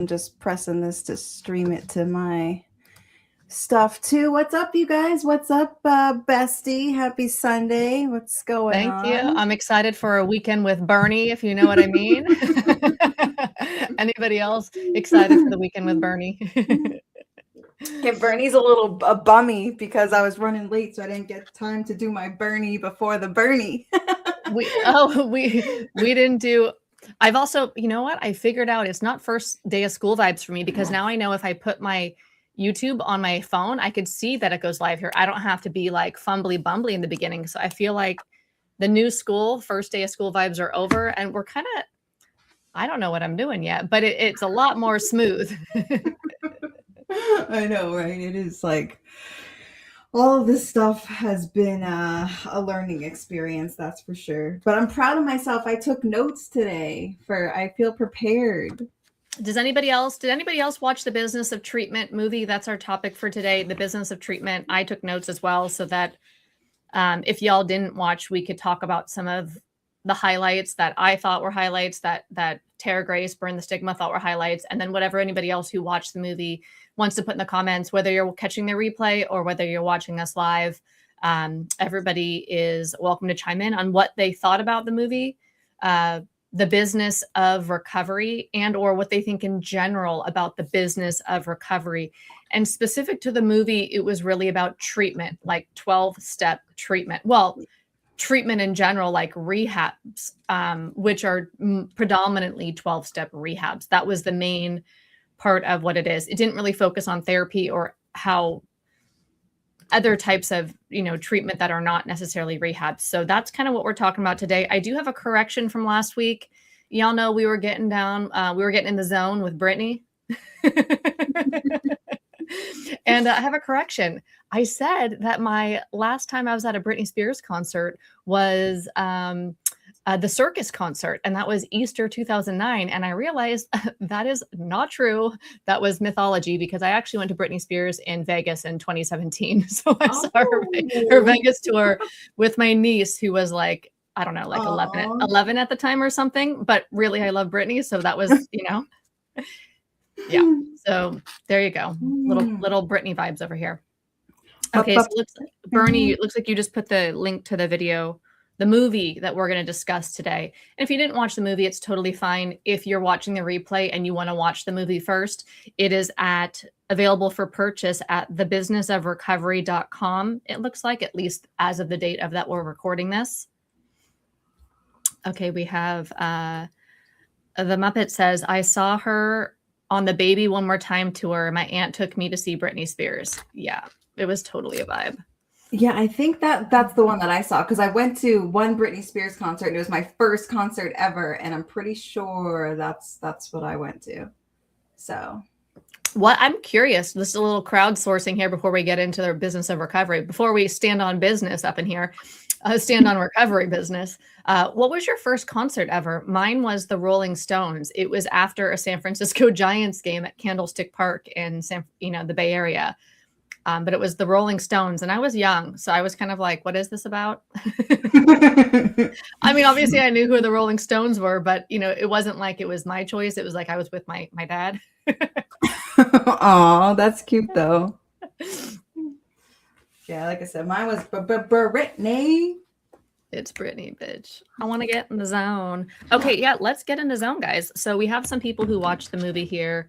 I'm just pressing this to stream it to my stuff too. What's up, you guys? What's up, bestie? Happy Sunday. What's going Thank you. on? I'm excited for a weekend with Bernie, if you know what I mean. Anybody else excited for the weekend with Bernie? Yeah, Bernie's a little bummy because I was running late, so I didn't get time to do my Bernie before the Bernie. we didn't do. I've also, you know what? I figured out it's not first day of school vibes for me because now I know if I put my YouTube on my phone, I could see that it goes live here. I don't have to be like fumbly bumbly in the beginning. So I feel like the new school, first day of school vibes are over, and we're kind of, I don't know what I'm doing yet, but it's a lot more smooth. I know, right? It is like all of this stuff has been a learning experience, that's for sure. But I'm proud of myself. I took notes today I feel prepared. Did anybody else watch the Business of Treatment movie? That's our topic for today, the Business of Treatment. I took notes as well so that if y'all didn't watch, we could talk about some of the highlights that I thought were highlights, that Tara Grace, Burn the Stigma, thought were highlights, and then whatever anybody else who watched the movie wants to put in the comments, whether you're catching the replay or whether you're watching us live. Everybody is welcome to chime in on what they thought about the movie, the business of recovery, and or what they think in general about the business of recovery. And specific to the movie, it was really about treatment, like 12-step treatment. Well, treatment in general, like rehabs, which are predominantly 12-step rehabs. That was the main part of what it is. It didn't really focus on therapy or how other types of, treatment that are not necessarily rehabs. So that's kind of what we're talking about today. I do have a correction from last week. Y'all know we were getting in the zone with Brittany. And I have a correction. I said that my last time I was at a Britney Spears concert was the Circus concert, and that was Easter 2009. And I realized that is not true. That was mythology because I actually went to Britney Spears in Vegas in 2017. So I saw her Vegas tour with my niece, who was like, I don't know, like 11 at the time or something. But really, I love Britney. So that was, yeah. So there you go. Little Britney vibes over here. Okay, so Bernie, it looks like you just put the link to the video, the movie that we're going to discuss today. And if you didn't watch the movie, it's totally fine. If you're watching the replay and you want to watch the movie first, it is available for purchase at thebusinessofrecovery.com. It looks like, at least as of the date of that we're recording this. Okay, we have the Muppet says, I saw her on the Baby One More Time tour. My aunt took me to see Britney Spears. Yeah, it was totally a vibe. Yeah, I think that's the one that I saw because I went to one Britney Spears concert and it was my first concert ever, and I'm pretty sure that's what I went to. So, what I'm curious, this is a little crowdsourcing here before we get into the business of recovery. Before we stand on business up in here, stand on recovery business. What was your first concert ever? Mine was the Rolling Stones. It was after a San Francisco Giants game at Candlestick Park in the Bay Area. But it was the Rolling Stones, and I was young, so I was kind of like, what is this about? I mean, obviously I knew who the Rolling Stones were, but it wasn't like it was my choice. It was like I was with my dad. Aw, that's cute though. Yeah, like I said, mine was Britney. It's Britney, bitch. I want to get in the zone. Okay, yeah, let's get in the zone, guys. So we have some people who watched the movie here.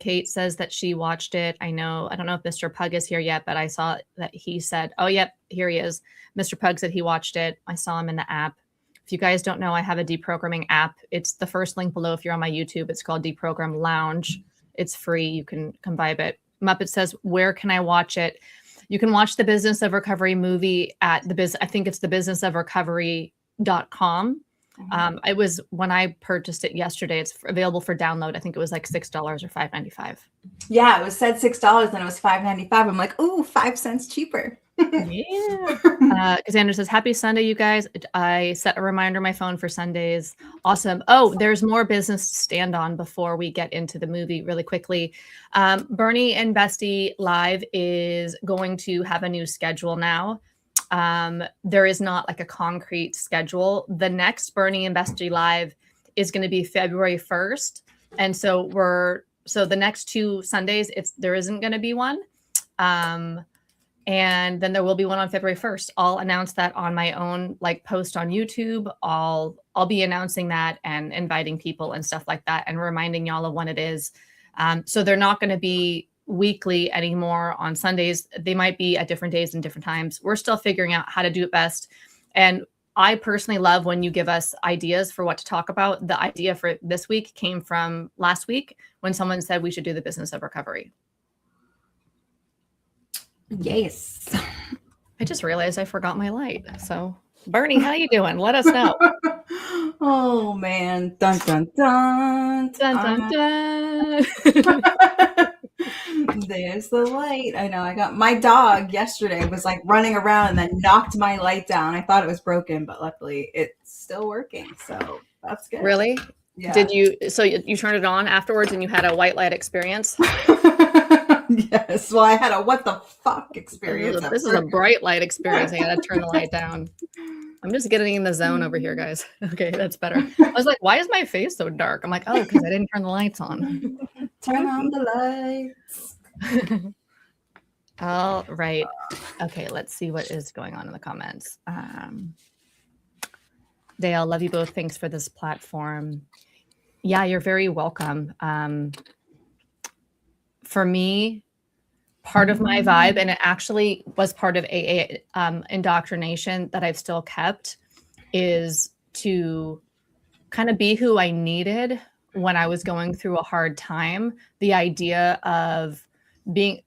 Kate says that she watched it. I don't know if Mr. Pug is here yet, but I saw that he said, oh, yep, here he is. Mr. Pug said he watched it. I saw him in the app. If you guys don't know, I have a deprogramming app. It's the first link below if you're on my YouTube. It's called Deprogram Lounge. It's free. You can come vibe it. Muppet says, where can I watch it? You can watch the Business of Recovery movie at I think it's thebusinessofrecovery.com. It was when I purchased it yesterday. It's available for download. I think it was like $6 or $5.95. Yeah, it was said $6 and it was $5.95. I'm like, ooh, 5 cents cheaper. Yeah. Cassandra says, happy Sunday, you guys. I set a reminder on my phone for Sundays. Awesome. Oh, there's more business to stand on before we get into the movie really quickly. Bernie and Bestie Live is going to have a new schedule now. There is not like a concrete schedule. The next Bernie and Bestie Live is going to be February 1st. And so we're So the next 2 Sundays, there isn't going to be one. And then there will be one on February 1st. I'll announce that on my own post on YouTube. I'll be announcing that and inviting people and stuff like that and reminding y'all of when it is. So they're not going to be weekly anymore on Sundays. They might be at different days and different times. We're still figuring out how to do it best. And I personally love when you give us ideas for what to talk about. The idea for this week came from last week when someone said we should do the business of recovery. Yes. I just realized I forgot my light. So, Bernie, how you doing? Let us know. Oh man, dun dun dun dun dun. There's the light. I know. I got my dog yesterday was running around and then knocked my light down. I thought it was broken, but luckily it's still working. So that's good. Really? Yeah. Did you? So you turned it on afterwards and you had a white light experience? Yes. Well, I had a what the fuck experience. This is a bright light experience. I got to turn the light down. I'm just getting in the zone over here, guys. Okay, that's better. I was like, why is my face so dark? I'm like, oh, because I didn't turn the lights on. Turn on the lights. All right. Okay, let's see what is going on in the comments. Dale, love you both. Thanks for this platform. Yeah, you're very welcome. For me, part of my vibe, and it actually was part of AA indoctrination that I've still kept, is to kind of be who I needed when I was going through a hard time. The idea of being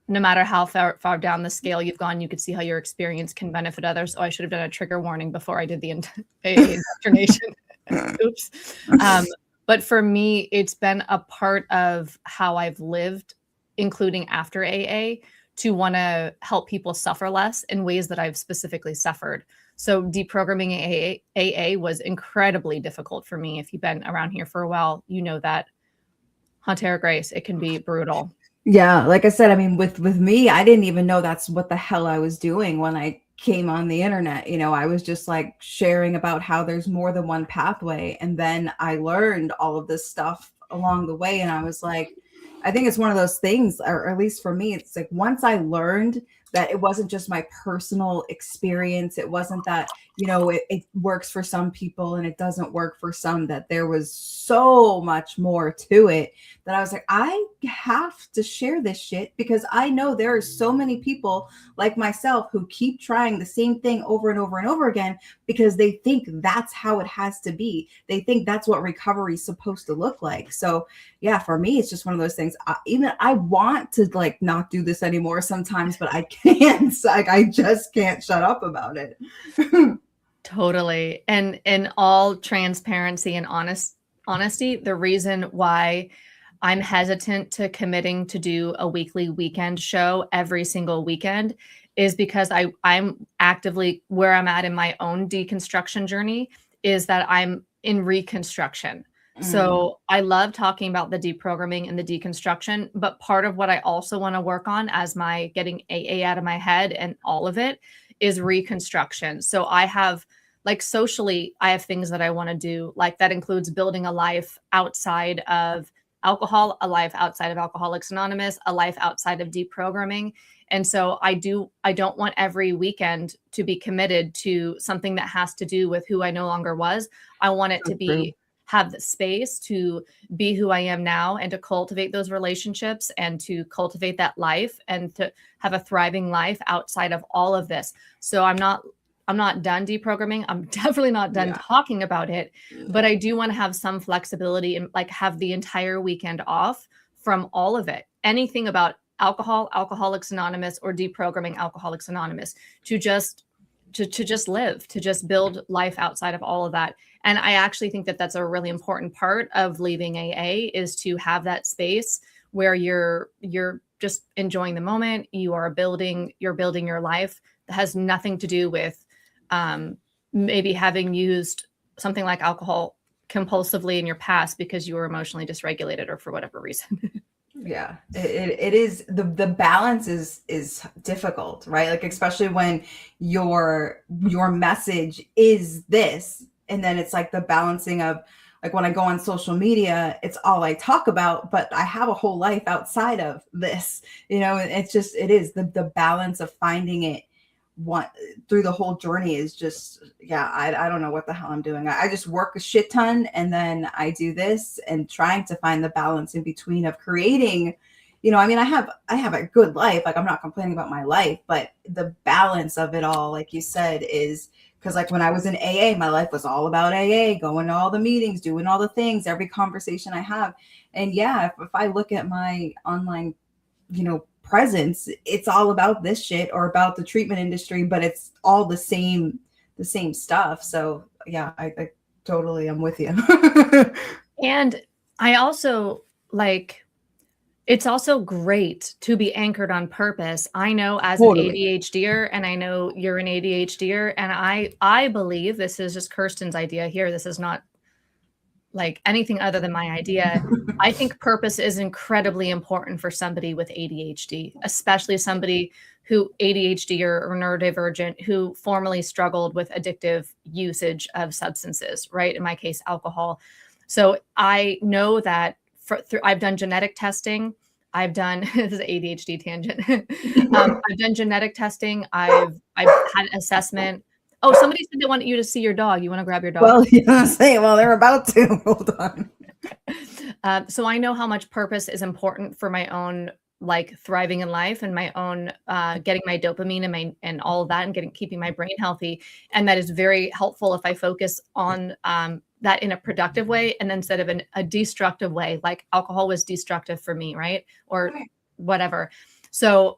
no matter how far down the scale you've gone, you could see how your experience can benefit others. Oh, I should have done a trigger warning before I did the AA indoctrination. Oops. But for me, it's been a part of how I've lived, including after AA, to want to help people suffer less in ways that I've specifically suffered. So deprogramming AA was incredibly difficult for me. If you've been around here for a while, you know that. Hunter Grace, it can be brutal. Yeah, like I said, I mean, with me, I didn't even know that's what the hell I was doing when I came on the internet. I was just sharing about how there's more than one pathway. And then I learned all of this stuff along the way. And I was like, I think it's one of those things, or at least for me, it's once I learned that it wasn't just my personal experience. It wasn't that, it works for some people and it doesn't work for some, that there was so much more to it, that I was like, I have to share this shit, because I know there are so many people like myself who keep trying the same thing over and over and over again because they think that's how it has to be. They think that's what recovery is supposed to look like. So yeah, for me, it's just one of those things. I want to not do this anymore sometimes, but I can't. I just can't shut up about it. Totally. And in all transparency and honesty, the reason why I'm hesitant to committing to do a weekly weekend show every single weekend is because I'm actively, where I'm at in my own deconstruction journey, is that I'm in reconstruction. So I love talking about the deprogramming and the deconstruction, but part of what I also want to work on as my getting AA out of my head and all of it is reconstruction. So I have socially, I have things that I want to do, that includes building a life outside of alcohol, a life outside of Alcoholics Anonymous, a life outside of deprogramming. And so I don't want every weekend to be committed to something that has to do with who I no longer was. I want it to have the space to be who I am now and to cultivate those relationships and to cultivate that life and to have a thriving life outside of all of this. So I'm not done deprogramming. I'm definitely not done talking about it, but I do want to have some flexibility and have the entire weekend off from all of it. Anything about alcohol, Alcoholics Anonymous, or deprogramming Alcoholics Anonymous, to just live, to just build life outside of all of that. And I actually think that that's a really important part of leaving AA, is to have that space where you're just enjoying the moment. You're building your life that has nothing to do with maybe having used something like alcohol compulsively in your past because you were emotionally dysregulated or for whatever reason. Yeah, it is. The balance is difficult, right? Especially when your message is this, and then it's the balancing of, like when I go on social media, it's all I talk about, but I have a whole life outside of this, it's just, it is the balance of finding it one through the whole journey is just, yeah, I don't know what the hell I'm doing. I just work a shit ton and then I do this and trying to find the balance in between of creating, I mean, I have a good life. Like I'm not complaining about my life, but the balance of it all, like you said, is because like when I was in AA, my life was all about AA, going to all the meetings, doing all the things, every conversation I have. And yeah, if I look at my online, presence, it's all about this shit or about the treatment industry, but it's all the same stuff. So yeah, I totally am with you. And I also like, it's also great to be anchored on purpose. I know as an Totally. ADHDer, and I know you're an ADHDer, and I believe this is just Kirsten's idea here. This is not like anything other than my idea. I think purpose is incredibly important for somebody with ADHD, especially somebody who ADHD or neurodivergent who formerly struggled with addictive usage of substances, right? In my case, alcohol. So I know that I've done genetic testing. I've done this is an ADHD tangent. I've done genetic testing. I've had assessment. Oh, somebody said they want you to see your dog. You want to grab your dog? Well, I'm saying, well, they're about to. Hold on. So I know how much purpose is important for my own like thriving in life and my own getting my dopamine and all of that and keeping my brain healthy. And that is very helpful if I focus on that in a productive way and instead of a destructive way, like alcohol was destructive for me, right? Or whatever. So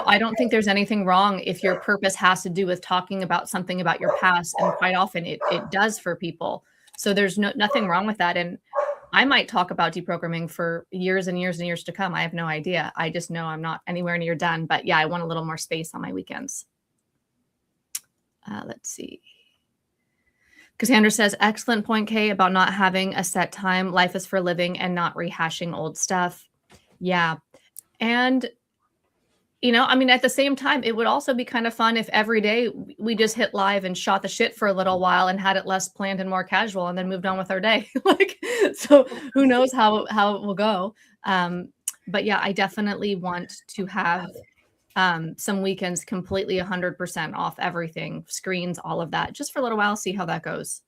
I don't think there's anything wrong if your purpose has to do with talking about something about your past. And quite often it does for people. So there's nothing wrong with that. And I might talk about deprogramming for years and years and years to come. I have no idea. I just know I'm not anywhere near done. But yeah, I want a little more space on my weekends. Let's see. Cassandra says, excellent point, Kay, about not having a set time. Life is for living and not rehashing old stuff. Yeah. And I mean, at the same time, it would also be kind of fun if every day we just hit live and shot the shit for a little while and had it less planned and more casual and then moved on with our day. So who knows how it will go. But yeah, I definitely want to have some weekends completely 100% off everything, screens, all of that, just for a little while, see how that goes.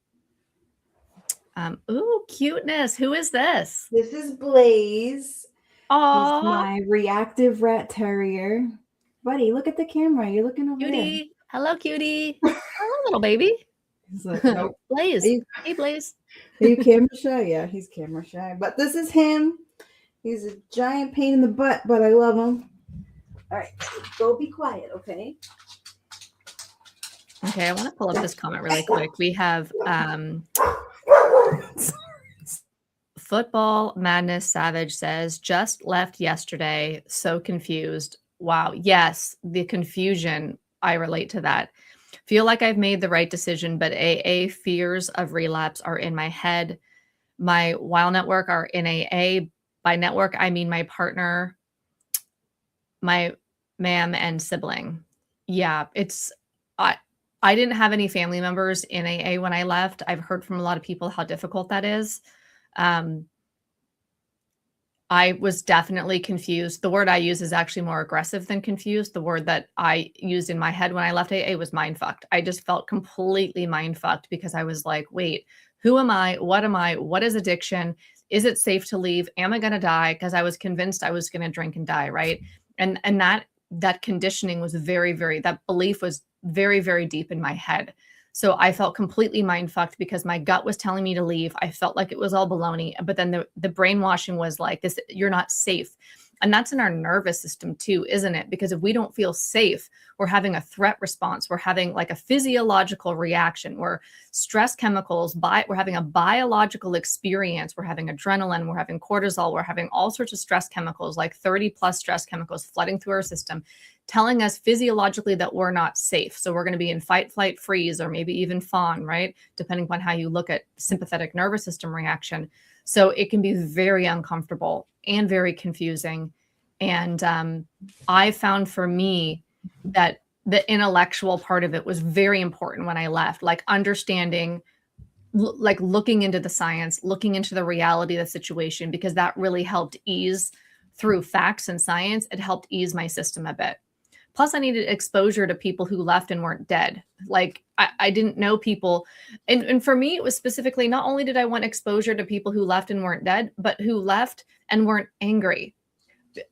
Ooh, cuteness. Who is this? This is Blaze. Oh, my reactive rat terrier. Buddy, look at the camera. You're looking over cutie. there. Hello, cutie. Hello, little baby. He's like, nope. Blaze. Hey, Blaze. Are you camera shy? Yeah, he's camera shy. But this is him. He's a giant pain in the butt, but I love him. All right, go be quiet, okay? Okay, I want to pull up this comment really quick. We have Football Madness Savage says, just left yesterday, so confused. Wow. Yes, the confusion. I relate to that. Feel like I've made the right decision, but AA fears of relapse are in my head. My WILE network are in AA. By network, I mean my partner, my ma'am, and sibling. Yeah, I didn't have any family members in AA when I left. I've heard from a lot of people how difficult that is. I was definitely confused. The word I use is actually more aggressive than confused. The word that I used in my head when I left AA was mind fucked. I just felt completely mind fucked because I was like, wait, who am I? What am I? What is addiction? Is it safe to leave? Am I going to die? Because I was convinced I was going to drink and die. Right. And that conditioning was that belief was very, very deep in my head. So I felt completely mind fucked because my gut was telling me to leave. I felt like it was all baloney, but then the brainwashing was like this, you're not safe. And that's in our nervous system too, isn't it? Because if we don't feel safe, we're having a threat response. We're having like a physiological reaction. We're stress chemicals, we're having a biological experience. We're having adrenaline, we're having cortisol, we're having all sorts of stress chemicals, like 30 plus stress chemicals flooding through our system, telling us physiologically that we're not safe. So we're going to be in fight, flight, freeze, or maybe even fawn, right? Depending upon how you look at sympathetic nervous system reaction. So it can be very uncomfortable and very confusing. And I found for me that the intellectual part of it was very important when I left, like understanding like looking into the science, looking into the reality of the situation, because that really helped ease through facts and science. It helped ease my system a bit. Plus, I needed exposure to people who left and weren't dead. Like I didn't know people. And for me, it was specifically, not only did I want exposure to people who left and weren't dead, but who left and weren't angry.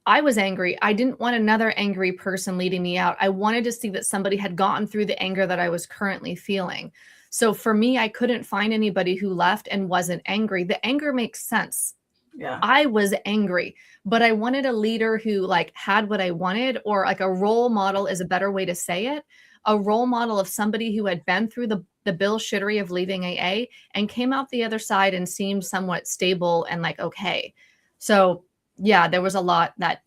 I was angry. I didn't want another angry person leading me out. I wanted to see that somebody had gotten through the anger that I was currently feeling. So for me, I couldn't find anybody who left and wasn't angry. The anger makes sense. Yeah. I was angry, but I wanted a leader who like had what I wanted, or like a role model is a better way to say it. A role model of somebody who had been through the bullshittery of leaving AA and came out the other side and seemed somewhat stable and like, okay. So yeah, there was a lot that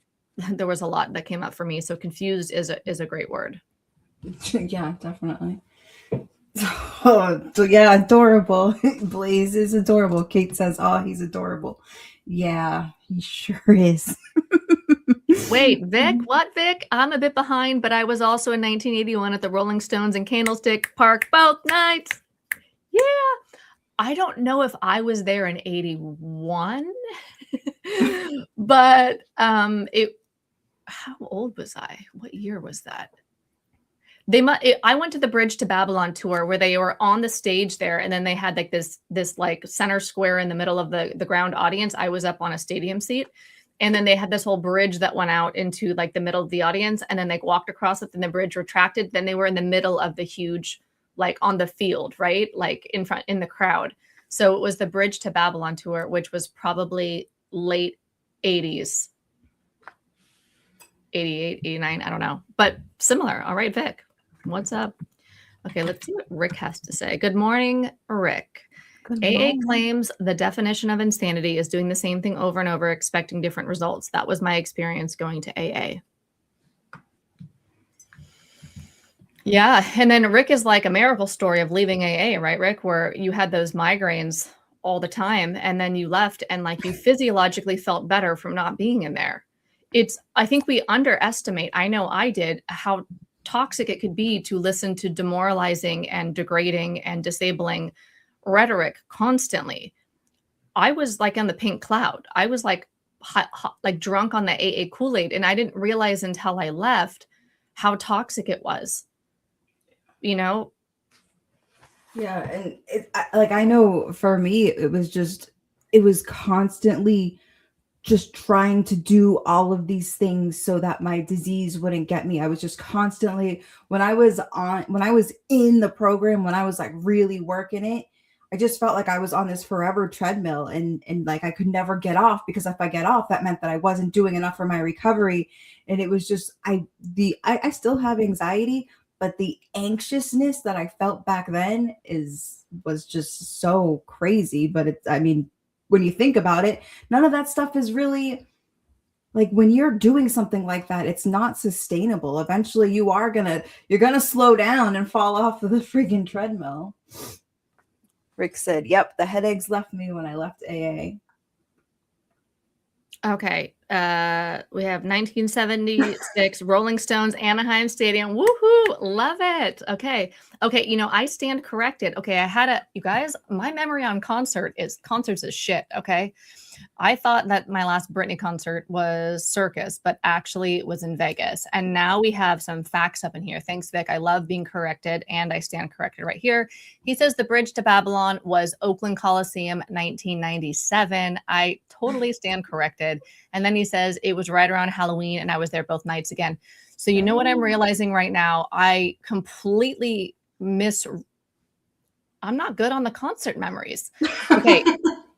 came up for me. So confused is a great word. Yeah, definitely. So yeah, adorable. Blaze is adorable. Kate says, "Oh, he's adorable." Yeah, he sure is. Wait, Vic? What, Vic? I'm a bit behind, but I was also in 1981 at the Rolling Stones in Candlestick Park both nights. Yeah. I don't know if I was there in 81, but how old was I? What year was that? I went to the Bridge to Babylon tour where they were on the stage there, and then they had like this like center square in the middle of the ground audience. I was up on a stadium seat, and then they had this whole bridge that went out into like the middle of the audience, and then they walked across it, then the bridge retracted, then they were in the middle of the huge, like on the field, right? Like in front in the crowd. So it was the Bridge to Babylon tour, which was probably late 80s, 88, 89, I don't know, but similar. All right, Vic. What's up? Okay, let's see what Rick has to say. Good morning, Rick. Good AA morning. claims the definition of insanity is doing the same thing over and over, expecting different results. That was my experience going to AA. Yeah, and then Rick is like a miracle story of leaving AA, right, Rick? Where you had those migraines all the time, and then you left, and like you physiologically felt better from not being in there. I think we underestimate, I know I did, how toxic it could be to listen to demoralizing and degrading and disabling rhetoric constantly. I was like on the pink cloud. I was like like drunk on the AA Kool-Aid, and I didn't realize until I left how toxic it was. You know? Yeah, and like I know for me it was constantly just trying to do all of these things so that my disease wouldn't get me. I was just constantly, when I was in the program, when I was like really working it, I just felt like I was on this forever treadmill, and like I could never get off, because if I get off, that meant that I wasn't doing enough for my recovery. And it was just, I still have anxiety, but the anxiousness that I felt back then was just so crazy. But I mean, when you think about it, none of that stuff is really, like, when you're doing something like that, it's not sustainable. Eventually you're gonna slow down and fall off of the friggin' treadmill. Rick said, "Yep, the headaches left me when I left AA." Okay. We have 1976 Rolling Stones, Anaheim Stadium. Woohoo! Love it. Okay. You know, I stand corrected. Okay, you guys, my memory on concerts is shit. Okay. I thought that my last Britney concert was Circus, but actually it was in Vegas. And now we have some facts up in here. Thanks, Vic. I love being corrected, and I stand corrected right here. He says the Bridge to Babylon was Oakland Coliseum, 1997. I totally stand corrected. And then he says it was right around Halloween, and I was there both nights again. So you know what I'm realizing right now? I completely I'm not good on the concert memories. Okay.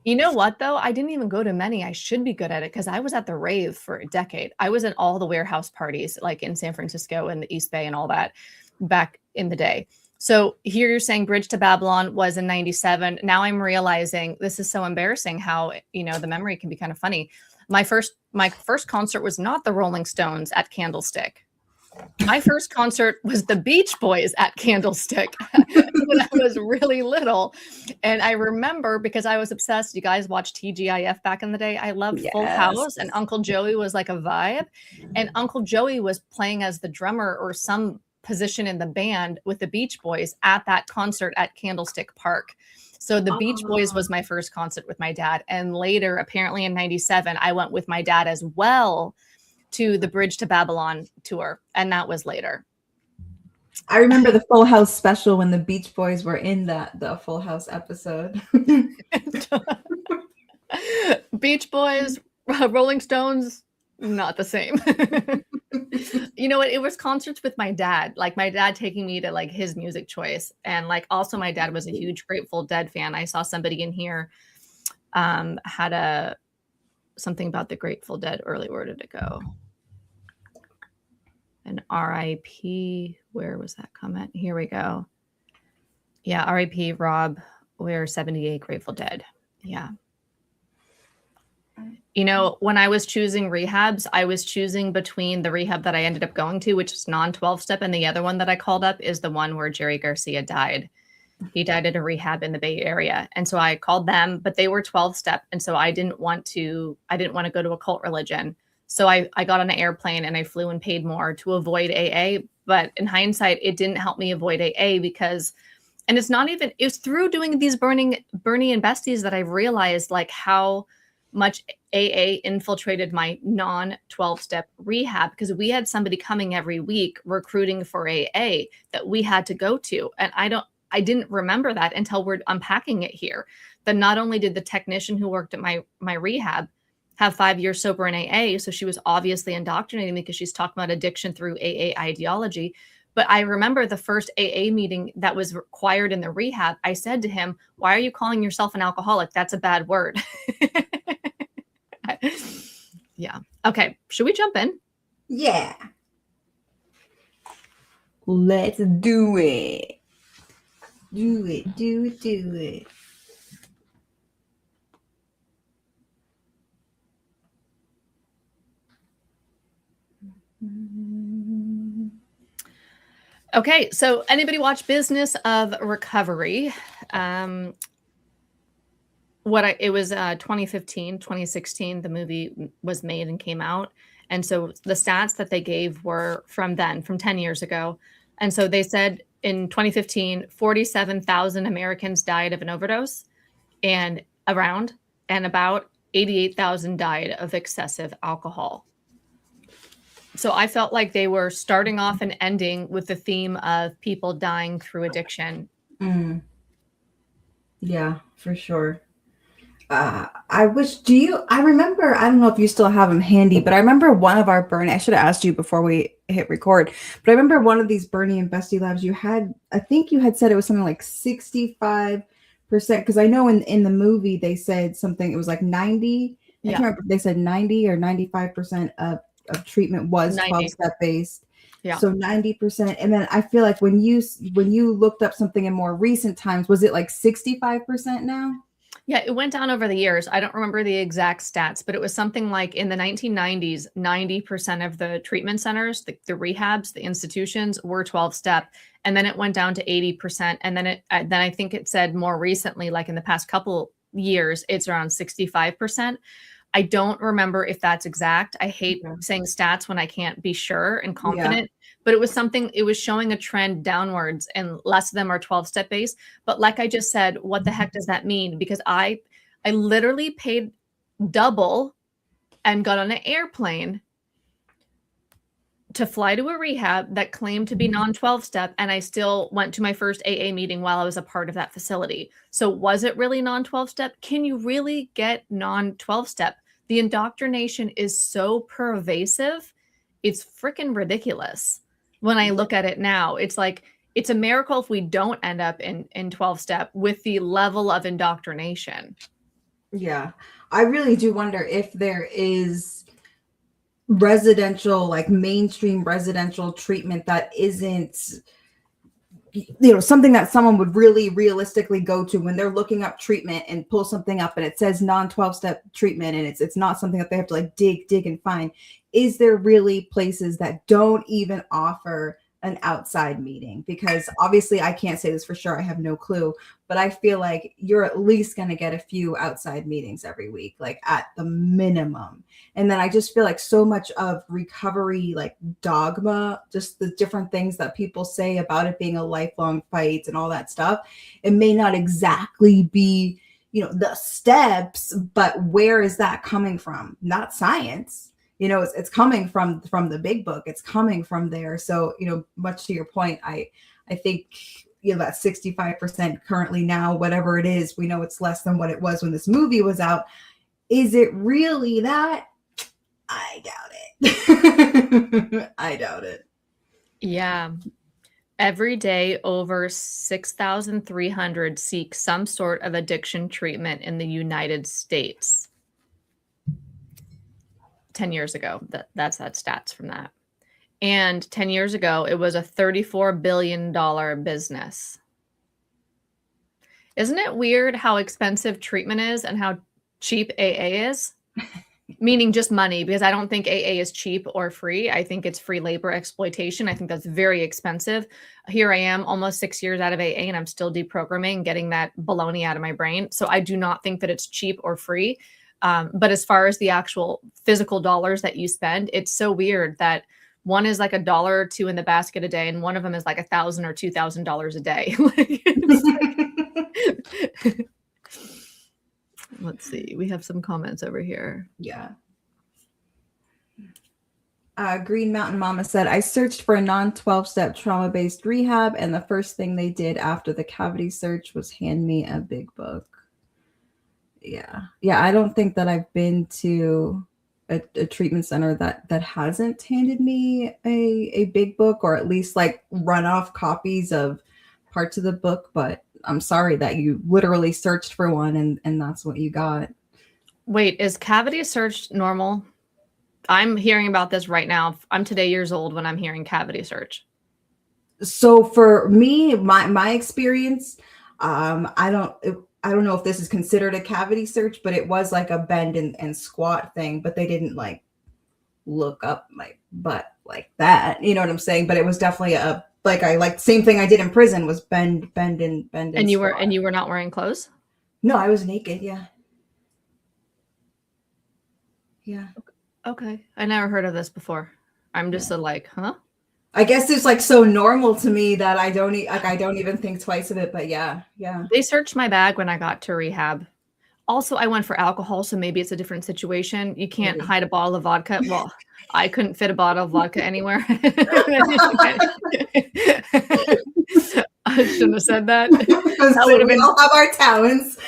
You know what, though? I didn't even go to many. I should be good at it, because I was at the rave for a decade. I was at all the warehouse parties, like in San Francisco and the East Bay and all that back in the day. So here you're saying Bridge to Babylon was in 97. Now I'm realizing this is so embarrassing how, you know, the memory can be kind of funny. My first concert was not the Rolling Stones at Candlestick. My first concert was the Beach Boys at Candlestick when I was really little. And I remember, because I was obsessed, you guys watched TGIF back in the day. I loved Full House, and Uncle Joey was like a vibe. And Uncle Joey was playing as the drummer or some position in the band with the Beach Boys at that concert at Candlestick Park. So the Beach Boys Oh. was my first concert with my dad. And later, apparently in 97, I went with my dad as well to the Bridge to Babylon tour. And that was later. I remember the Full House special when the Beach Boys were in the Full House episode. Beach Boys, Rolling Stones, not the same. You know what? It was concerts with my dad, like my dad taking me to like his music choice. And like also my dad was a huge Grateful Dead fan. I saw somebody in here had something about the Grateful Dead early. Where did it go? An RIP. Where was that comment? Here we go. Yeah, RIP Rob. We're 78 Grateful Dead. Yeah. You know, when I was choosing rehabs, I was choosing between the rehab that I ended up going to, which is non-12 step, and the other one that I called up is the one where Jerry Garcia died. He died at a rehab in the Bay Area. And so I called them, but they were 12 step. And so I didn't want to go to a cult religion. So I got on an airplane and I flew and paid more to avoid AA. But in hindsight, it didn't help me avoid AA because, and it's not even, it was through doing these Bernie and Besties that I realized like how much AA infiltrated my non-12 step rehab, because we had somebody coming every week recruiting for AA that we had to go to. And I didn't remember that until we're unpacking it here. That not only did the technician who worked at my rehab have 5 years sober in AA, so she was obviously indoctrinating me because she's talking about addiction through AA ideology. But I remember the first AA meeting that was required in the rehab, I said to him, "Why are you calling yourself an alcoholic? That's a bad word." Yeah. Okay. Should we jump in? Yeah. Let's do it. Do it. Do it. Do it. Okay, so anybody watch Business of Recovery? It was 2015, 2016, the movie was made and came out. And so the stats that they gave were from 10 years ago. And so they said in 2015, 47,000 Americans died of an overdose and about 88,000 died of excessive alcohol. So I felt like they were starting off and ending with the theme of people dying through addiction. Yeah, for sure. I remember, I don't know if you still have them handy, but I remember one of our Bernie, I should have asked you before we hit record, but I remember one of these Bernie and Bestie labs I think you had said it was something like 65%, because I know in the movie they said something, it was like 90. I can't remember if they said 90 or 95% of treatment was 12-step based. Yeah. So 90%. And then I feel like when you looked up something in more recent times, was it like 65% now? Yeah, it went down over the years. I don't remember the exact stats, but it was something like in the 1990s, 90% of the treatment centers, the rehabs, the institutions were 12-step. And then it went down to 80%. And then I think it said more recently, like in the past couple years, it's around 65%. I don't remember if that's exact. I hate saying stats when I can't be sure and confident, but it was showing a trend downwards and less of them are 12-step based. But like I just said, what the heck does that mean? Because I literally paid double and got on an airplane to fly to a rehab that claimed to be non-12-step. And I still went to my first AA meeting while I was a part of that facility. So was it really non-12-step? Can you really get non-12-step? The indoctrination is so pervasive. It's freaking ridiculous. When I look at it now, it's like, it's a miracle if we don't end up in 12-step with the level of indoctrination. Yeah. I really do wonder if there is residential, like mainstream residential treatment that isn't, something that someone would really realistically go to when they're looking up treatment and pull something up and it says non-12-step treatment and it's not something that they have to like dig and find. Is there really places that don't even offer an outside meeting, because obviously I can't say this for sure. I have no clue, but I feel like you're at least going to get a few outside meetings every week, like at the minimum. And then I just feel like so much of recovery, like dogma, just the different things that people say about it being a lifelong fight and all that stuff, it may not exactly be, the steps, but where is that coming from? Not science. It's coming from the big book. It's coming from there. So, much to your point, I think, that 65% currently now, whatever it is, we know it's less than what it was when this movie was out. Is it really that? I doubt it. I doubt it. Yeah. Every day, over 6,300 seek some sort of addiction treatment in the United States. 10 years ago, that's stats from that. And 10 years ago, it was a $34 billion business. Isn't it weird how expensive treatment is and how cheap AA is? Meaning just money, because I don't think AA is cheap or free. I think it's free labor exploitation. I think that's very expensive. Here I am almost 6 years out of AA and I'm still deprogramming, getting that baloney out of my brain. So I do not think that it's cheap or free. But as far as the actual physical dollars that you spend, it's so weird that one is like $1 or $2 in the basket a day, and one of them is like $1,000 or $2,000 a day. Let's see. We have some comments over here. Yeah. Green Mountain Mama said, I searched for a non-12-step trauma-based rehab, and the first thing they did after the cavity search was hand me a big book. Yeah. I don't think that I've been to a treatment center that hasn't handed me a big book, or at least like run off copies of parts of the book. But I'm sorry that you literally searched for one and that's what you got. Wait, is cavity search normal? I'm hearing about this right now. I'm today years old when I'm hearing cavity search. So for me, my experience, I don't know if this is considered a cavity search, but it was like a bend and squat thing, but they didn't like look up my butt like that. You know what I'm saying? But it was definitely same thing I did in prison was bend and And you were not wearing clothes? No, I was naked. Yeah. Yeah. Okay. I never heard of this before. I'm just huh? I guess it's like so normal to me that I don't even think twice of it, but yeah. They searched my bag when I got to rehab. Also, I went for alcohol, so maybe it's a different situation. You can't hide a bottle of vodka. Well, I couldn't fit a bottle of vodka anywhere. I shouldn't have said that. That would have been. We all have our talents.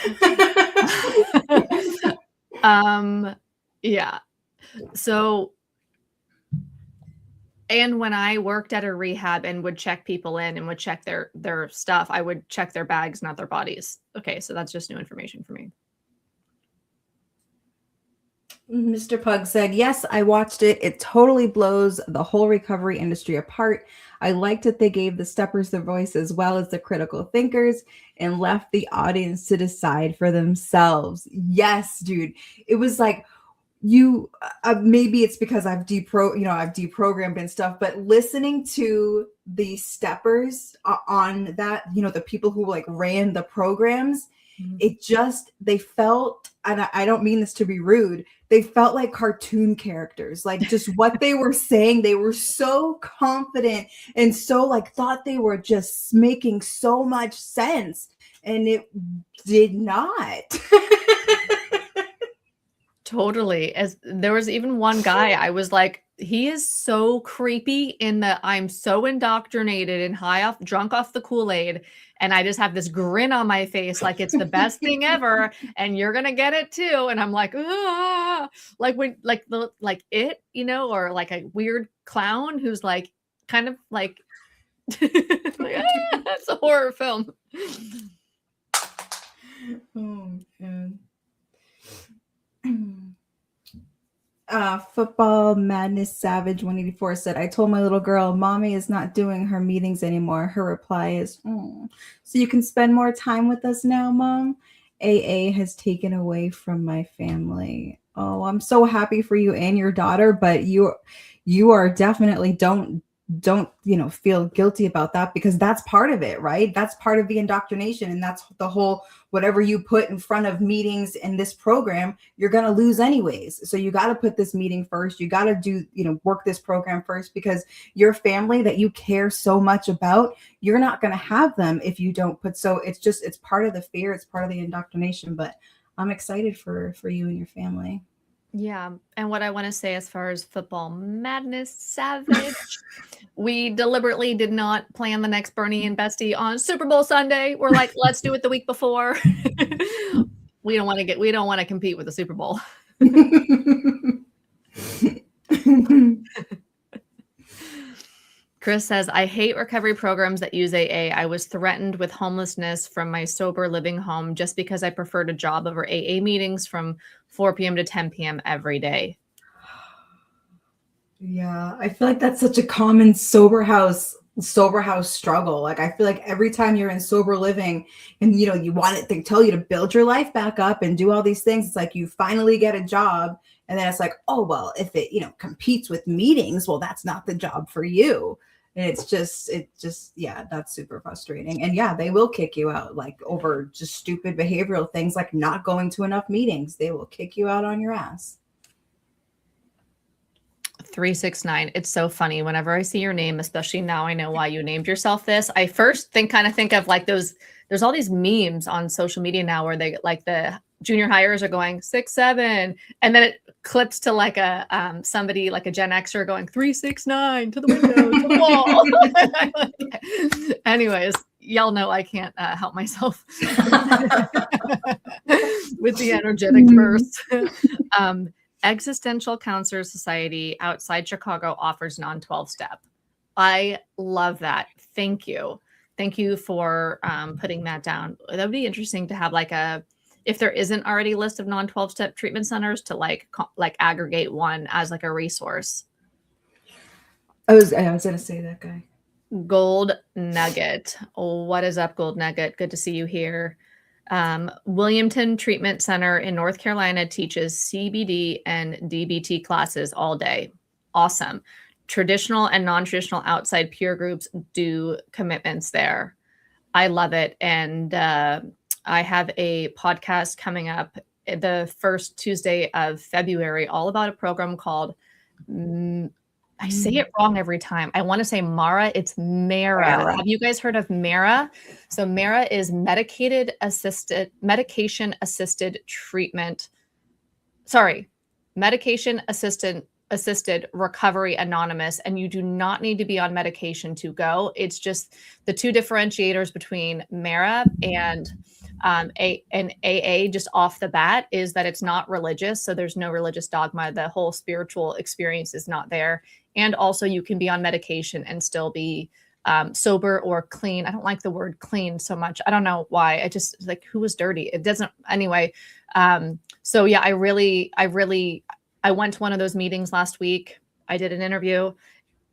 Yeah. So. And when I worked at a rehab and would check people in and would check their stuff, I would check their bags, not their bodies. Okay, so that's just new information for me. Mr. Pug said, yes, I watched it. It totally blows the whole recovery industry apart. I liked that they gave the steppers the voice as well as the critical thinkers and left the audience to decide for themselves. Yes, dude. It was like, maybe it's because I've deprogrammed and stuff, but listening to the steppers on that, the people who like ran the programs, they felt, and I don't mean this to be rude, they felt like cartoon characters. Like just what they were saying, they were so confident and so like thought they were just making so much sense, and it did not. Totally. As there was even one guy, I was like, he is so creepy in that I'm so indoctrinated and drunk off the Kool-Aid. And I just have this grin on my face, like it's the best thing ever. And you're going to get it too. And I'm like, ah, like when, like it, or like a weird clown who's like, kind of like, it's a horror film. Oh, man. Football Madness Savage 184 said, I told my little girl, Mommy is not doing her meetings anymore. Her reply is, so you can spend more time with us now, Mom? AA has taken away from my family. Oh, I'm so happy for you and your daughter, but you are definitely don't don't, feel guilty about that, because that's part of it, right? That's part of the indoctrination. And that's the whole, whatever you put in front of meetings in this program, you're going to lose anyways. So you got to put this meeting first. You got to do, work this program first, because your family that you care so much about, you're not going to have them if you don't put, so it's part of the fear. It's part of the indoctrination, but I'm excited for you and your family. Yeah. And what I want to say as far as football madness, savage, we deliberately did not plan the next Bernie and Bestie on Super Bowl Sunday. We're like, let's do it the week before. we don't want to compete with the Super Bowl. Chris says, I hate recovery programs that use AA. I was threatened with homelessness from my sober living home just because I preferred a job over AA meetings from 4 p.m. to 10 p.m. every day. Yeah, I feel like that's such a common sober house struggle. Like, I feel like every time you're in sober living and, you want it, they tell you to build your life back up and do all these things. It's like you finally get a job. And then it's like, oh, well, if it, competes with meetings, well, that's not the job for you. And it just, yeah, that's super frustrating. And yeah, they will kick you out, like, over just stupid behavioral things, like not going to enough meetings. They will kick you out on your ass. 369. It's so funny. Whenever I see your name, especially now I know why you named yourself this, I first think of like there's all these memes on social media now where they, like, the junior hires are going 6'7", and then it clips to like a somebody like a Gen Xer going 369 to the window to the wall. Anyways, y'all know I can't help myself with the energetic burst. Existential Counselor Society outside Chicago offers non-12 step. I love that. Thank you. Thank you for putting that down. That would be interesting to have like if there isn't already a list of non-12 step treatment centers, to like aggregate one as like a resource. I was going to say that guy. Gold Nugget. What is up, Gold Nugget? Good to see you here. Williamton Treatment Center in North Carolina teaches CBD and DBT classes all day. Awesome. Traditional and non-traditional outside peer groups do commitments there. I love it. And I have a podcast coming up the first Tuesday of February, all about a program called, I say it wrong every time. I want to say Mara. It's Mara. Have you guys heard of Mara? So Mara is medication assisted treatment. Sorry, medication assisted recovery anonymous. And you do not need to be on medication to go. It's just the two differentiators between Mara and AA just off the bat is that it's not religious. So there's no religious dogma. The whole spiritual experience is not there. And also you can be on medication and still be sober or clean. I don't like the word clean so much. I don't know why. I just like, who was dirty? It doesn't anyway. So yeah, I went to one of those meetings last week. I did an interview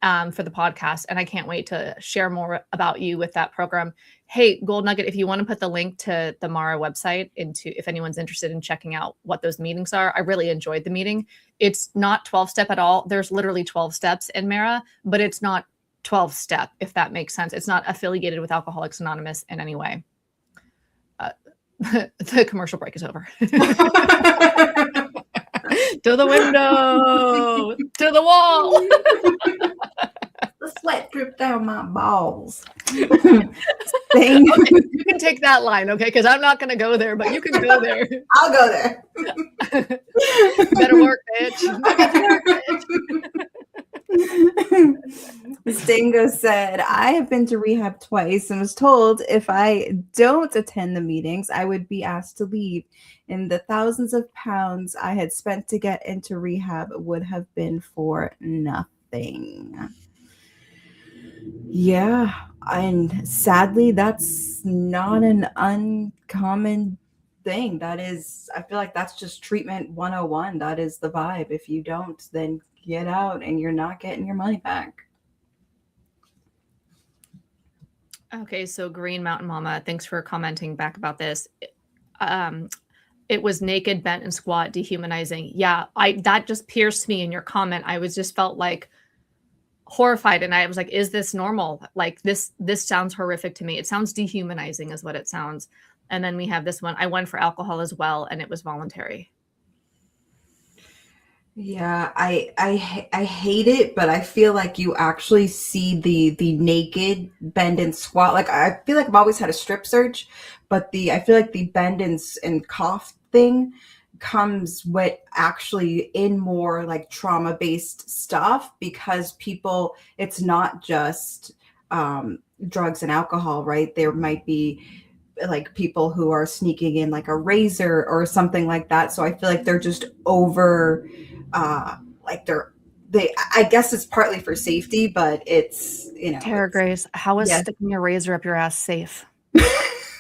for the podcast, and I can't wait to share more about you with that program. Hey, Gold Nugget, if you want to put the link to the Mara website if anyone's interested in checking out what those meetings are, I really enjoyed the meeting. It's not 12-step at all. There's literally 12 steps in Mara, but it's not 12-step, if that makes sense. It's not affiliated with Alcoholics Anonymous in any way. The commercial break is over. To the window, to the wall. The sweat dripped down my balls. Okay, you can take that line, okay? Because I'm not going to go there, but you can go there. I'll go there. Better work, bitch. Better work, bitch. Stingo said, I have been to rehab twice and was told if I don't attend the meetings, I would be asked to leave. And the thousands of pounds I had spent to get into rehab would have been for nothing. Yeah. And sadly, that's not an uncommon thing. That is, I feel like that's just treatment 101. That is the vibe. If you don't, then get out and you're not getting your money back. Okay, so Green Mountain Mama, thanks for commenting back about this. It was naked, bent, and squat, dehumanizing. Yeah, that just pierced me in your comment. I was just felt like, horrified, and I was like, is this normal? Like this sounds horrific to me. It sounds dehumanizing is what it sounds. And then we have this one. I went for alcohol as well, and it was voluntary. Yeah, I hate it, but I feel like you actually see the naked bend and squat. Like I feel like I've always had a strip search, but the I feel like the bend and cough thing comes with actually in more like trauma based stuff because people it's not just drugs and alcohol, right? There might be like people who are sneaking in like a razor or something like that. So I feel like they're just over like they I guess it's partly for safety, but it's Tara it's Grace, how is yes. sticking a razor up your ass safe?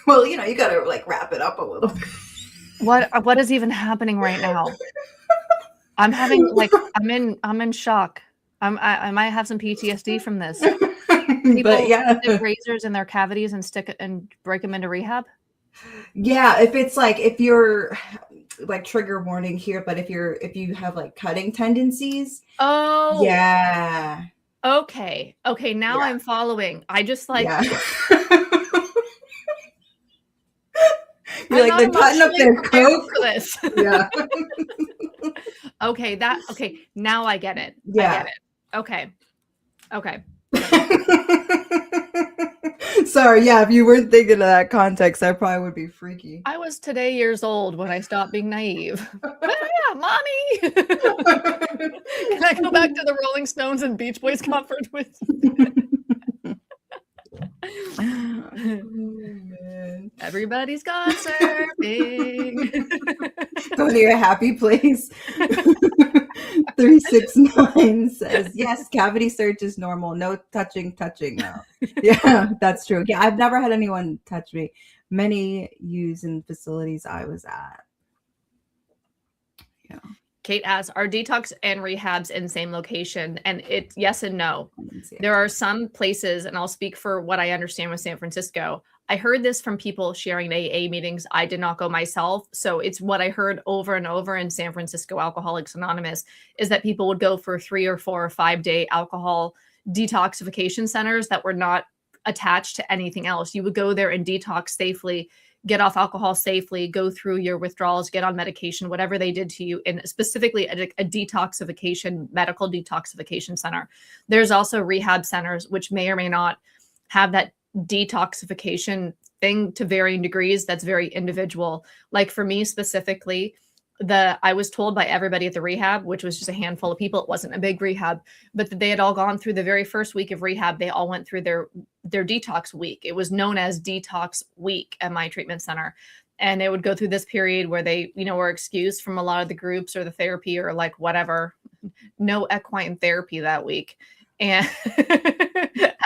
Well, you gotta like wrap it up a little bit. What is even happening right now? I'm having like I'm in shock. I might have some PTSD from this. People But yeah. stick razors in their cavities and stick and break them into rehab. Yeah, if it's like if you're like trigger warning here, but if you have like cutting tendencies, Oh, yeah. okay. Okay, now Yeah. I'm following. I just like Yeah. You're I'm like not they're cutting up emotionally their prepared coke. for this. Yeah. Okay, now I get it. I Yeah. get it. Okay. Okay. Sorry, yeah, if you weren't thinking of that context, that probably would be freaky. I was today years old when I stopped being naive. Yeah, mommy. Can I go back to the Rolling Stones and Beach Boys concert with Oh, man. Everybody's gone surfing. Go to your happy place. 369 says, yes, cavity search is normal. No touching now. Yeah, that's true. Yeah, I've never had anyone touch me. Many use in facilities I was at. Yeah. Kate asks, are detox and rehabs in same location? And it's yes and no. There are some places, and I'll speak for what I understand with San Francisco. I heard this from people sharing AA meetings. I did not go myself. So it's what I heard over and over in San Francisco Alcoholics Anonymous is that people would go for 3 or 4 or 5 day alcohol detoxification centers that were not attached to anything else. You would go there and detox safely, get off alcohol safely, go through your withdrawals, get on medication, whatever they did to you, and specifically a detoxification, medical detoxification center. There's also rehab centers, which may or may not have that detoxification thing to varying degrees. That's very individual. Like for me specifically, I was told by everybody at the rehab, which was just a handful of people, it wasn't a big rehab, but that they had all gone through the very first week of rehab. They all went through their detox week. It was known as detox week at my treatment center. And they would go through this period where they, were excused from a lot of the groups or the therapy or like whatever, no equine therapy that week. And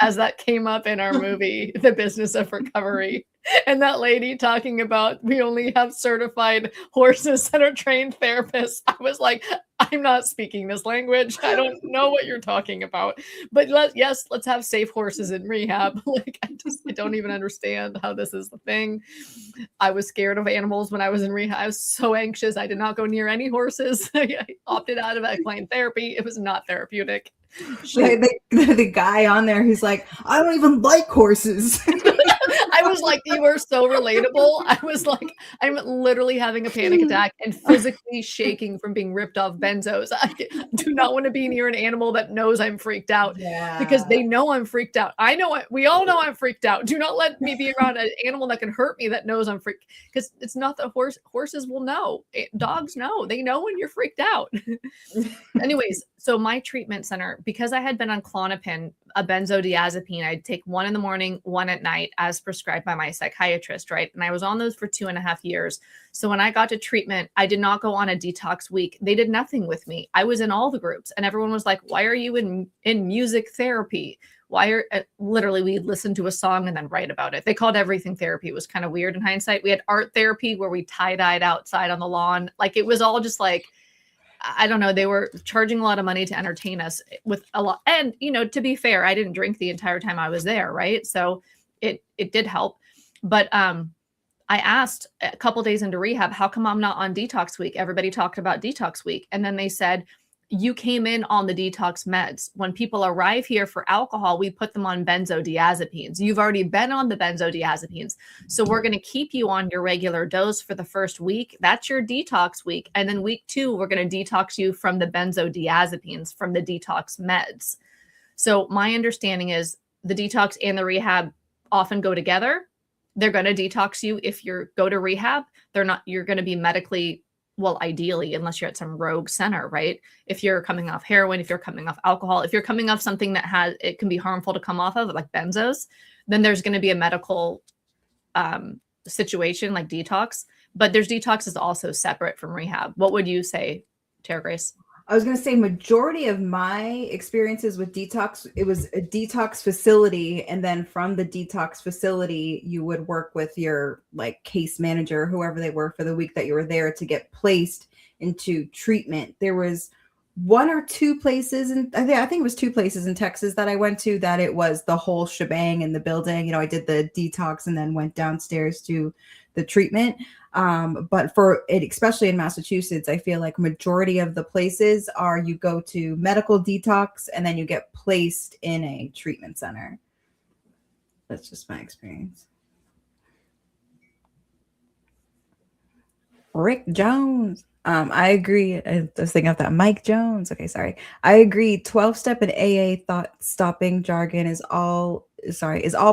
as that came up in our movie, The Business of Recovery, and that lady talking about we only have certified horses that are trained therapists, I was like, I'm not speaking this language. I don't know what you're talking about. But let's have safe horses in rehab. Like I don't even understand how this is the thing. I was scared of animals when I was in rehab. I was so anxious. I did not go near any horses. I opted out of equine therapy. It was not therapeutic. The guy on there who's like, I don't even like horses. I was like, you are so relatable. I was like, I'm literally having a panic attack and physically shaking from being ripped off benzos. I do not want to be near an animal that knows I'm freaked out because they know I'm freaked out. I know we all know I'm freaked out. Do not let me be around an animal that can hurt me that knows I'm freaked, because it's not the horses will know. Dogs know. They know when you're freaked out. Anyways, so my treatment center, because I had been on Klonopin, a benzodiazepine, I'd take 1 in the morning, 1 at night as prescribed by my psychiatrist, right? And I was on those for 2.5 years. So when I got to treatment, I did not go on a detox week. They did nothing with me. I was in all the groups and everyone was like, why are you in music therapy? Literally we'd listen to a song and then write about it. They called everything therapy. It was kind of weird in hindsight. We had art therapy where we tie-dyed outside on the lawn. Like it was all just like, I don't know. They were charging a lot of money to entertain us with a lot. And, to be fair, I didn't drink the entire time I was there. Right. So it did help. But I asked a couple days into rehab, how come I'm not on detox week? Everybody talked about detox week. And then they said, you came in on the detox meds. When people arrive here for alcohol, we put them on benzodiazepines. You've already been on the benzodiazepines. So we're going to keep you on your regular dose for the first week. That's your detox week. And then week 2, we're going to detox you from the benzodiazepines, from the detox meds. So my understanding is the detox and the rehab often go together. They're going to detox you if you go to rehab. You're going to be medically, well, ideally, unless you're at some rogue center, right? If you're coming off heroin, if you're coming off alcohol, if you're coming off something that it can be harmful to come off of, like benzos, then there's going to be a medical situation like detox. But there's detox is also separate from rehab. What would you say, Tara Grace? I was going to say majority of my experiences with detox, it was a detox facility. And then from the detox facility, you would work with your like case manager, whoever they were for the week that you were there, to get placed into treatment. There was 1 or 2 places, and I think it was 2 places in Texas that I went to that it was the whole shebang in the building. You know, I did the detox and then went downstairs to the treatment. But for it, especially in Massachusetts, I feel like majority of the places are you go to medical detox and then you get placed in a treatment center. That's just my experience. Rick Jones. I agree. I was thinking of that. Mike Jones. Okay, sorry. I agree. 12-step and AA thought stopping jargon is all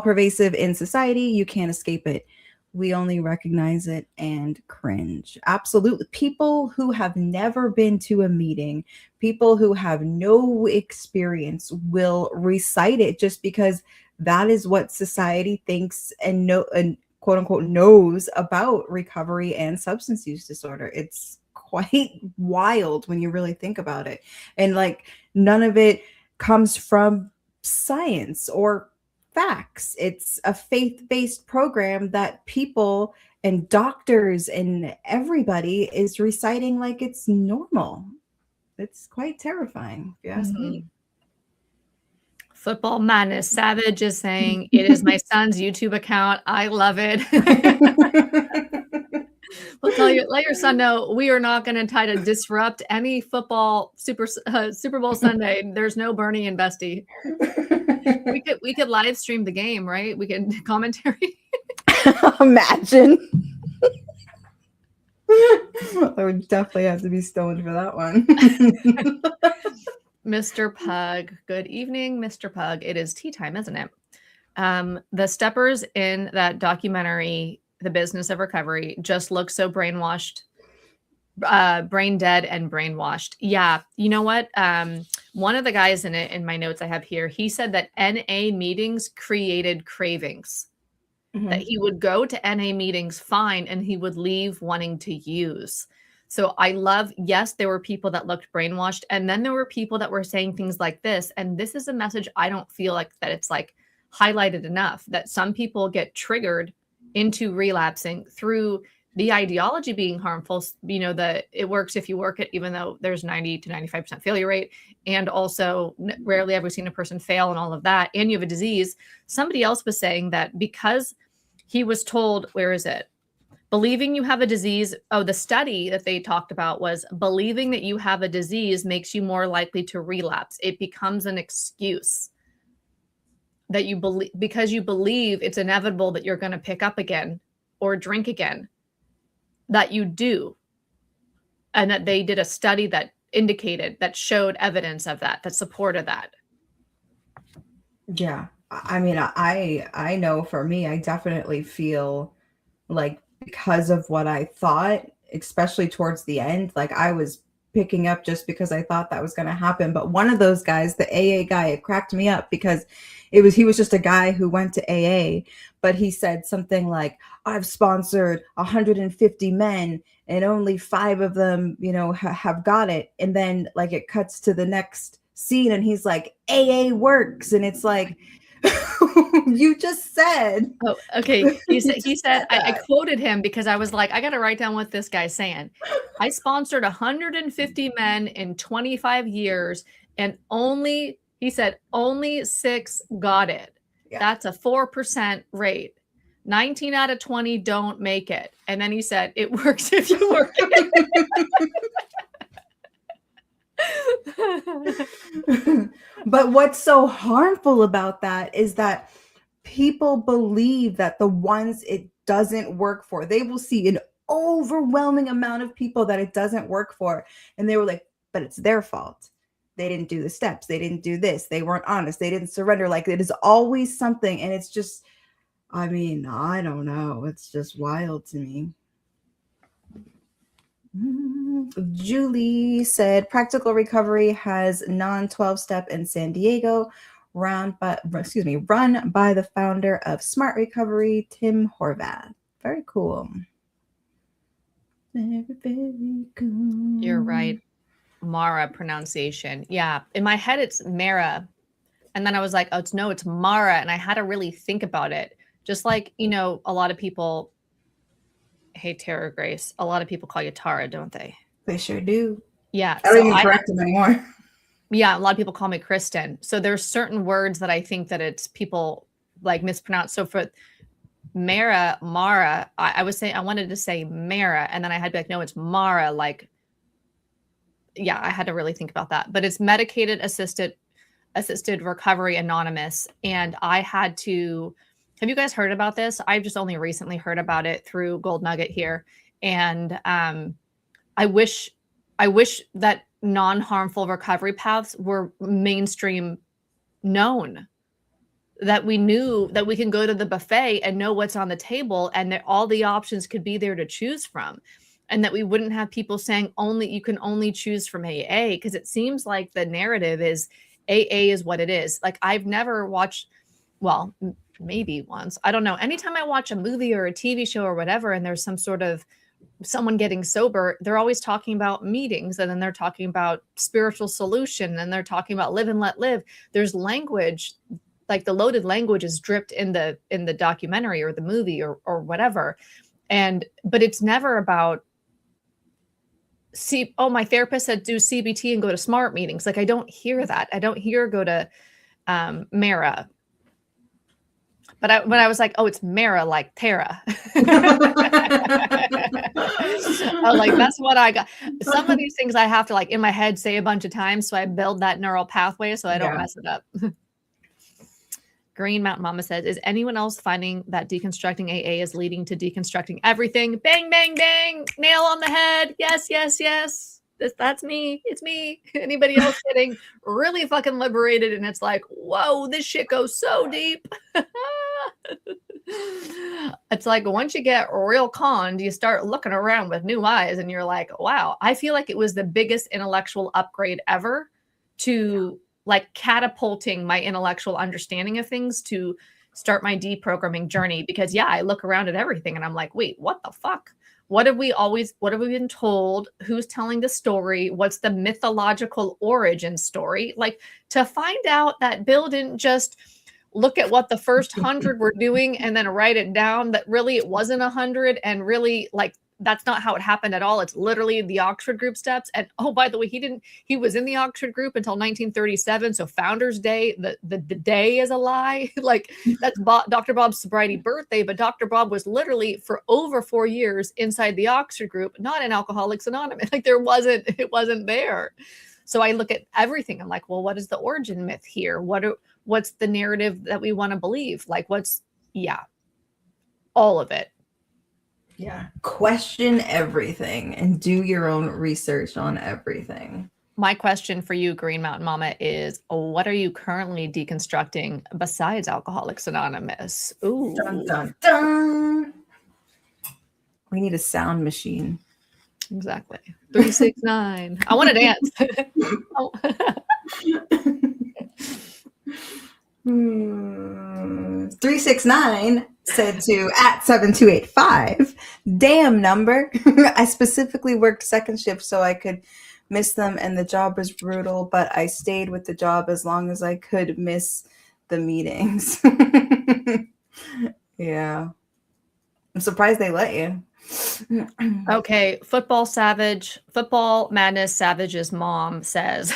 pervasive in society. You can't escape it. We only recognize it and cringe. Absolutely. People who have never been to a meeting, people who have no experience will recite it just because that is what society thinks and quote unquote knows about recovery and substance use disorder. It's quite wild when you really think about it. And like none of it comes from science or facts. It's a faith-based program that people and doctors and everybody is reciting like it's normal. It's quite terrifying, if you ask me. Football Madness Savage is saying, it is my son's YouTube account. I love it. Well, let your son know we are not going to try to disrupt any football Super Bowl Sunday. There's no Bernie and Bestie. We could live stream the game, right? We could commentary. Imagine. I would definitely have to be stoned for that one. Mr. Pug, good evening, Mr. Pug. It is tea time, isn't it? The steppers in that documentary, The Business of Recovery, just look so brainwashed, brain dead and brainwashed. Yeah. You know what? One of the guys in it, in my notes I have here, he said that NA meetings created cravings. Mm-hmm. That he would go to NA meetings fine and he would leave wanting to use. So I love, yes, there were people that looked brainwashed. And then there were people that were saying things like this. And this is a message I don't feel like that it's like highlighted enough, that some people get triggered into relapsing through the ideology being harmful. You know, it works if you work it, even though there's 90 to 95% failure rate. And also rarely have we seen a person fail and all of that. And you have a disease. Somebody else was saying that because he was told, where is it? Believing you have a disease. Oh, the study that they talked about was believing that you have a disease makes you more likely to relapse. It becomes an excuse that you believe, because you believe it's inevitable that you're going to pick up again or drink again, that you do. And that they did a study that indicated, that showed evidence of that supported that. Yeah. I mean, I know for me, I definitely feel like because of what I thought, especially towards the end, like I was picking up just because I thought that was going to happen. But one of those guys, the AA guy, it cracked me up because he was just a guy who went to AA, but he said something like, I've sponsored 150 men and only 5 of them, you know, have got it. And then like it cuts to the next scene and he's like, AA works. And it's like, you just said. Oh, okay. He said I quoted him because I was like, I got to write down what this guy's saying. I sponsored 150 men in 25 years and he said only 6 got it. Yeah. That's a 4% rate. 19 out of 20 don't make it. And then he said, it works if you work it. But what's so harmful about that is that people believe that the ones it doesn't work for, they will see an overwhelming amount of people that it doesn't work for. And they were like, but it's their fault. They didn't do the steps. They didn't do this. They weren't honest. They didn't surrender. Like, it is always something. And it's just, I mean, I don't know. It's just wild to me. Julie said Practical Recovery has non-12 step in San Diego, run by the founder of Smart Recovery, Tim Horvath. Very cool. Very, very cool. You're right. Mara pronunciation. Yeah. In my head, it's Mara. And then I was like, oh, it's Mara. And I had to really think about it. Just like, a lot of people, hey, Tara Grace, a lot of people call you Tara, don't they? They sure do. Yeah. I don't even correct them anymore. Yeah. A lot of people call me Kristen. So there's certain words that I think that it's people like mispronounce. So for Mara, I wanted to say Mara, and then I had to be like, no, it's Mara. Like, yeah, I had to really think about that. But it's Medicated Assisted Recovery Anonymous. And I had to, have you guys heard about this? I've just only recently heard about it through Gold Nugget here. And I wish that non-harmful recovery paths were mainstream known, that we knew that we can go to the buffet and know what's on the table and that all the options could be there to choose from. And that we wouldn't have people saying you can only choose from AA, because it seems like the narrative is AA is what it is. Like, I've never watched, well, maybe once, I don't know. Anytime I watch a movie or a TV show or whatever, and there's some sort of someone getting sober, they're always talking about meetings, and then they're talking about spiritual solution, and they're talking about live and let live. There's language, like the loaded language is dripped in the documentary or the movie or whatever. But it's never about, my therapist said do CBT and go to SMART meetings. Like, I don't hear that. I don't hear go to Mara. But when I was like, oh, it's Mara, like Tara. I was like, that's what I got. Some of these things I have to, like, in my head say a bunch of times, so I build that neural pathway so I don't mess it up. Green Mountain Mama says, is anyone else finding that deconstructing AA is leading to deconstructing everything? Bang, bang, bang. Nail on the head. Yes, yes, yes. That's me. It's me. Anybody else getting really fucking liberated? And it's like, whoa, this shit goes so deep. It's like, once you get real conned, you start looking around with new eyes and you're like, wow. I feel like it was the biggest intellectual upgrade ever to like catapulting my intellectual understanding of things to start my deprogramming journey. Because I look around at everything and I'm like, wait, what the fuck? What have we been told? Who's telling the story? What's the mythological origin story? Like, to find out that Bill didn't just look at what the first 100 were doing and then write it down, that really it wasn't 100, and really, like, that's not how it happened at all. It's literally the Oxford group steps. And oh, by the way, he was in the Oxford group until 1937. So Founders Day, the day is a lie. Like, that's Dr. Bob's sobriety birthday, but Dr. Bob was literally for over 4 years inside the Oxford group, not in Alcoholics Anonymous. Like, it wasn't there. So I look at everything. I'm like, well, what is the origin myth here? What's the narrative that we want to believe? Like, all of it. Yeah. Question everything and do your own research on everything. My question for you, Green Mountain Mama, is what are you currently deconstructing besides Alcoholics Anonymous? Ooh. Dun, dun, dun. We need a sound machine. Exactly. 369. I want to dance. 369 said to @7285, damn number. I specifically worked second shift so I could miss them, and the job was brutal, but I stayed with the job as long as I could miss the meetings. Yeah. I'm surprised they let you. Okay, Football Madness Savage's mom says,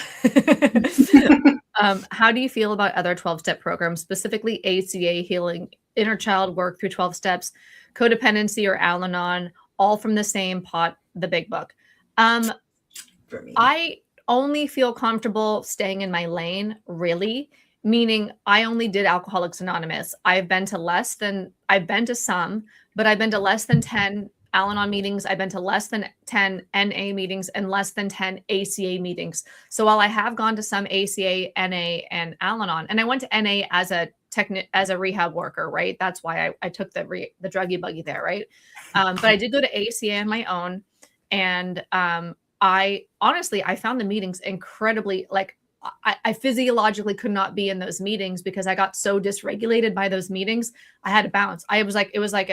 how do you feel about other 12-step programs, specifically ACA, healing, inner child work through 12 steps, codependency, or Al-Anon, all from the same pot, the big book? For me. I only feel comfortable staying in my lane, really, meaning I only did Alcoholics Anonymous. I've been to some, but I've been to less than 10 Al-Anon meetings. I've been to less than 10 NA meetings and less than 10 ACA meetings. So while I have gone to some ACA, NA, and Al-Anon, and I went to NA as a rehab worker, right? That's why I took the druggy buggy there, right? But I did go to ACA on my own, and I honestly found the meetings incredibly, like, I physiologically could not be in those meetings because I got so dysregulated by those meetings. I had to bounce. It was like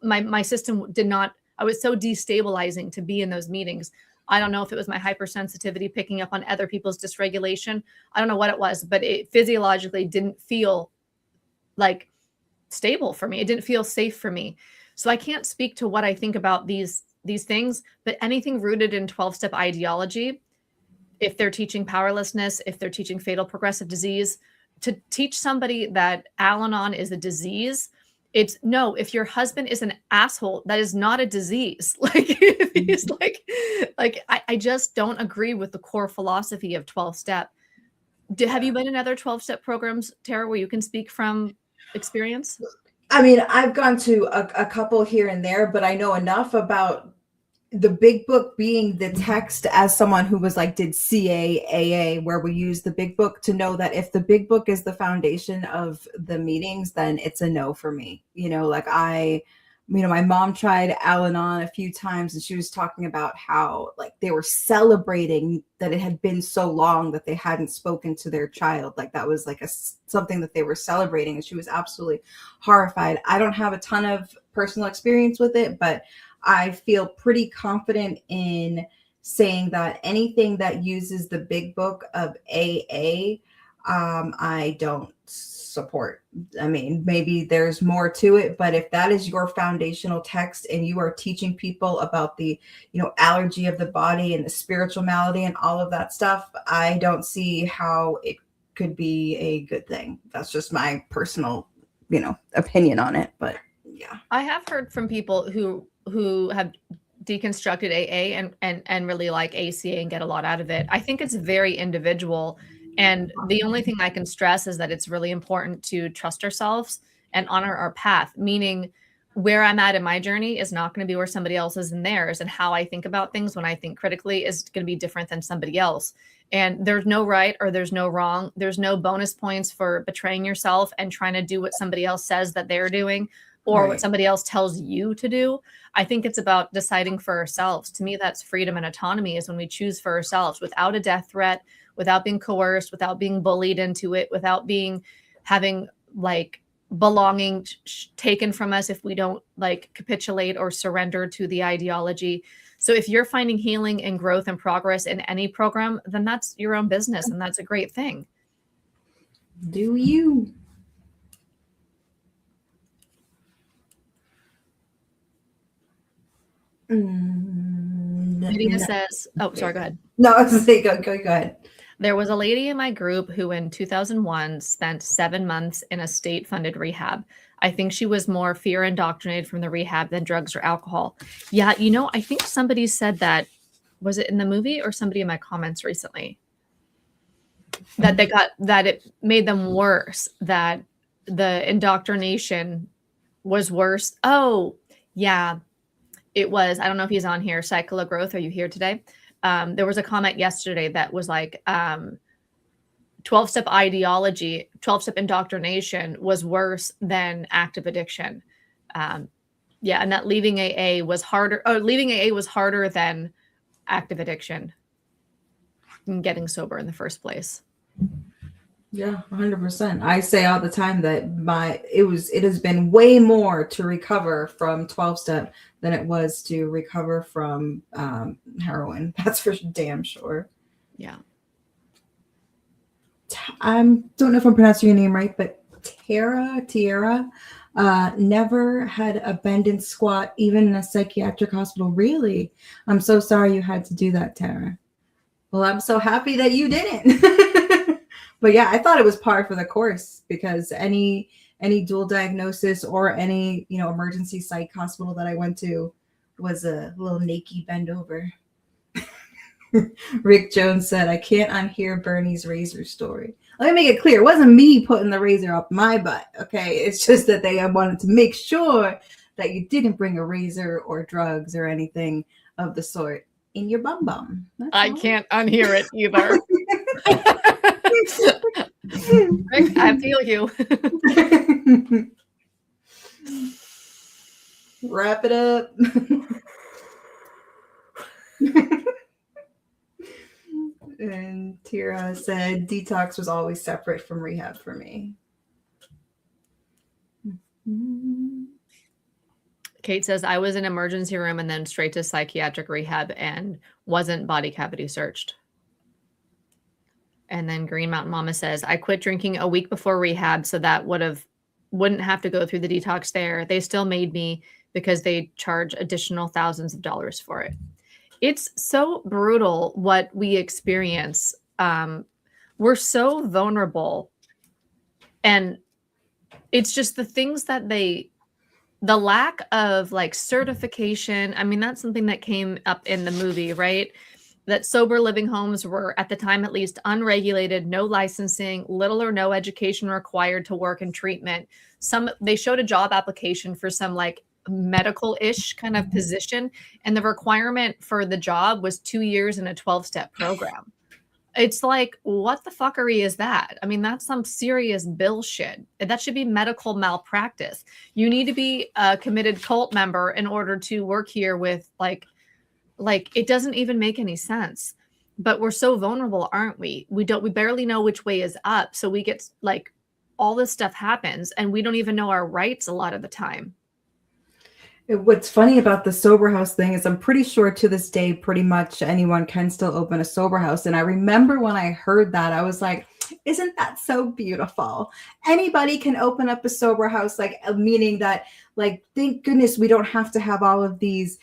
my system did not, I was so destabilizing to be in those meetings. I don't know if it was my hypersensitivity picking up on other people's dysregulation. I don't know what it was, but it physiologically didn't feel like stable for me. It didn't feel safe for me. So I can't speak to what I think about these things, but anything rooted in 12-step ideology, if they're teaching powerlessness, if they're teaching fatal progressive disease, to teach somebody that Al-Anon is a disease, it's no, if your husband is an asshole, that is not a disease. Like, he's like, I just don't agree with the core philosophy of 12-step. Have you been in other 12-step programs, Tara, where you can speak from experience? I mean, I've gone to a couple here and there, but I know enough about the big book being the text as someone who was like, did CAAA, where we use the big book, to know that if the big book is the foundation of the meetings, then it's a no for me. Like my mom tried Al-Anon a few times, and she was talking about how like they were celebrating that it had been so long that they hadn't spoken to their child. Like that was like something that they were celebrating. And she was absolutely horrified. I don't have a ton of personal experience with it, but I feel pretty confident in saying that anything that uses the big book of AA, I don't support. I mean, maybe there's more to it, but if that is your foundational text and you are teaching people about the, allergy of the body and the spiritual malady and all of that stuff, I don't see how it could be a good thing. That's just my personal, opinion on it. But yeah, I have heard from people who have deconstructed AA and really like ACA and get a lot out of it. I think it's very individual. And the only thing I can stress is that it's really important to trust ourselves and honor our path, meaning where I'm at in my journey is not going to be where somebody else is in theirs. And how I think about things when I think critically is going to be different than somebody else. And there's no right or there's no wrong. There's no bonus points for betraying yourself and trying to do what somebody else says that they're doing, or what somebody else tells you to do. I think it's about deciding for ourselves. To me, that's freedom and autonomy, is when we choose for ourselves without a death threat, without being coerced, without being bullied into it, without having like belonging taken from us if we don't like capitulate or surrender to the ideology. So if you're finding healing and growth and progress in any program, then that's your own business, and that's a great thing. Do you? Lydia says, oh, sorry, go ahead. No, I was going to say, go ahead. There was a lady in my group who in 2001 spent 7 months in a state-funded rehab. I think she was more fear indoctrinated from the rehab than drugs or alcohol. Yeah, I think somebody said that. Was it in the movie or somebody in my comments recently? That it made them worse, that the indoctrination was worse. Oh, yeah. It was, I don't know if he's on here. Cycle of Growth, are you here today? There was a comment yesterday that was like 12-step ideology, 12-step indoctrination was worse than active addiction. And that leaving AA was harder. Or leaving AA was harder than active addiction and getting sober in the first place. Yeah, 100%. I say all the time that it has been way more to recover from 12-step than it was to recover from heroin. That's for damn sure. Yeah. I don't know if I'm pronouncing your name right, but Tierra never had a bend and squat, even in a psychiatric hospital. Really? I'm so sorry you had to do that, Tara. Well, I'm so happy that you didn't. But yeah, I thought it was par for the course, because any dual diagnosis or any, emergency psych hospital that I went to was a little naked bend over. Rick Jones said, I can't unhear Bernie's razor story. Let me make it clear. It wasn't me putting the razor up my butt, okay? It's just that they wanted to make sure that you didn't bring a razor or drugs or anything of the sort in your bum bum. I can't unhear it either. Rick, I feel you. Wrap it up. And Tira said, detox was always separate from rehab for me. Kate says, I was in emergency room and then straight to psychiatric rehab and wasn't body cavity searched. And then Green Mountain Mama says, I quit drinking a week before rehab, so that wouldn't have to go through the detox there. They still made me because they charge additional thousands of dollars for it. It's so brutal what we experience. We're so vulnerable. And it's just the things that the lack of like certification. I mean, that's something that came up in the movie, right? That sober living homes were at the time, at least, unregulated, no licensing, little or no education required to work in treatment. They showed a job application for some like medical-ish kind of position, and the requirement for the job was 2 years in a 12-step program. It's like, what the fuckery is that? I mean, that's some serious bullshit. That should be medical malpractice. You need to be a committed cult member in order to work here with like it doesn't even make any sense. But we're so vulnerable, aren't we? We barely know which way is up. So we get like all this stuff happens and we don't even know our rights a lot of the time. What's funny about the sober house thing is I'm pretty sure to this day, pretty much anyone can still open a sober house. And I remember when I heard that, I was like, isn't that so beautiful? Anybody can open up a sober house, like meaning that, like, thank goodness we don't have to have all of these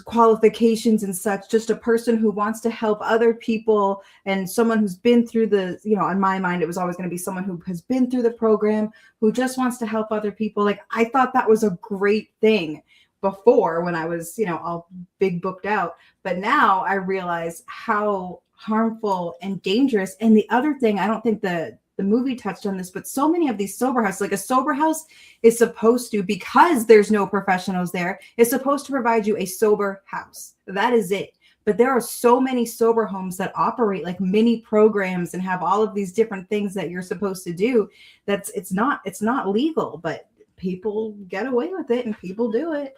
qualifications and such. Just a person who wants to help other people and someone who's been through the, in my mind, it was always going to be someone who has been through the program, who just wants to help other people. Like, I thought that was a great thing before when I was, all big booked out. But now I realize how harmful and dangerous. And the other thing, I don't think the movie touched on this, but so many of these sober houses, like a sober house is supposed to, because there's no professionals there, is supposed to provide you a sober house. That is it. But there are so many sober homes that operate like mini programs and have all of these different things that you're supposed to do. It's not legal, but people get away with it and people do it.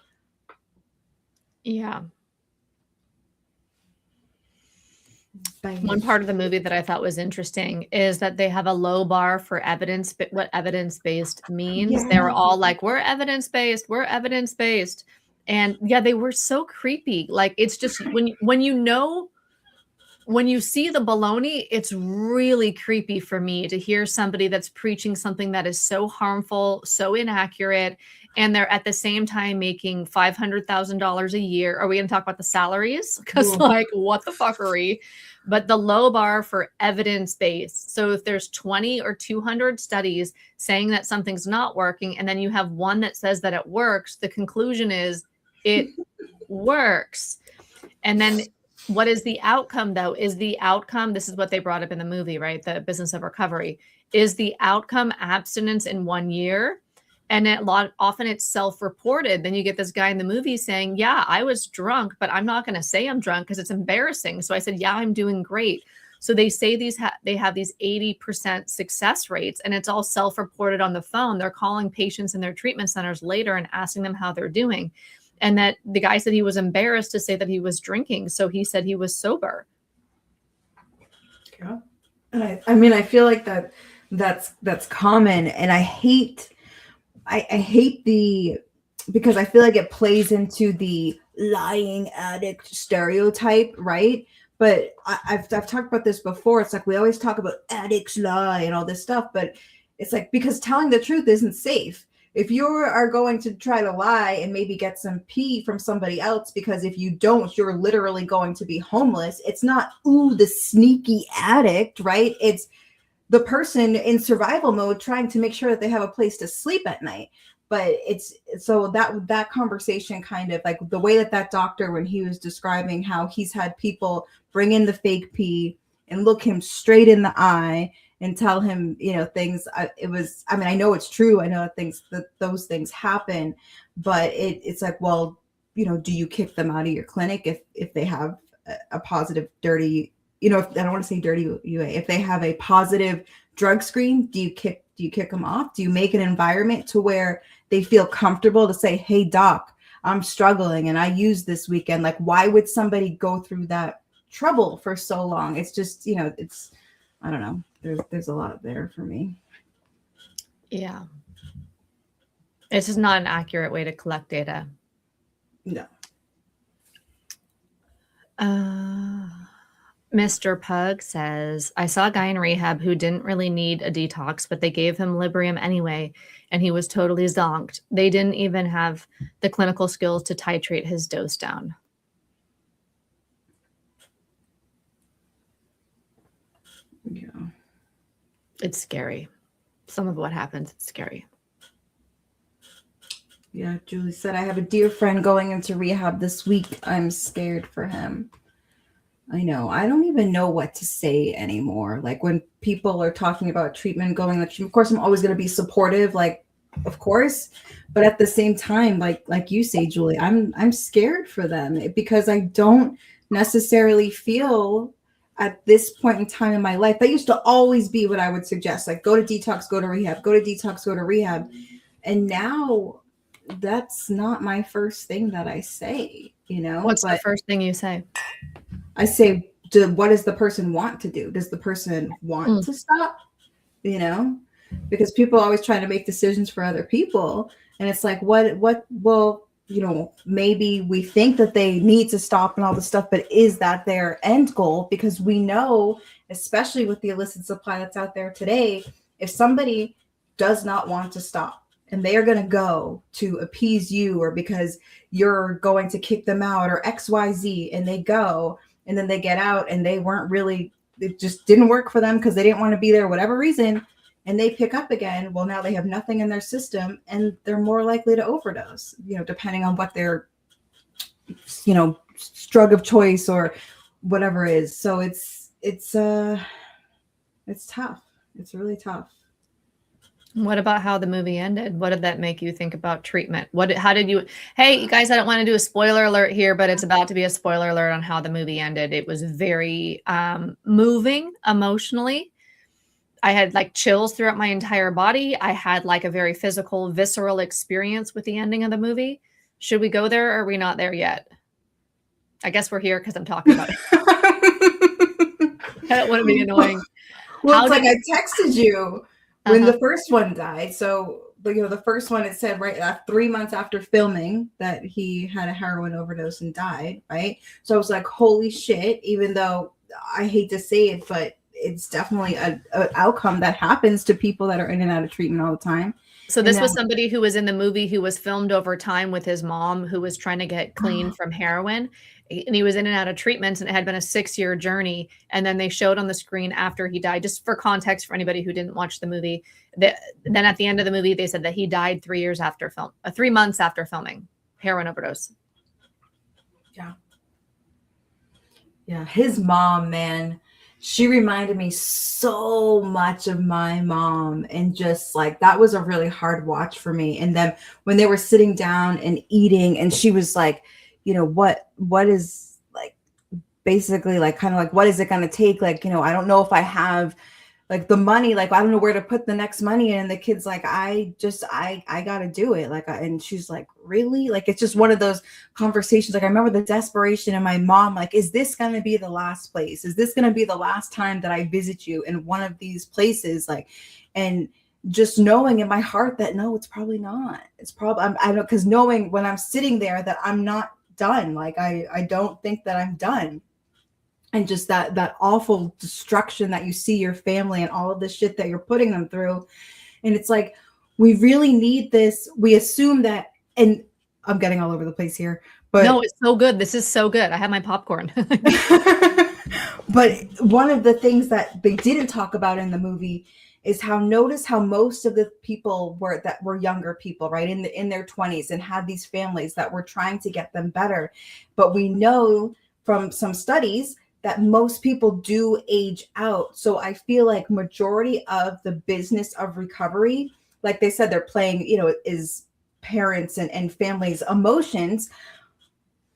Yeah. One part of the movie that I thought was interesting is that they have a low bar for evidence, but what evidence-based means. Yeah. They were all like, we're evidence-based. And yeah, they were so creepy. Like, it's just when you see the baloney, it's really creepy for me to hear somebody that's preaching something that is so harmful, so inaccurate, and they're at the same time making $500,000 a year. Are we going to talk about the salaries? Because like, what the fuckery? But the low bar for evidence-based. So if there's 20 or 200 studies saying that something's not working, and then you have one that says that it works, the conclusion is it works. And then what is the outcome, though? Is the outcome, this is what they brought up in the movie, right? The Business of Recovery. Is the outcome abstinence in 1 year? And often it's self-reported. Then you get this guy in the movie saying, yeah, I was drunk, but I'm not going to say I'm drunk because it's embarrassing. So I said, yeah, I'm doing great. So they say they have these 80% success rates, and it's all self-reported on the phone. They're calling patients in their treatment centers later and asking them how they're doing. And that the guy said he was embarrassed to say that he was drinking. So he said he was sober. Yeah. I mean, I feel like that's common. And I hate because I feel like it plays into the lying addict stereotype, right? But I've talked about this before. It's like we always talk about addicts lie and all this stuff, but it's like, because telling the truth isn't safe. If you are going to try to lie and maybe get some pee from somebody else, because if you don't, you're literally going to be homeless. It's not, ooh, the sneaky addict, right? It's the person in survival mode trying to make sure that they have a place to sleep at night. but it's so that conversation kind of like the way that doctor, when he was describing how he's had people bring in the fake pee and look him straight in the eye and tell him, things. I know it's true. I know that those things happen, but it's like, well, do you kick them out of your clinic if they have a positive dirty, if I don't want to say dirty UA, if they have a positive drug screen, do you kick them off? Do you make an environment to where they feel comfortable to say, hey doc, I'm struggling and I used this weekend? Like, why would somebody go through that trouble for so long? It's just, it's, I don't know. There's a lot there for me. Yeah. It's just not an accurate way to collect data. No. Mr. Pug says, I saw a guy in rehab who didn't really need a detox, but they gave him Librium anyway, and he was totally zonked. They didn't even have the clinical skills to titrate his dose down. Yeah. It's scary. Some of what happens, it's scary. Yeah, Julie said, I have a dear friend going into rehab this week. I'm scared for him. I know. I don't even know what to say anymore. Like when people are talking about treatment, of course, I'm always going to be supportive, like, of course. But at the same time, like you say, Julie, I'm scared for them because I don't necessarily feel at this point in time in my life. That used to always be what I would suggest, like go to detox, go to rehab, go to detox, go to rehab. And now that's not my first thing that I say, What's the first thing you say? I say, what does the person want to do? Does the person want to stop? Because people are always trying to make decisions for other people. And it's like, well, maybe we think that they need to stop and all this stuff, but is that their end goal? Because we know, especially with the illicit supply that's out there today, if somebody does not want to stop and they are going to go to appease you or because you're going to kick them out or XYZ, and they go and then they get out and it just didn't work for them because they didn't want to be there, whatever reason, and they pick up again, well, now they have nothing in their system and they're more likely to overdose, depending on what their, drug of choice or whatever is. So it's tough. It's really tough. What about how the movie ended? What did that make you think about treatment? Hey, you guys, I don't want to do a spoiler alert here, but it's about to be a spoiler alert on how the movie ended. It was very moving emotionally. I had like chills throughout my entire body. I had like a very physical, visceral experience with the ending of the movie. Should we go there or are we not there yet? I guess we're here because I'm talking about it. I don't want to be annoying. Well, it's like I texted you when the first one died. So, the first one, it said right 3 months after filming that he had a heroin overdose and died, right? So I was like, holy shit, even though I hate to say it, but it's definitely an outcome that happens to people that are in and out of treatment all the time. So this was somebody who was in the movie who was filmed over time with his mom who was trying to get clean from heroin. And he was in and out of treatments and it had been a 6-year journey. And then they showed on the screen after he died, just for context for anybody who didn't watch the movie, then at the end of the movie, they said that he died 3 months after filming, heroin overdose. Yeah. Yeah. His mom, man, she reminded me so much of my mom, and just like that was a really hard watch for me. And then when they were sitting down and eating, and she was like, what is like basically like kind of like what is it going to take? Like, I don't know if I have like the money, like I don't know where to put the next money in. And the kid's like, I got to do it. Like, and she's like, really? Like, it's just one of those conversations. Like, I remember the desperation in my mom, like, is this going to be the last place? Is this going to be the last time that I visit you in one of these places? Like, and just knowing in my heart that, no, it's probably not. It's probably, I don't, because knowing when I'm sitting there that I'm not done. Like, I don't think that I'm done. And just that awful destruction that you see your family and all of the shit that you're putting them through. And it's like, we really need this. We assume that, and I'm getting all over the place here, but no, it's so good. This is so good. I have my popcorn. But one of the things that they didn't talk about in the movie is notice how most of the people were younger people, right, in their 20s, and had these families that were trying to get them better. But we know from some studies that most people do age out. So I feel like majority of the business of recovery, like they said, they're playing, is parents and families' emotions.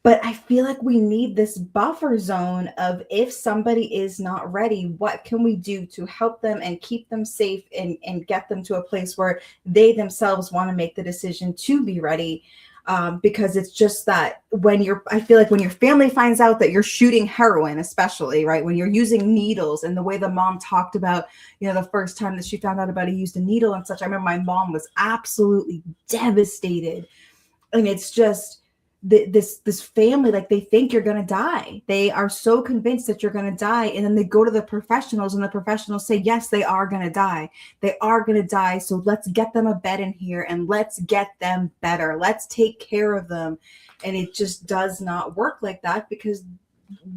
But I feel like we need this buffer zone of, if somebody is not ready, what can we do to help them and keep them safe and get them to a place where they themselves want to make the decision to be ready. Because it's just that I feel like when your family finds out that you're shooting heroin, especially, right, when you're using needles, and the way the mom talked about, the first time that she found out about he used a needle and such, I remember my mom was absolutely devastated. And it's just, this family, like, they think you're going to die. They are so convinced that you're going to die. And then they go to the professionals, and the professionals say, yes, they are going to die. They are going to die. So let's get them a bed in here and let's get them better. Let's take care of them. And it just does not work like that, because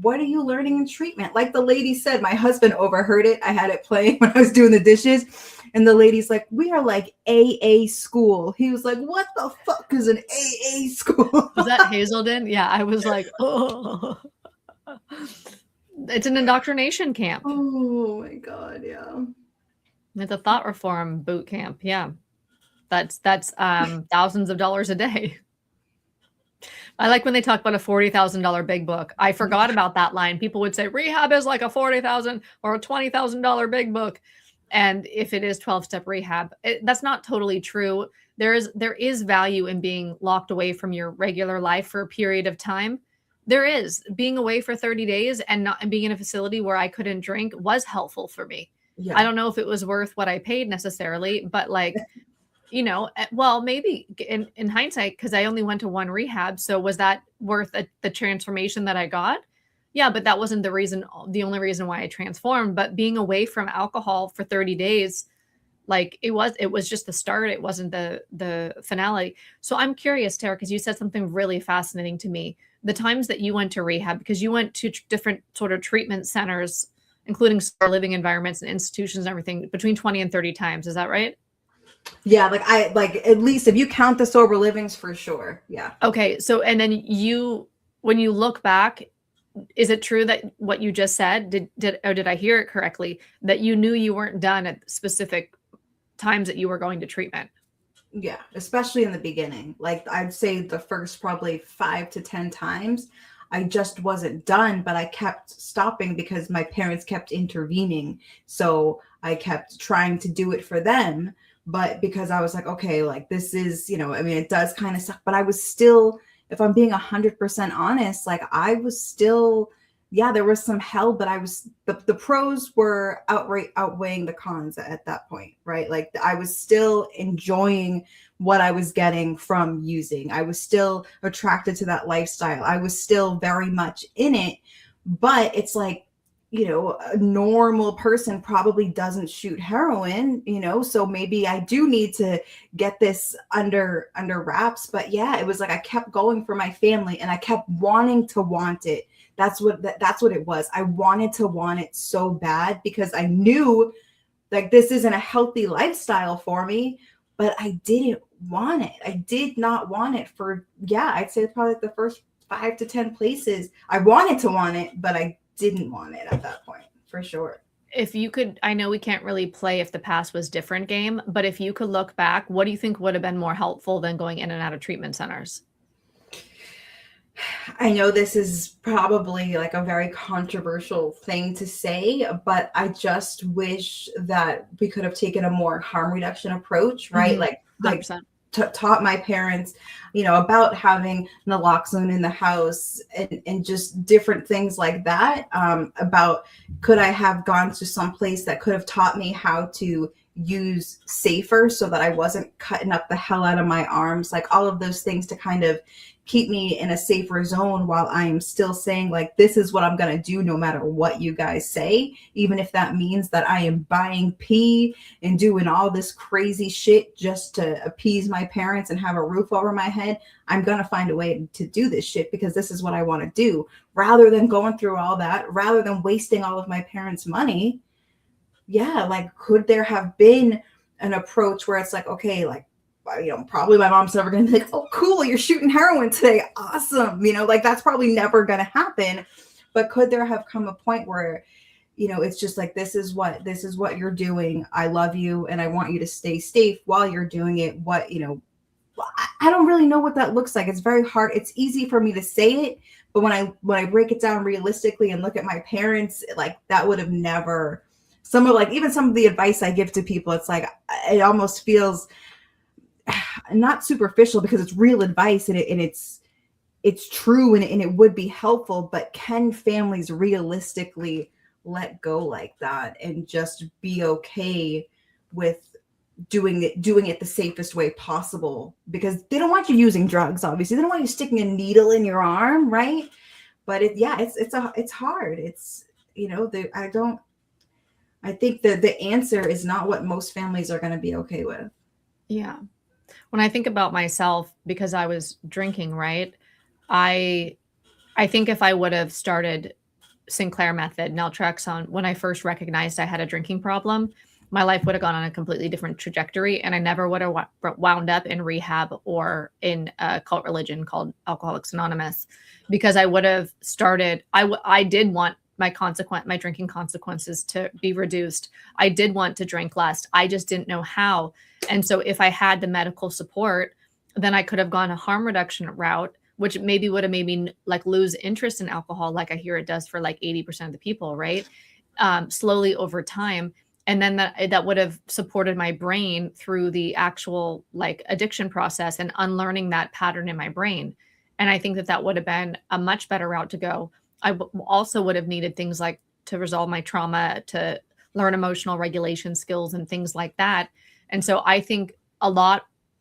what are you learning in treatment? Like the lady said, my husband overheard it. I had it playing when I was doing the dishes. And the lady's like, we are like AA school. He was like, what the fuck is an AA school? Was that Hazelden? Yeah, I was like, oh. It's an indoctrination camp. Oh my God, yeah. It's a thought reform boot camp. Yeah. That's thousands of dollars a day. I like when they talk about a $40,000 big book. I forgot about that line. People would say rehab is like a $40,000 or a $20,000 big book. And if it is 12-step rehab, that's not totally true. There is value in being locked away from your regular life for a period of time. There is. Being away for 30 days and being in a facility where I couldn't drink was helpful for me. Yeah. I don't know if it was worth what I paid necessarily, but like, well, maybe in hindsight, because I only went to one rehab. So was that worth the transformation that I got? Yeah, but that wasn't the only reason why I transformed. But being away from alcohol for 30 days, like it was just the start. It wasn't the finale. So I'm curious, Tara, because you said something really fascinating to me. The times that you went to rehab, because you went to different sort of treatment centers, including living environments and institutions and everything, between 20 and 30 times. Is that right? Yeah, like at least if you count the sober livings, for sure. Yeah. Okay. So, and then when you look back, is it true that what you just said, did I hear it correctly, that you knew you weren't done at specific times that you were going to treatment? Yeah, especially in the beginning. Like I'd say the first probably 5 to 10 times, I just wasn't done, but I kept stopping because my parents kept intervening. So I kept trying to do it for them. But because I was like, okay, like this is, it does kind of suck, but I was still, if I'm being 100% honest, like I was still, yeah, there was some hell, but the pros were outweighing the cons at that point, right? Like I was still enjoying what I was getting from using. I was still attracted to that lifestyle. I was still very much in it, but it's like, a normal person probably doesn't shoot heroin, so maybe I do need to get this under wraps. But yeah, it was like I kept going for my family and I kept wanting to want it. That's what it was. I wanted to want it so bad because I knew like this isn't a healthy lifestyle for me, but I didn't want it. I did not want it for, I'd say probably like the first 5 to 10 places. I wanted to want it, but I didn't want it at that point, for sure. If you could, I know we can't really play if the past was different game, but if you could look back, what do you think would have been more helpful than going in and out of treatment centers? I know this is probably like a very controversial thing to say, but I just wish that we could have taken a more harm reduction approach, right? Mm-hmm. Like taught my parents, about having naloxone in the house and just different things like that. About could I have gone to some place that could have taught me how to use safer so that I wasn't cutting up the hell out of my arms, like all of those things to kind of keep me in a safer zone while I'm still saying like, this is what I'm going to do no matter what you guys say, even if that means that I am buying pee and doing all this crazy shit just to appease my parents and have a roof over my head. I'm going to find a way to do this shit because this is what I want to do, rather than going through all that, rather than wasting all of my parents' money. Yeah, like, could there have been an approach where it's like, okay, like, probably my mom's never going to be like, oh, cool, you're shooting heroin today. Awesome. Like, that's probably never going to happen. But could there have come a point where, it's just like, this is what you're doing. I love you and I want you to stay safe while you're doing it. I don't really know what that looks like. It's very hard. It's easy for me to say it, but when I break it down realistically and look at my parents, like, that would have never, even some of the advice I give to people, it's like, it almost feels not superficial because it's real advice and it's true and it would be helpful, but can families realistically let go like that and just be okay with doing it the safest way possible? Because they don't want you using drugs, obviously. They don't want you sticking a needle in your arm, right? But it's hard. I think that the answer is not what most families are going to be okay with. Yeah. When I think about myself, because I was drinking, right? I think if I would have started Sinclair method, naltrexone, when I first recognized I had a drinking problem, my life would have gone on a completely different trajectory, and I never would have wound up in rehab or in a cult religion called Alcoholics Anonymous, because I would have started. I did want my drinking consequences to be reduced. I did want to drink less. I just didn't know how. And so if I had the medical support, then I could have gone a harm reduction route, which maybe would have made me like lose interest in alcohol, like I hear it does for like 80% of the people, right? Slowly over time. And then that would have supported my brain through the actual like addiction process and unlearning that pattern in my brain. And I think that would have been a much better route to go. I also would have needed things like to resolve my trauma, to learn emotional regulation skills and things like that. And so I think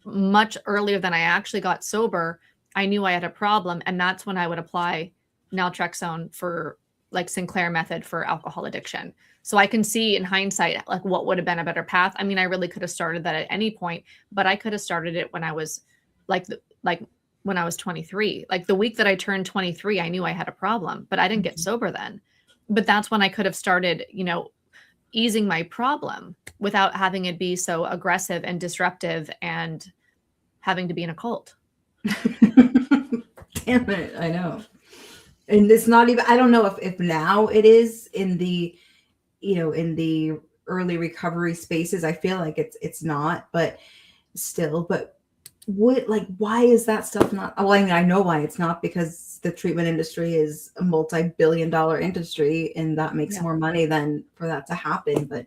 much earlier than I actually got sober, I knew I had a problem. And that's when I would apply naltrexone for like Sinclair method for alcohol addiction. So I can see in hindsight, like what would have been a better path. I mean, I really could have started that at any point, but I could have started it when I was when I was 23. Like the week that I turned 23, I knew I had a problem, but I didn't get sober then. But that's when I could have started, easing my problem without having it be so aggressive and disruptive and having to be in a cult. Damn it, I know. And it's not even, I don't know if now it is in the, in the early recovery spaces. I feel like it's not, but still, but why is that stuff not? Well, I mean, I know why it's not, because the treatment industry is a multi-billion-dollar industry, and that makes more money than for that to happen. But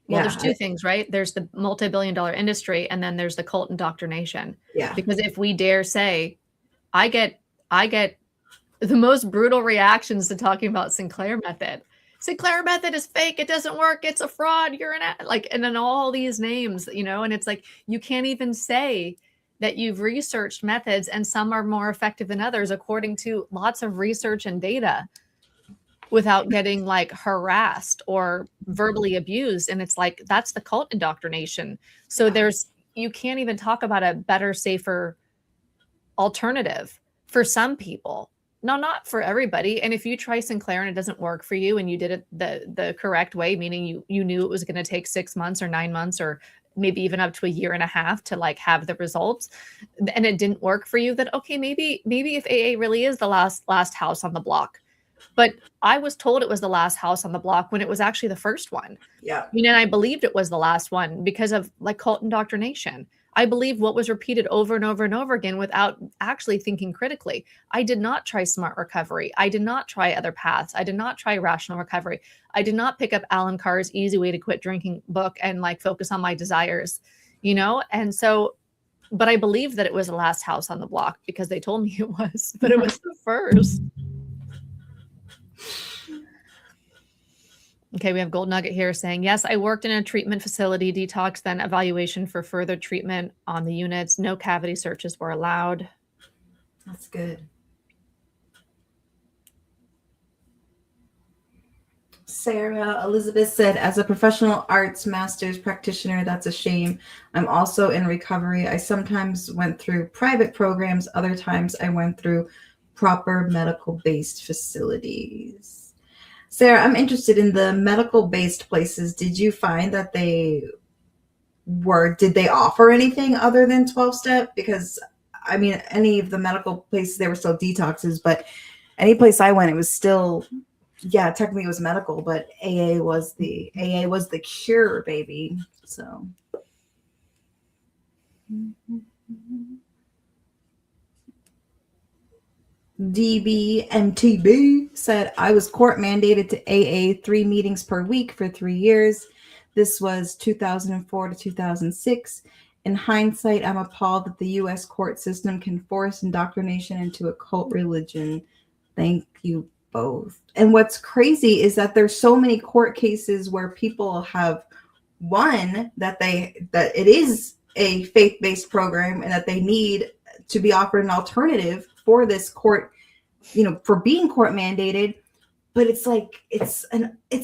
well, there's two things, right? There's the multi-billion-dollar industry, and then there's the cult indoctrination. Yeah. Because if we dare say, I get the most brutal reactions to talking about Sinclair method. Sinclair method is fake. It doesn't work. It's a fraud. You're and then all these names, and it's like, you can't even say that you've researched methods, and some are more effective than others according to lots of research and data, without getting like harassed or verbally abused. And it's like, that's the cult indoctrination. So you can't even talk about a better, safer alternative for some people. No, not for everybody. And if you try Sinclair and it doesn't work for you, and you did it the correct way, meaning you knew it was going to take 6 months or 9 months or maybe even up to a year and a half to like have the results, and it didn't work for you, then okay, maybe if AA really is the last house on the block. But I was told it was the last house on the block when it was actually the first one. Yeah. And I believed it was the last one because of like cult indoctrination. I believe what was repeated over and over and over again without actually thinking critically. I did not try smart recovery. I did not try other paths. I did not try rational recovery. I did not pick up Alan Carr's Easy Way to Quit Drinking book and like focus on my desires, And so, but I believed that it was the last house on the block because they told me it was, but it was the first. Okay, we have Gold Nugget here saying, yes, I worked in a treatment facility, detox, then evaluation for further treatment on the units. No cavity searches were allowed. That's good. Sarah Elizabeth said, as a professional arts master's practitioner, that's a shame. I'm also in recovery. I sometimes went through private programs, other times I went through proper medical based facilities. Sarah, I'm interested in the medical based places. Did you find that did they offer anything other than 12 step? Because I mean, any of the medical places, they were still detoxes, but any place I went, it was still, yeah, technically it was medical, but AA was the cure, baby. So DBMTB said, I was court mandated to AA 3 meetings per week for 3 years. This was 2004 to 2006. In hindsight, I'm appalled that the U.S. court system can force indoctrination into a cult religion. Thank you both. And what's crazy is that there's so many court cases where people have won that it is a faith-based program and that they need to be offered an alternative for this court, for being court mandated. But it's like it's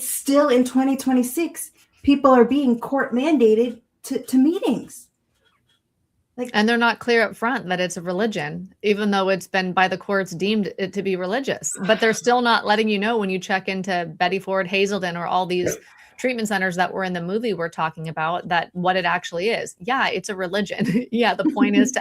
still in 2026. People are being court mandated to meetings. And they're not clear up front that it's a religion, even though it's been by the courts deemed it to be religious. But they're still not letting you know when you check into Betty Ford, Hazelden, or all these treatment centers that were in the movie we're talking about, that what it actually is. Yeah, it's a religion. Yeah, the point is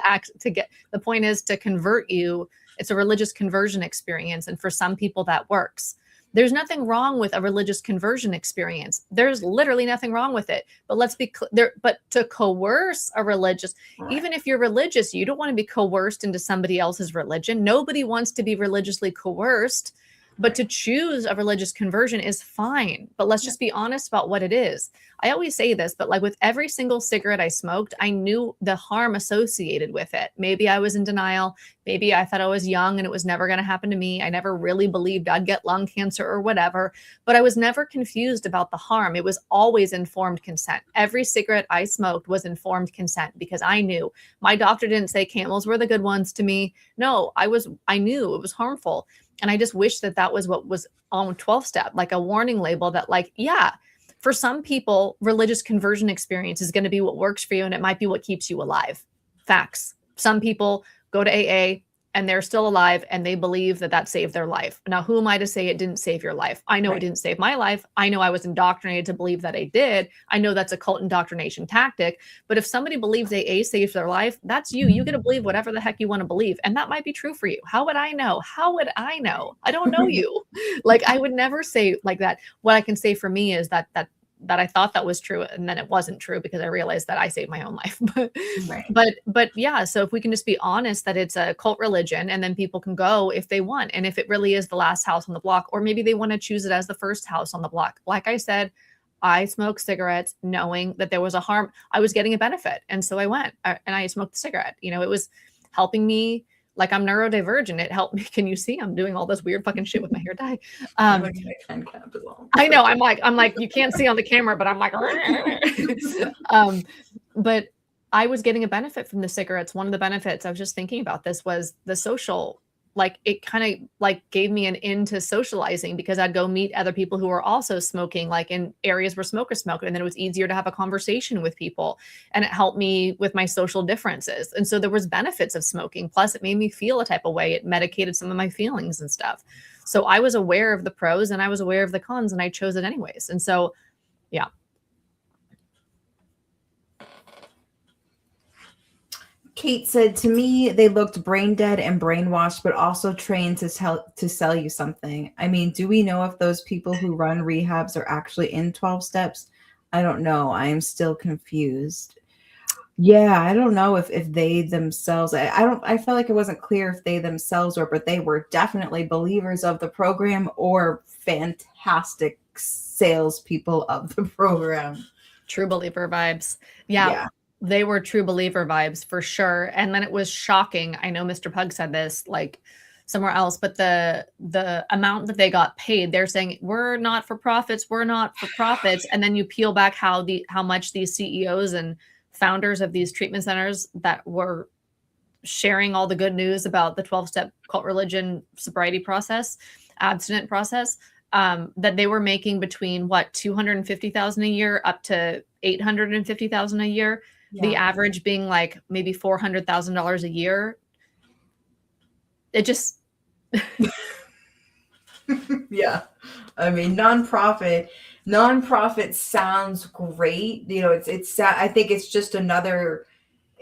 to convert you. It's a religious conversion experience. And for some people that works. There's nothing wrong with a religious conversion experience. There's literally nothing wrong with it. But let's be clear. But to coerce a religious, even if you're religious, you don't want to be coerced into somebody else's religion. Nobody wants to be religiously coerced. But to choose a religious conversion is fine. But let's just be honest about what it is. I always say this, but like with every single cigarette I smoked, I knew the harm associated with it. Maybe I was in denial. Maybe I thought I was young and it was never going to happen to me. I never really believed I'd get lung cancer or whatever, but I was never confused about the harm. It was always informed consent. Every cigarette I smoked was informed consent because I knew. My doctor didn't say Camels were the good ones to me. No, I knew it was harmful. And I just wish that was what was on 12 step, like a warning label that like, yeah, for some people, religious conversion experience is going to be what works for you. And it might be what keeps you alive. Facts. Some people go to AA and they're still alive and they believe that saved their life. Now, who am I to say it didn't save your life? I know It didn't save my life. I know I was indoctrinated to believe that it did. I know that's a cult indoctrination tactic. But if somebody believes AA saved their life, that's you. You get to believe whatever the heck you want to believe. And that might be true for you. How would I know? How would I know? I don't know you. Like, I would never say like that. What I can say for me is that I thought that was true, and then it wasn't true because I realized that I saved my own life. But yeah, so if we can just be honest that it's a cult religion, and then people can go if they want, and if it really is the last house on the block, or maybe they want to choose it as the first house on the block. Like I said, I smoked cigarettes knowing that there was a harm. I was getting a benefit, and so I went and I smoked the cigarette. It was helping me. Like, I'm neurodivergent. It helped me. Can you see? I'm doing all this weird fucking shit with my hair dye. I know. I'm like, you can't see on the camera, but I'm like, but I was getting a benefit from the cigarettes. One of the benefits, I was just thinking about this, was the social, like it kind of like gave me an in to socializing because I'd go meet other people who were also smoking, like in areas where smokers smoke. And then it was easier to have a conversation with people, and it helped me with my social differences. And so there was benefits of smoking. Plus it made me feel a type of way. It medicated some of my feelings and stuff. So I was aware of the pros and I was aware of the cons, and I chose it anyways. And so, yeah. Kate said, to me, they looked brain dead and brainwashed, but also trained to sell you something. I mean, do we know if those people who run rehabs are actually in 12 steps? I don't know. I am still confused. Yeah, I don't know if they themselves, I felt like it wasn't clear if they themselves were, but they were definitely believers of the program or fantastic salespeople of the program. True believer vibes. Yeah. They were true believer vibes for sure. And then it was shocking. I know Mr. Pug said this like somewhere else, but the amount that they got paid, they're saying we're not for profits. And then you peel back how much these CEOs and founders of these treatment centers that were sharing all the good news about the 12-step cult religion sobriety process, abstinent process, that they were making between what, 250,000 a year up to 850,000 a year, the average being like maybe $400,000 a year. It just Yeah. I mean, nonprofit sounds great. You know, I think it's just another,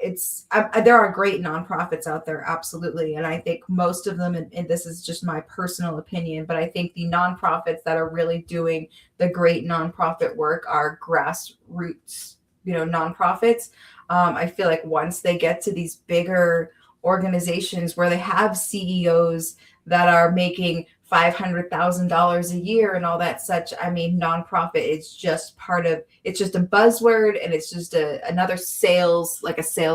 there are great nonprofits out there. Absolutely. And I think most of them, and this is just my personal opinion, but I think the nonprofits that are really doing the great nonprofit work are grassroots, nonprofits. I feel like once they get to these bigger organizations where they have CEOs that are making $500,000 a year and all that such, I mean, nonprofit is just it's just a buzzword, and it's just another sales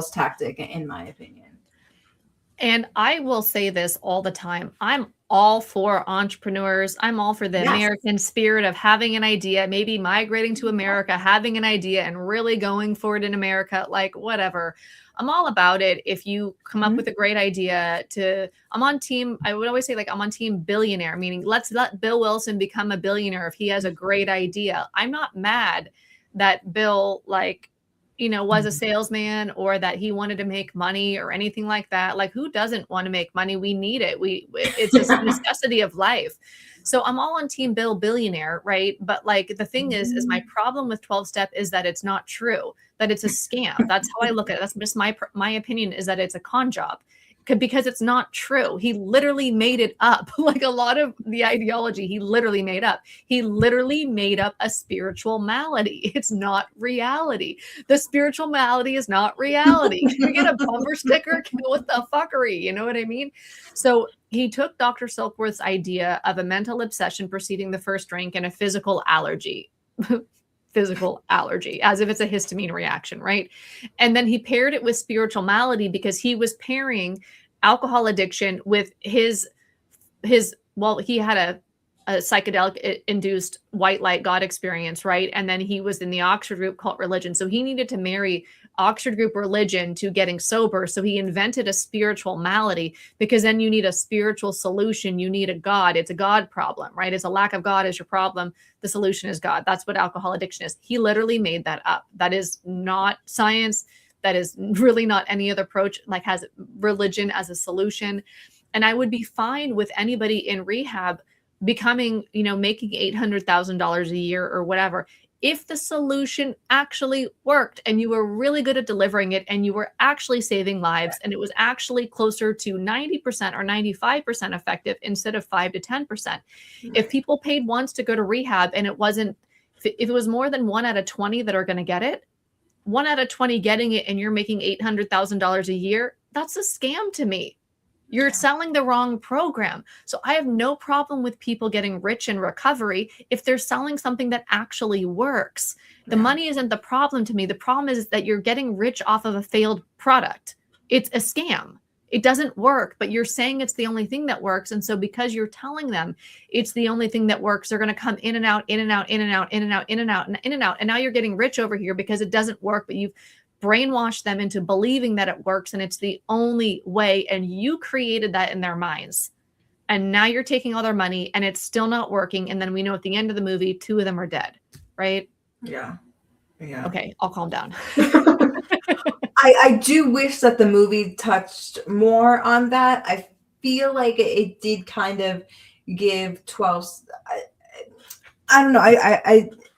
tactic, in my opinion. And I will say this all the time. I'm all for entrepreneurs. I'm all for the American spirit of having an idea, maybe migrating to America, having an idea and really going for it in America, like whatever. I'm all about it. If you come up with a great idea I'm on team, I would always say, like, I'm on team billionaire, meaning let's let Bill Wilson become a billionaire if he has a great idea. I'm not mad that Bill, was a salesman or that he wanted to make money or anything like that. Like, who doesn't want to make money? We need it. It's a necessity of life. So I'm all on team Bill billionaire, right? But like the thing is my problem with 12-step is that it's not true, that it's a scam. That's how I look at it. That's just my opinion, is that it's a con job. Because it's not true. He literally made it up. Like a lot of the ideology, he literally made up. He literally made up a spiritual malady. It's not reality. The spiritual malady is not reality. Can we get a bumper sticker? What the fuckery? You know what I mean? So he took Dr. Silkworth's idea of a mental obsession preceding the first drink and a physical allergy. Physical allergy, as if it's a histamine reaction, right? And then he paired it with spiritual malady because he was pairing alcohol addiction with he had a psychedelic induced white light God experience, right? And then he was in the Oxford group cult religion. So he needed to marry Oxford group religion to getting sober. So he invented a spiritual malady, because then you need a spiritual solution. You need a God. It's a God problem, right? It's a lack of God is your problem. The solution is God. That's what alcohol addiction is. He literally made that up. That is not science. That is really not any other approach, like has religion as a solution. And I would be fine with anybody in rehab becoming, making $800,000 a year or whatever, if the solution actually worked and you were really good at delivering it and you were actually saving lives and it was actually closer to 90% or 95% effective instead of 5 to 10%. If people paid once to go to rehab and if it was more than 1 out of 20 that are going to get it, 1 out of 20 getting it and you're making $800,000 a year, that's a scam to me. You're selling the wrong program. So I have no problem with people getting rich in recovery if they're selling something that actually works. The money isn't the problem to me. The problem is that you're getting rich off of a failed product. It's a scam. It doesn't work, but you're saying it's the only thing that works. And so because you're telling them it's the only thing that works, they're going to come in and out, in and out, in and out, in and out, in and out, and in and out. And now you're getting rich over here because it doesn't work, but you've brainwash them into believing that it works and it's the only way, and you created that in their minds, and now you're taking all their money and it's still not working, and then we know at the end of the movie 2 of them are dead, right? Yeah Okay, I'll calm down. I do wish that the movie touched more on that. I feel like it did kind of give 12. I don't know.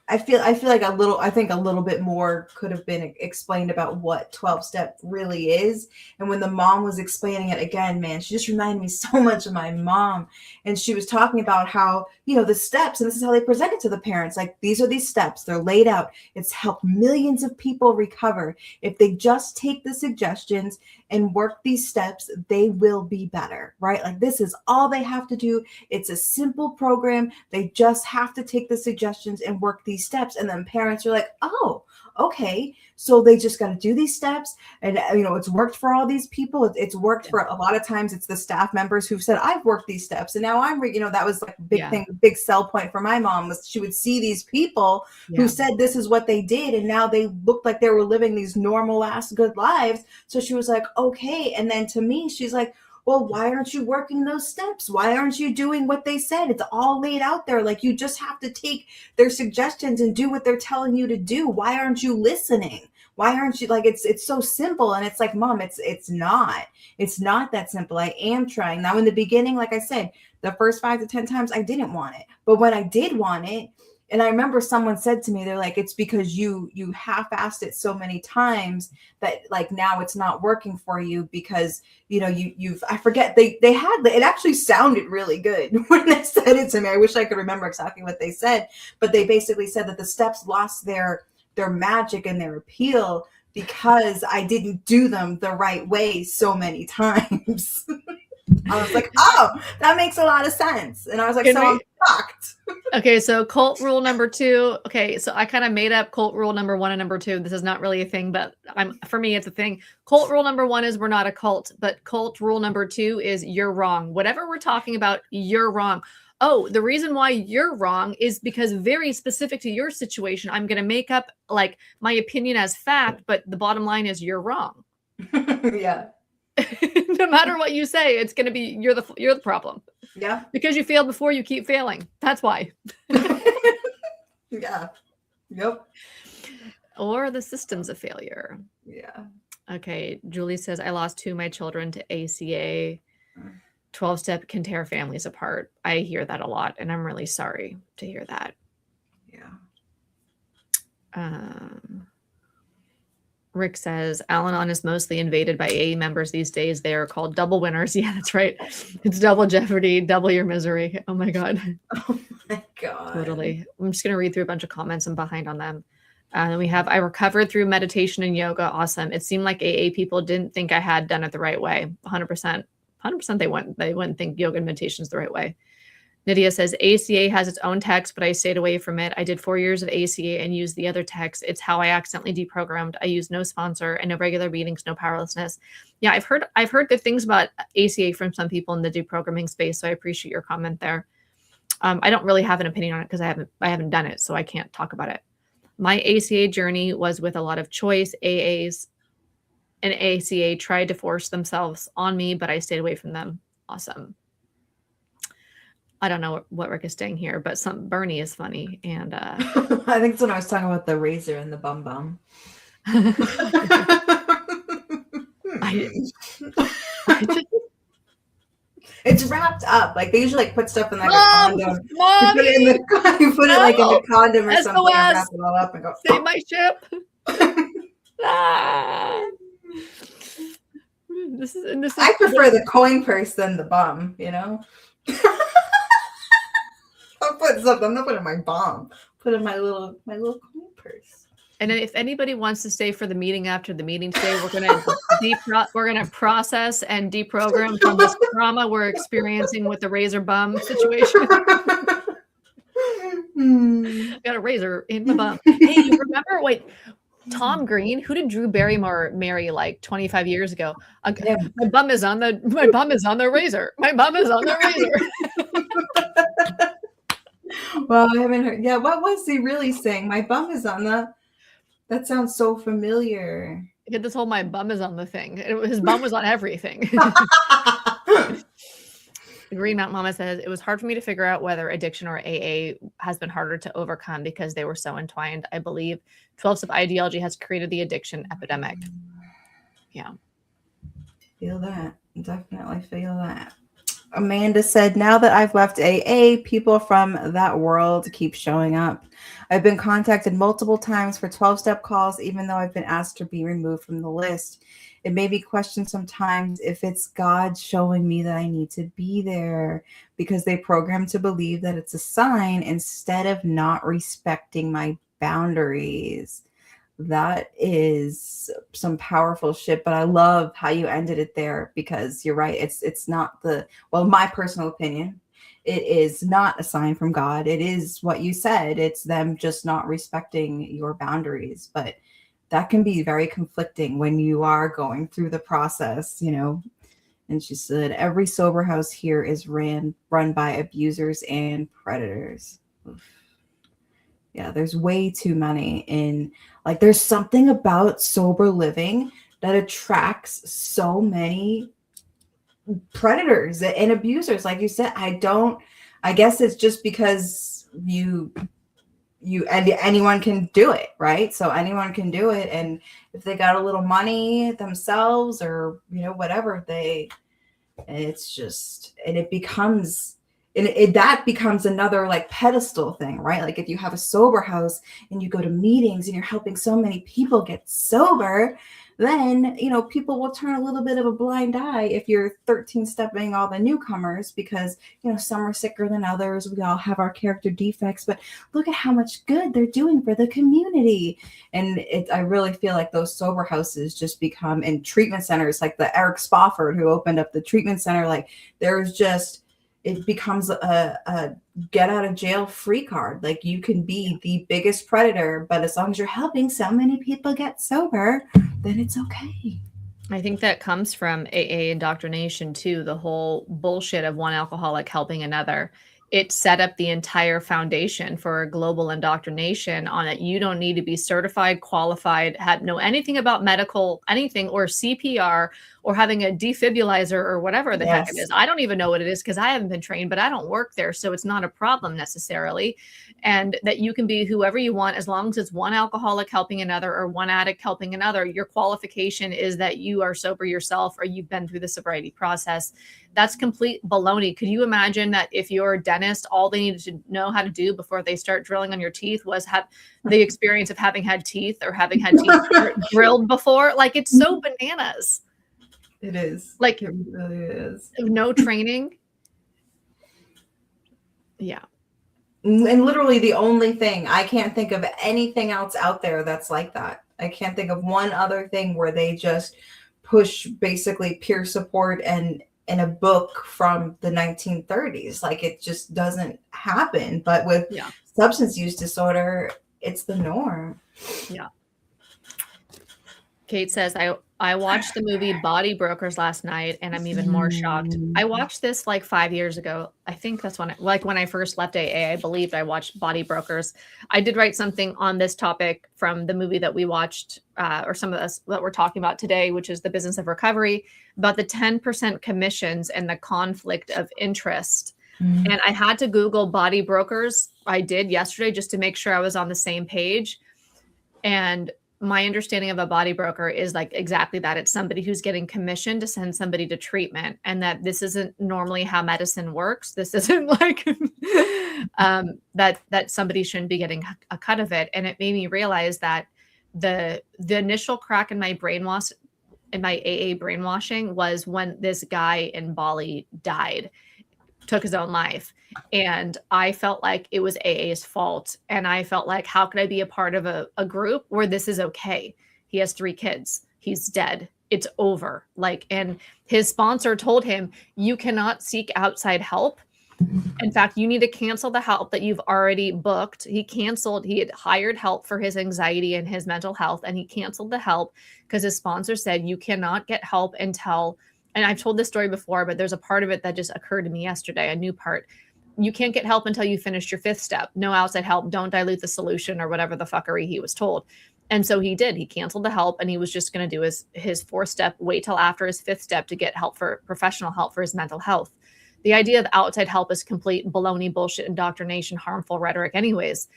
I feel like I think a little bit more could have been explained about what 12-step really is. And when the mom was explaining it again, man, she just reminded me so much of my mom. And she was talking about how, the steps, and this is how they present it to the parents. Like, these are these steps, they're laid out. It's helped millions of people recover. If they just take the suggestions and work these steps, they will be better, right? Like, this is all they have to do. It's a simple program. They just have to take the suggestions and work these these steps. And then parents are like, oh, okay, so they just got to do these steps. And, it's worked for all these people. It's worked for a lot of times. It's the staff members who've said, I've worked these steps. And now that was like a big thing, big sell point for my mom was she would see these people who said this is what they did. And now they looked like they were living these normal ass good lives. So she was like, okay. And then to me, she's like, well, why aren't you working those steps? Why aren't you doing what they said? It's all laid out there. Like, you just have to take their suggestions and do what they're telling you to do. Why aren't you listening? Why aren't you, like, it's so simple. And it's like, Mom, it's not that simple. I am trying. Now, in the beginning, like I said, the first 5 to 10 times I didn't want it. But when I did want it, and I remember someone said to me, they're like, it's because you half-assed it so many times that like now it's not working for you because, I forget, they had, it actually sounded really good when they said it to me. I wish I could remember exactly what they said, but they basically said that the steps lost their magic and their appeal because I didn't do them the right way so many times. I was like, oh, that makes a lot of sense. And I was like, I'm shocked. Okay, so cult rule number 2. Okay, so I kind of made up cult rule number 1 and number 2. This is not really a thing, but for me, it's a thing. Cult rule number 1 is we're not a cult, but cult rule number 2 is you're wrong. Whatever we're talking about, you're wrong. Oh, the reason why you're wrong is because very specific to your situation, I'm going to make up like my opinion as fact, but the bottom line is you're wrong. Yeah. No matter what you say, it's going to be you're the problem. Yeah. Because you failed before, you keep failing. That's why. Yeah. Yep. Or the system's a failure. Yeah. Okay. Julie says, I lost 2 of my children to ACA. 12-step can tear families apart. I hear that a lot, and I'm really sorry to hear that. Yeah. Rick says, Al-Anon is mostly invaded by AA members these days. They are called double winners. Yeah, that's right. It's double jeopardy, double your misery. Oh my God. Oh my God. Totally. I'm just going to read through a bunch of comments. I'm behind on them. Then we have, I recovered through meditation and yoga. Awesome. It seemed like AA people didn't think I had done it the right way. 100%. 100% they wouldn't think yoga and meditation is the right way. Nydia says, ACA has its own text, but I stayed away from it. I did 4 years of ACA and used the other text. It's how I accidentally deprogrammed. I used no sponsor and no regular meetings, no powerlessness. Yeah, I've heard good things about ACA from some people in the deprogramming space, so I appreciate your comment there. I don't really have an opinion on it because I haven't done it, so I can't talk about it. My ACA journey was with a lot of choice. AAs and ACA tried to force themselves on me, but I stayed away from them. Awesome. I don't know what Rick is saying here, but Bernie is funny. And I think it's when I was talking about the razor and the bum bum. It's wrapped up. Like they usually like put stuff in like a condom. You put it in you put it like in a condom or something and wrap it all up and go. Save my ship. This is I prefer the coin purse than the bum, I'll put something. I'm not putting my bum. Put in my little coin purse. And then if anybody wants to stay for the meeting after the meeting today, we're gonna process and deprogram from this trauma we're experiencing with the razor bum situation. Got a razor in my bum. Hey, you remember? Wait, Tom Green? Who did Drew Barrymore marry like 25 years ago? Yeah. My bum is on the razor. My bum is on the razor. Well, I haven't heard. Yeah, what was he really saying? My bum is on the. That sounds so familiar. He had this whole "my bum is on the" thing. His bum was on everything. Green Mountain Mama says, it was hard for me to figure out whether addiction or AA has been harder to overcome because they were so entwined. I believe 12-step ideology has created the addiction epidemic. Yeah. Feel that. Definitely feel that. Amanda said, now that I've left AA, people from that world keep showing up. I've been contacted multiple times for 12-step calls, even though I've been asked to be removed from the list. It made me question sometimes if it's God showing me that I need to be there because they program to believe that it's a sign instead of not respecting my boundaries. That is some powerful shit, but I love how you ended it there because you're right. It's not my personal opinion it is not a sign from God. It is what you said. It's them just not respecting your boundaries. But that can be very conflicting when you are going through the process, you know. And she said, every sober house here is run by abusers and predators. Oof. Yeah, there's way too many. In like, there's something about sober living that attracts so many predators and abusers. Like you said, I guess it's just because and anyone can do it, right? So anyone can do it, and if they got a little money themselves or whatever, it's just, and it becomes, that becomes another like pedestal thing, right? Like if you have a sober house and you go to meetings and you're helping so many people get sober, then people will turn a little bit of a blind eye if you're 13 stepping all the newcomers, because some are sicker than others. We all have our character defects, but look at how much good they're doing for the community. And I really feel like those sober houses just become, in treatment centers like the Eric Spofford who opened up the treatment center, like it becomes a get out of jail free card. Like you can be the biggest predator, but as long as you're helping so many people get sober, then it's okay. I think that comes from AA indoctrination too, the whole bullshit of one alcoholic helping another. It set up the entire foundation for global indoctrination on it. You don't need to be certified, qualified, know anything about medical, anything, or CPR, or having a defibrillator or whatever the heck it is. I don't even know what it is because I haven't been trained, but I don't work there. So it's not a problem necessarily. And that you can be whoever you want, as long as it's one alcoholic helping another or one addict helping another. Your qualification is that you are sober yourself or you've been through the sobriety process. That's complete baloney. Could you imagine that if you're a dentist, all they needed to know how to do before they start drilling on your teeth was have the experience of having had teeth or having had teeth drilled before? Like, it's so bananas. It is. Like, it really is. No training. Yeah. And literally the only thing, I can't think of anything else out there that's like that. I can't think of one other thing where they just push basically peer support and in a book from the 1930s. Like, it just doesn't happen. But with substance use disorder, it's the norm. Yeah. Kate says, I watched the movie Body Brokers last night, and I'm even more shocked. I watched this like 5 years ago. I think that's when I first left AA, I believed I watched Body Brokers. I did write something on this topic from the movie that we watched, or some of us that we're talking about today, which is The Business of Recovery, about the 10% commissions and the conflict of interest. And I had to Google Body Brokers. I did yesterday just to make sure I was on the same page. And my understanding of a body broker is like exactly that. It's somebody who's getting commission to send somebody to treatment, and that this isn't normally how medicine works. This isn't like that somebody shouldn't be getting a cut of it. And it made me realize that the initial crack in my brainwash, in my AA brainwashing, was when this guy in Bali died, took his own life. And I felt like it was AA's fault. And I felt like, how could I be a part of a group where this is okay? He has 3 kids. He's dead. It's over. Like, and his sponsor told him, you cannot seek outside help. In fact, you need to cancel the help that you've already booked. He had hired help for his anxiety and his mental health, and he canceled the help because his sponsor said, you cannot get help until, and I've told this story before, but there's a part of it that just occurred to me yesterday, a new part. You can't get help until you finish your 5th step. No outside help. Don't dilute the solution, or whatever the fuckery he was told. And so he did. He canceled the help, and he was just going to do his 4th step, wait till after his 5th step to get help, for professional help for his mental health. The idea of outside help is complete baloney, bullshit, indoctrination, harmful rhetoric anyways.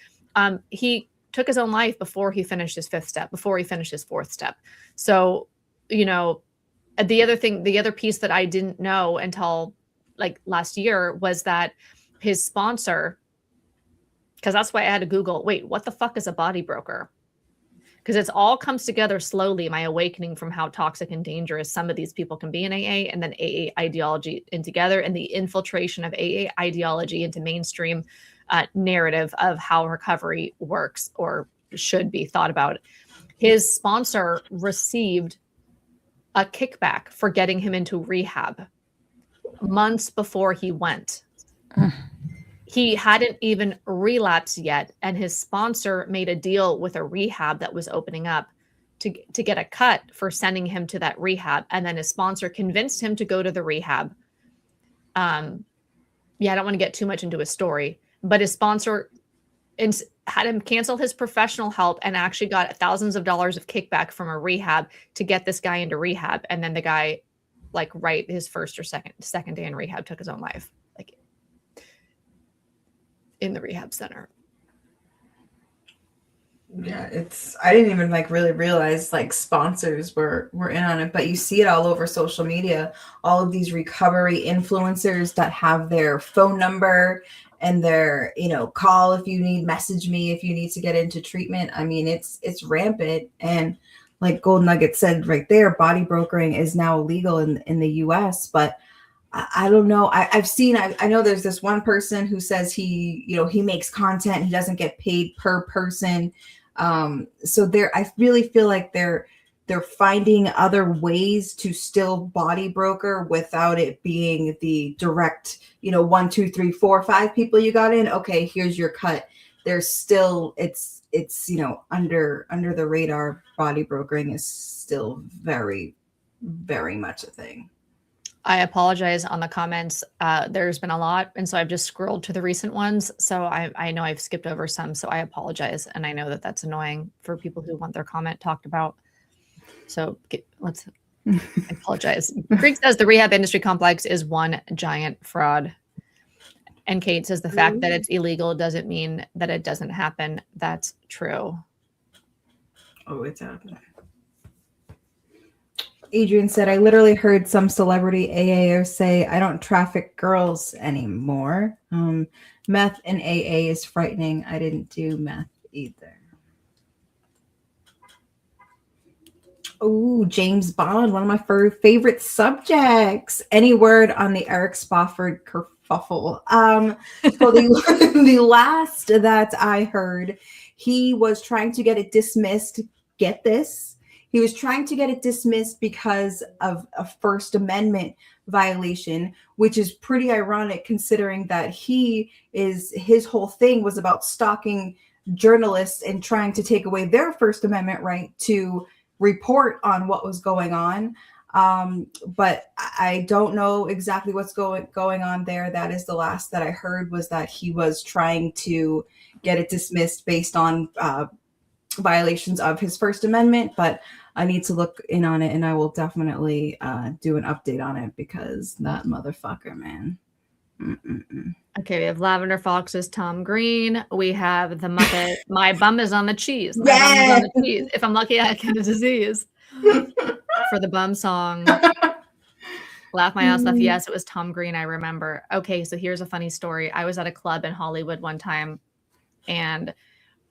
He took his own life before he finished his 5th step, before he finished his 4th step. So, the other piece that I didn't know until like last year was that his sponsor, because that's why I had to Google, wait, what the fuck is a body broker? Because it's all comes together slowly, my awakening from how toxic and dangerous some of these people can be in AA, and then AA ideology in together, and the infiltration of AA ideology into mainstream narrative of how recovery works or should be thought about. His sponsor received a kickback for getting him into rehab months before he went. He hadn't even relapsed yet, and his sponsor made a deal with a rehab that was opening up to get a cut for sending him to that rehab. And then his sponsor convinced him to go to the rehab. Yeah, I don't want to get too much into his story, but his sponsor had him cancel his professional help and actually got thousands of dollars of kickback from a rehab to get this guy into rehab. And then the guy, like right his first or second day in rehab, took his own life, like in the rehab center. Yeah, I didn't even like really realize like sponsors were in on it, but you see it all over social media. All of these recovery influencers that have their phone number and their, call if you need, message me if you need to get into treatment. I mean, it's rampant. And like Gold Nugget said right there, body brokering is now illegal in the US, but I don't know. I know there's this one person who says he makes content. He doesn't get paid per person. So I really feel like they're finding other ways to still body broker without it being the direct, 1, 2, 3, 4, 5 people you got in. Okay, here's your cut. There's still, it's under the radar. Body brokering is still very, very much a thing. I apologize on the comments. There's been a lot, and so I've just scrolled to the recent ones. So I know I've skipped over some, so I apologize. And I know that that's annoying for people who want their comment talked about. So I apologize. Creek says the rehab industry complex is one giant fraud. And Kate says the fact that it's illegal doesn't mean that it doesn't happen. That's true. Oh, it's happening. Adrian said, I literally heard some celebrity AAO say, I don't traffic girls anymore. Meth and AA is frightening. I didn't do meth either. Oh, James Bond, one of my favorite subjects. Any word on the Eric Spofford kerfuffle? So the last that I heard, he was trying to get it dismissed. Get this. He was trying to get it dismissed because of a First Amendment violation, which is pretty ironic considering that his whole thing was about stalking journalists and trying to take away their First Amendment right to report on what was going on. But I don't know exactly what's going on there. That is the last that I heard, was that he was trying to get it dismissed based on violations of his First Amendment, but I need to look in on it, and I will definitely do an update on it, because that motherfucker, man. Mm-mm-mm. Okay, we have Lavender Fox's Tom Green. We have the Muppet. My bum is on the cheese. My Yeah. bum is on the cheese. If I'm lucky, I get a disease. For the bum song. Laugh my ass off. Yes, it was Tom Green. I remember. Okay, so here's a funny story. I was at a club in Hollywood one time, and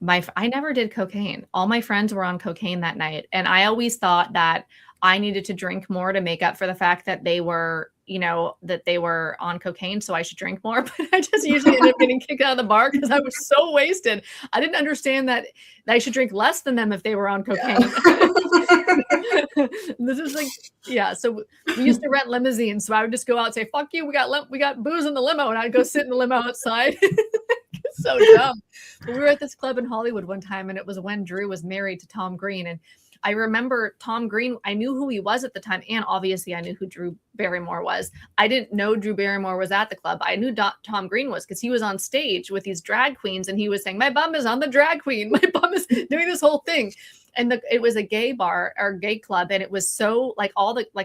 I never did cocaine. All my friends were on cocaine that night. And I always thought that I needed to drink more to make up for the fact that they were, that they were on cocaine. So I should drink more. But I just usually end up getting kicked out of the bar because I was so wasted. I didn't understand that I should drink less than them if they were on cocaine. Yeah. This is like, yeah. So we used to rent limousines. So I would just go out and say, fuck you. We got booze in the limo. And I'd go sit in the limo outside. So dumb. But we were at this club in Hollywood one time, and it was when Drew was married to Tom Green. And I remember Tom Green, I knew who he was at the time, and obviously I knew who Drew Barrymore was. I didn't know Drew Barrymore was at the club. I knew Tom Green was, because he was on stage with these drag queens, and he was saying, my bum is on the drag queen. My bum is doing this whole thing. And it was a gay bar or gay club, and it was so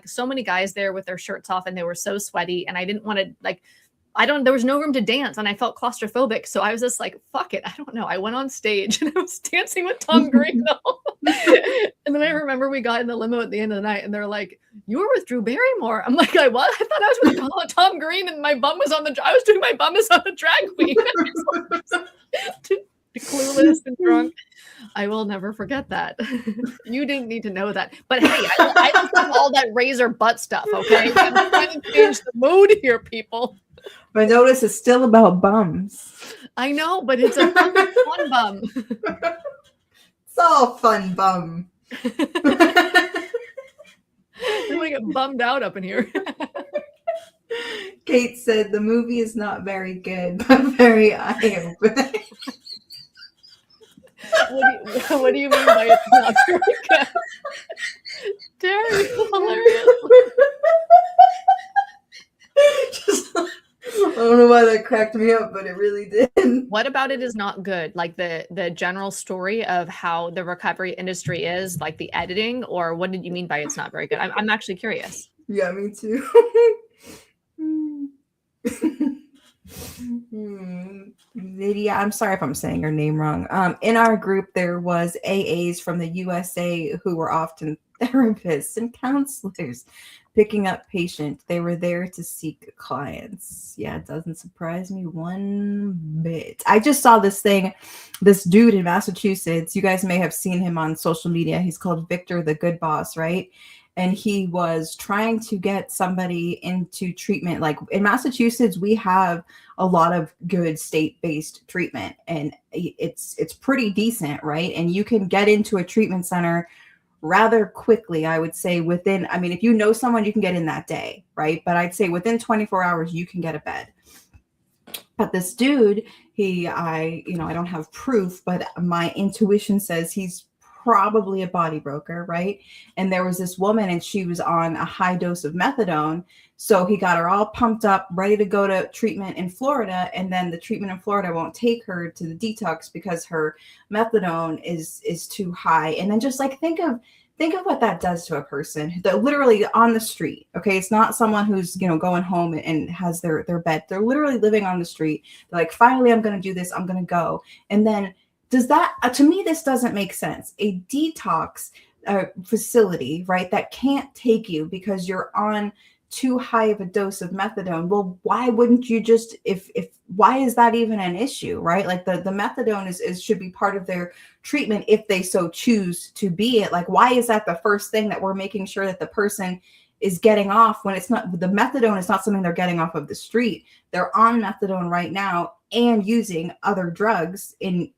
so many guys there with their shirts off, and they were so sweaty, and I didn't want to there was no room to dance, and I felt claustrophobic. So I was just like, fuck it. I don't know. I went on stage and I was dancing with Tom Green. And then I remember we got in the limo at the end of the night, and they're like, you were with Drew Barrymore. I'm like, I was? I thought I was with Tom Green, and my bum was I was doing my bum is on the drag queen. Clueless and drunk. I will never forget that. You didn't need to know that. But hey, I don't have all that razor butt stuff, okay? I'm trying to change the mood here, people. My notice is still about bums. I know, but it's a fun bum. It's all fun bum. We get bummed out up in here. Kate said the movie is not very good, but very eye-opening. What do you mean by it's not very good? Terry, hilarious. I don't know why that cracked me up, but it really did. What about it is not good? Like the general story of how the recovery industry is, like the editing, or what did you mean by it's not very good? I'm actually curious. Yeah, me too. Lydia, I'm sorry if I'm saying her name wrong. In our group, there was AAs from the USA who were often therapists and counselors picking up patients. They were there to seek clients. Yeah, it doesn't surprise me one bit. I just saw this dude in Massachusetts. You guys may have seen him on social media. He's called Victor the Good Boss, right? And he was trying to get somebody into treatment. Like in Massachusetts, we have a lot of good state-based treatment, and it's pretty decent, right? And you can get into a treatment center rather quickly. I would say within, I mean, if you know someone, you can get in that day, right? But I'd say within 24 hours, you can get a bed. But this dude, I don't have proof, but my intuition says he's probably a body broker, right? And there was this woman and she was on a high dose of methadone. So he got her all pumped up, ready to go to treatment in Florida. And then the treatment in Florida won't take her to the detox because her methadone is too high. And then just like think of what that does to a person that literally on the street. Okay. It's not someone who's, going home and has their bed. They're literally living on the street. They're like, finally, I'm going to do this. I'm going to go. And then does that, to me, this doesn't make sense. A detox facility, right, that can't take you because you're on too high of a dose of methadone. Well, why wouldn't you just, why is that even an issue, right? Like the methadone should be part of their treatment if they so choose to be it. Like, why is that the first thing that we're making sure that the person is getting off when it's not, the methadone is not something they're getting off of the street. They're on methadone right now and using other drugs in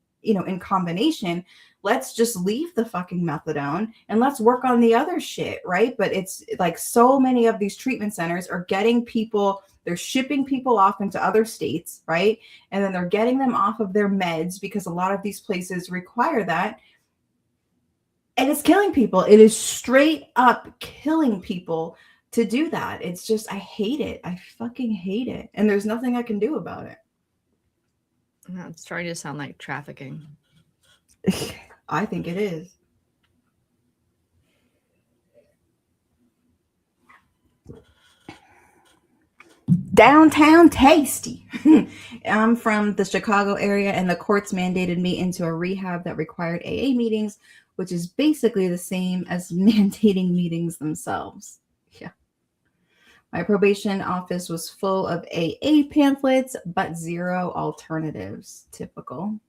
combination. Let's just leave the fucking methadone and let's work on the other shit, right? But it's like so many of these treatment centers are getting people, they're shipping people off into other states, right? And then they're getting them off of their meds because a lot of these places require that. And it's killing people. It is straight up killing people to do that. It's just, I hate it. I fucking hate it. And there's nothing I can do about it. It's starting to sound like trafficking. I think it is. Downtown Tasty. I'm from the Chicago area, and the courts mandated me into a rehab that required AA meetings, which is basically the same as mandating meetings themselves. Yeah. My probation office was full of AA pamphlets, but zero alternatives. Typical.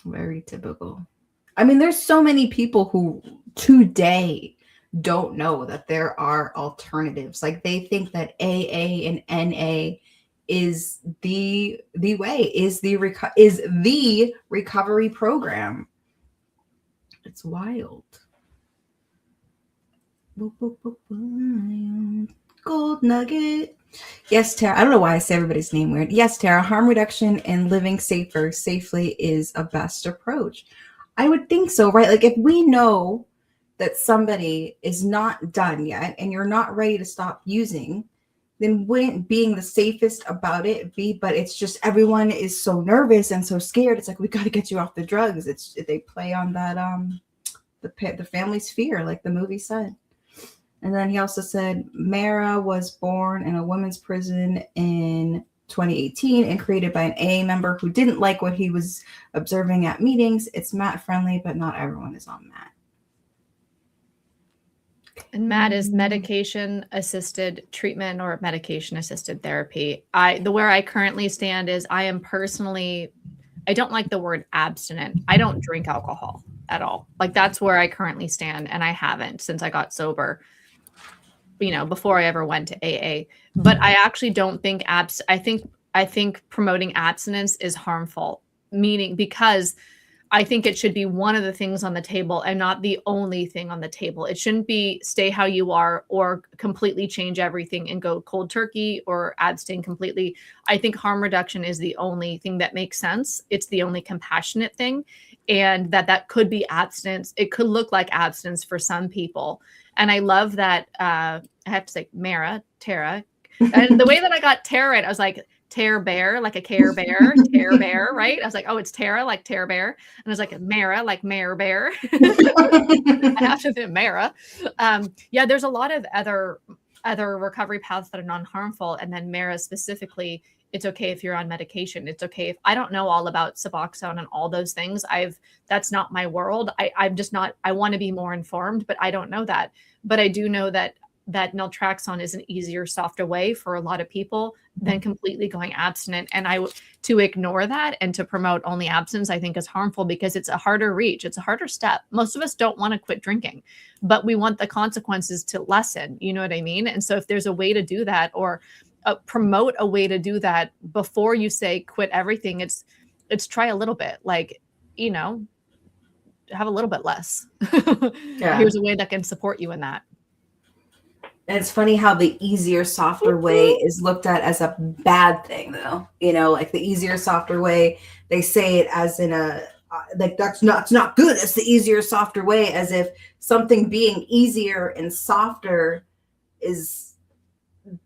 Very typical. I mean, there's so many people who today don't know that there are alternatives. Like they think that AA and NA is the way, is the recovery program. It's wild. Gold nugget. Yes, Tara. I don't know why I say everybody's name weird. Yes, Tara. Harm reduction and living safely is a best approach. I would think so, right? Like if we know that somebody is not done yet and you're not ready to stop using, then wouldn't being the safest about it be? But it's just everyone is so nervous and so scared. It's like, we got to get you off the drugs. They play on that the family's fear, like the movie said. And then he also said Mara was born in a women's prison in 2018 and created by an AA member who didn't like what he was observing at meetings. It's MAT friendly, but not everyone is on MAT. And MAT is medication assisted treatment or medication assisted therapy. Where I currently stand is I don't like the word abstinent. I don't drink alcohol at all. Like that's where I currently stand. And I haven't since I got sober, before I ever went to AA. But I actually don't think I think promoting abstinence is harmful, meaning because I think it should be one of the things on the table and not the only thing on the table. It shouldn't be stay how you are or completely change everything and go cold turkey or abstain completely. I think harm reduction is the only thing that makes sense. It's the only compassionate thing, and that could be abstinence. It could look like abstinence for some people. And I love that. I have to say, Tara. And the way that I got Tara right, I was like, Tear Bear, like a Care Bear, Tear Bear, right? I was like, oh, it's Tara, like Tear Bear. And I was like, Mara, like Mare Bear. I have to say Mara. Yeah, there's a lot of other recovery paths that are non-harmful. And then Mara specifically, it's okay if you're on medication. It's okay if I don't know all about Suboxone and all those things. That's not my world. I'm just not, I want to be more informed, but I don't know that. But I do know that naltrexone is an easier, softer way for a lot of people than completely going abstinent. And to ignore that and to promote only abstinence, I think is harmful because it's a harder reach. It's a harder step. Most of us don't want to quit drinking, but we want the consequences to lessen. You know what I mean? And so if there's a way to do that or promote a way to do that before you say quit everything, it's try a little bit, like, you know, have a little bit less. Yeah. Here's a way that can support you in that. And it's funny how the easier, softer way is looked at as a bad thing, though. You know, like the easier, softer way, they say it as in a, like it's not good. It's the easier, softer way, as if something being easier and softer is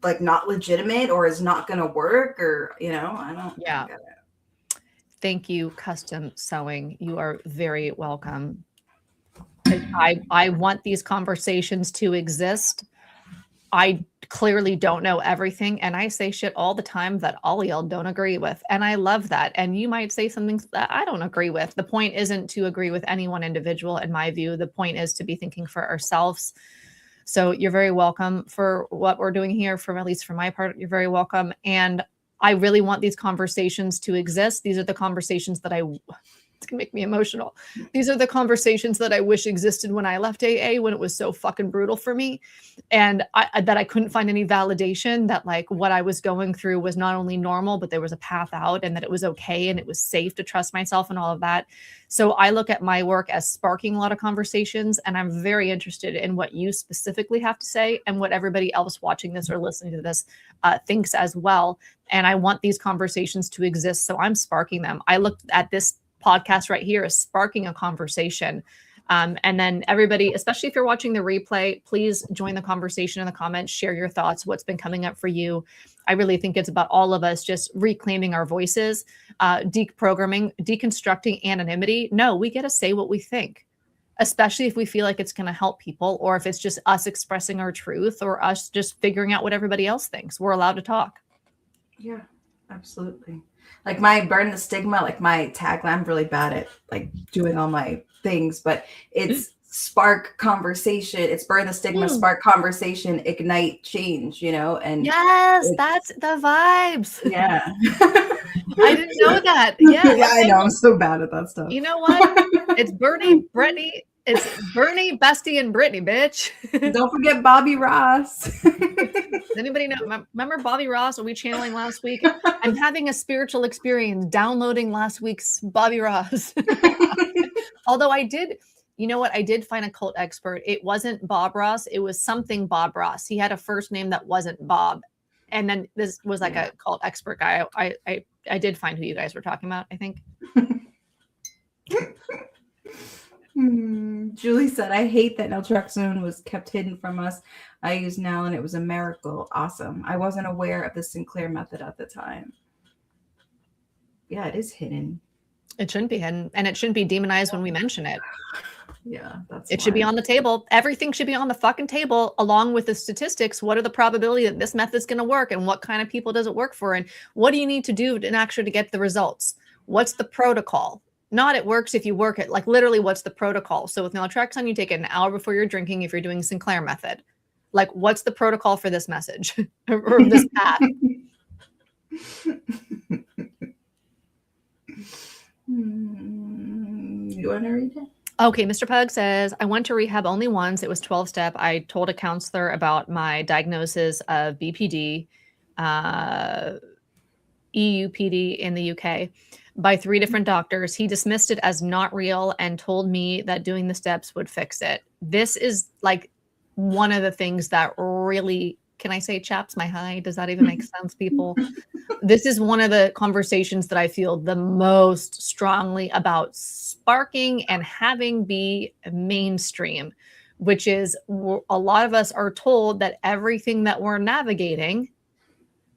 like not legitimate or is not going to work, or, you know, I don't get it. Thank you, Custom Sewing. You are very welcome. I want these conversations to exist. I clearly don't know everything, and I say shit all the time that all y'all don't agree with, and I love that. And you might say something that I don't agree with. The point isn't to agree with any one individual, in my view. The point is to be thinking for ourselves. So you're very welcome for what we're doing here. At least for my part, you're very welcome. And I really want these conversations to exist. These are the conversations that it's gonna make me emotional. These are the conversations that I wish existed when I left AA, when it was so fucking brutal for me. And that I couldn't find any validation that like what I was going through was not only normal, but there was a path out and that it was okay and it was safe to trust myself and all of that. So I look at my work as sparking a lot of conversations, and I'm very interested in what you specifically have to say and what everybody else watching this or listening to this thinks as well. And I want these conversations to exist. So I'm sparking them. I looked at this podcast right here is sparking a conversation. And then everybody, especially if you're watching the replay, please join the conversation in the comments, share your thoughts, what's been coming up for you. I really think it's about all of us just reclaiming our voices, deprogramming, deconstructing anonymity. No, we get to say what we think, especially if we feel like it's going to help people, or if it's just us expressing our truth or us just figuring out what everybody else thinks. We're allowed to talk. Yeah, absolutely. Like my burn the stigma, like my tagline, I'm really bad at like doing all my things, but it's spark conversation. It's burn the stigma, spark conversation, ignite change, you know? And yes, that's the vibes. Yeah. I didn't know that. Yeah. Yeah, I know. I'm so bad at that stuff. You know what? It's Bernie, Brittany. It's Bernie, Bestie, and Brittany, bitch. Don't forget Bobby Ross. Does anybody know? Remember Bobby Ross? Were we channeling last week? I'm having a spiritual experience downloading last week's Bobby Ross. Although I did, you know what? I did find a cult expert. It wasn't Bob Ross. It was something Bob Ross. He had a first name that wasn't Bob. And then this was like a cult expert guy. I did find who you guys were talking about, I think. Julie said, I hate that naltrexone was kept hidden from us. I used Nal and it was a miracle. Awesome. I wasn't aware of the Sinclair method at the time. Yeah, it is hidden. It shouldn't be hidden, and it shouldn't be demonized when we mention it. Yeah, it should be on the table. Everything should be on the fucking table, along with the statistics. What are the probability that this method's going to work, and what kind of people does it work for, and what do you need to do in actually to get the results? What's the protocol? Not it works if you work it. Like literally, what's the protocol? So with naltrexone, you take it an hour before you're drinking. If you're doing Sinclair method, like what's the protocol for this message or this path? You want to read it? Okay, Mr. Pug says, I went to rehab only once. It was 12-step. I told a counselor about my diagnosis of BPD, EUPD in the UK. by 3 different doctors. He dismissed it as not real and told me that doing the steps would fix it. This is like one of the things that really, can I say chaps my hide? Does that even make sense, people? This is one of the conversations that I feel the most strongly about sparking and having be mainstream, which is a lot of us are told that everything that we're navigating,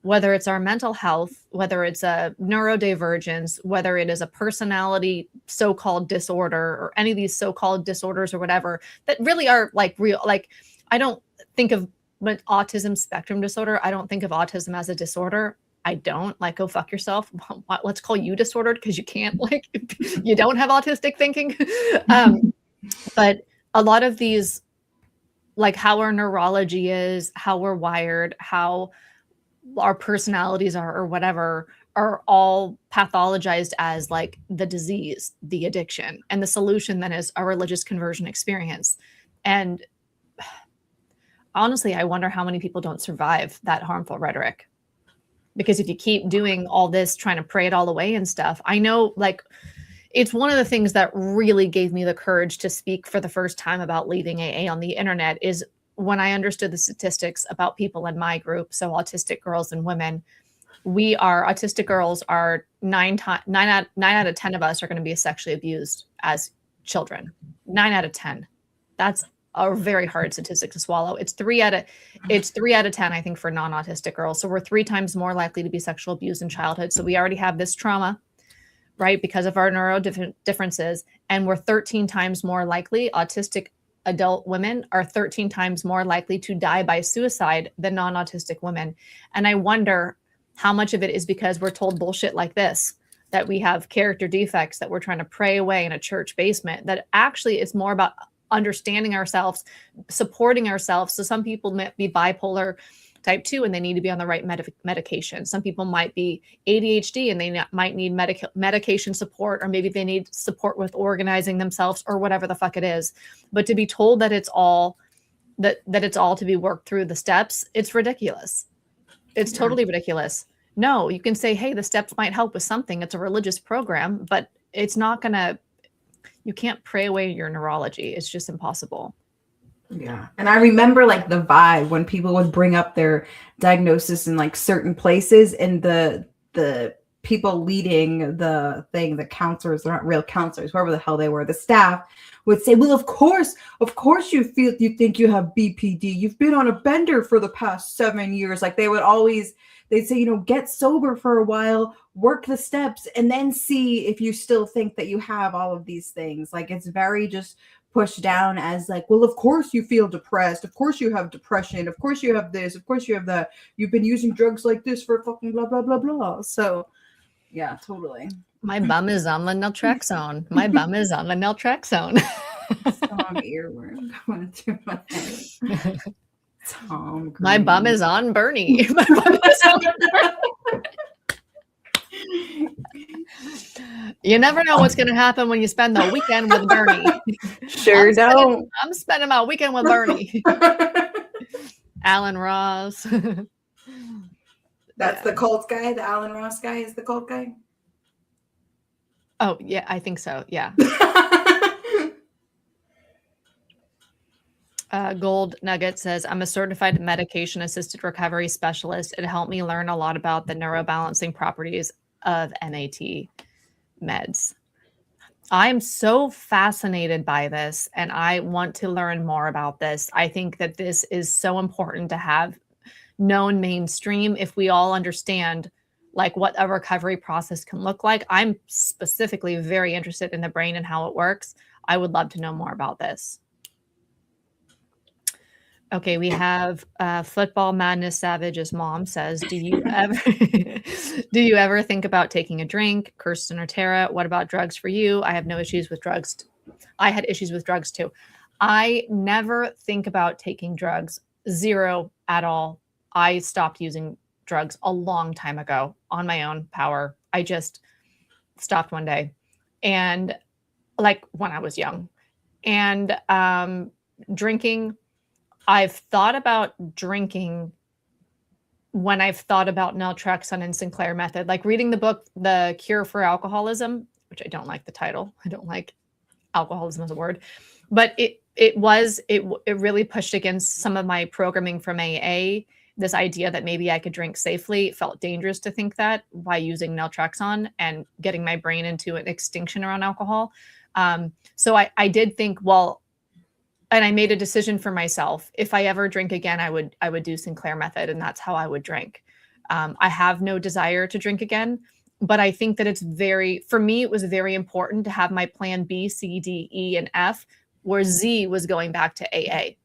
whether it's our mental health, whether it's a neurodivergence, whether it is a personality so-called disorder or any of these so-called disorders or whatever, that really are like real. Like, I don't think of autism spectrum disorder. I don't think of autism as a disorder. I don't. Like, go fuck yourself. Let's call you disordered because you can't, like, you don't have autistic thinking. But a lot of these, like how our neurology is, how we're wired, how our personalities are, or whatever, are all pathologized as like the disease, the addiction, and the solution then is a religious conversion experience. And honestly, I wonder how many people don't survive that harmful rhetoric. Because if you keep doing all this, trying to pray it all away and stuff, I know, like, it's one of the things that really gave me the courage to speak for the first time about leaving AA on the internet is when I understood the statistics about people in my group, so autistic girls and women. Autistic girls are 9 out of 10 of us are going to be sexually abused as children. 9 out of 10. That's a very hard statistic to swallow. It's 3 out of 10, I think, for non-autistic girls. So we're 3 times more likely to be sexual abused in childhood. So we already have this trauma, right, because of our neuro differences. And we're 13 times more likely, autistic adult women are 13 times more likely to die by suicide than non-autistic women. And I wonder how much of it is because we're told bullshit like this, that we have character defects that we're trying to pray away in a church basement, that actually it's more about understanding ourselves, supporting ourselves. So some people might be bipolar type 2 and they need to be on the right medication. Some people might be ADHD and they might need medication support, or maybe they need support with organizing themselves or whatever the fuck it is. But to be told that it's all that it's all to be worked through the steps, it's ridiculous. It's totally ridiculous. No, you can say, hey, the steps might help with something. It's a religious program, but it's not gonna, you can't pray away your neurology. It's just impossible. Yeah. And I remember like the vibe when people would bring up their diagnosis in like certain places, and the people leading the thing, the counselors, they're not real counselors, whoever the hell they were, the staff would say, well, of course you think you have BPD. You've been on a bender for the past 7 years. Like they'd say, get sober for a while, work the steps, and then see if you still think that you have all of these things. Like, it's very just pushed down as like, well, of course you feel depressed. Of course you have depression. Of course you have this. Of course you have that. You've been using drugs like this for fucking blah, blah, blah, blah. So yeah, totally. My bum is on the naltrexone. My bum is on the naltrexone. Strong earworm going through my head. Tom Green. My bum is on Bernie. My bum is on Bernie. You never know what's going to happen when you spend the weekend with Bernie. Sure don't. I'm spending my weekend with Bernie. Alan Ross. That's the cult guy. The Alan Ross guy is the cult guy. Oh, yeah, I think so. Yeah. Gold Nugget says, I'm a certified medication assisted recovery specialist. It helped me learn a lot about the neurobalancing properties of MAT meds. I'm so fascinated by this, and I want to learn more about this. I think that this is so important to have known mainstream if we all understand like what a recovery process can look like. I'm specifically very interested in the brain and how it works. I would love to know more about this. Okay, we have Football Madness Savage's mom says, do you ever think about taking a drink? Kirsten or Tara, what about drugs for you? I have no issues with drugs. I had issues with drugs too. I never think about taking drugs. Zero at all. I stopped using drugs a long time ago on my own power. I just stopped one day, and like when I was young. And drinking, I've thought about drinking when I've thought about naltrexone and Sinclair method, like reading the book, The Cure for Alcoholism, which I don't like the title. I don't like alcoholism as a word, but it really pushed against some of my programming from AA. This idea that maybe I could drink safely. It felt dangerous to think that by using naltrexone and getting my brain into an extinction around alcohol. So I did think, well, and I made a decision for myself. If I ever drink again, I would do Sinclair method, and that's how I would drink. I have no desire to drink again, but I think that for me, it was very important to have my plan B, C, D, E, and F, where Z was going back to AA.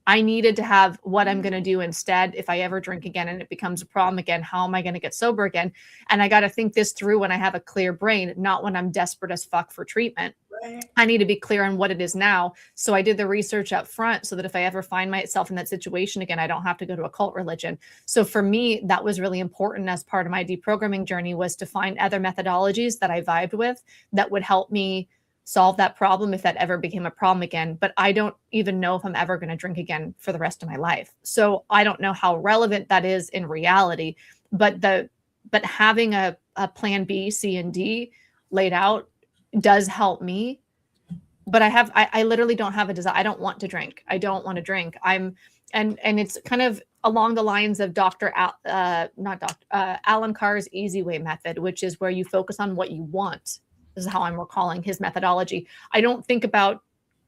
I needed to have what I'm going to do instead. If I ever drink again and it becomes a problem again, how am I going to get sober again? And I got to think this through when I have a clear brain, not when I'm desperate as fuck for treatment. Right. I need to be clear on what it is now. So I did the research up front so that if I ever find myself in that situation again, I don't have to go to a cult religion. So for me, that was really important as part of my deprogramming journey, was to find other methodologies that I vibed with that would help me solve that problem if that ever became a problem again. But I don't even know if I'm ever going to drink again for the rest of my life. So I don't know how relevant that is in reality, but having a plan B, C, and D laid out does help me. But I literally don't have a desire. I don't want to drink. I don't want to drink. And it's kind of along the lines of Alan Carr's Easy Way method, which is where you focus on what you want. This is how I'm recalling his methodology. I don't think about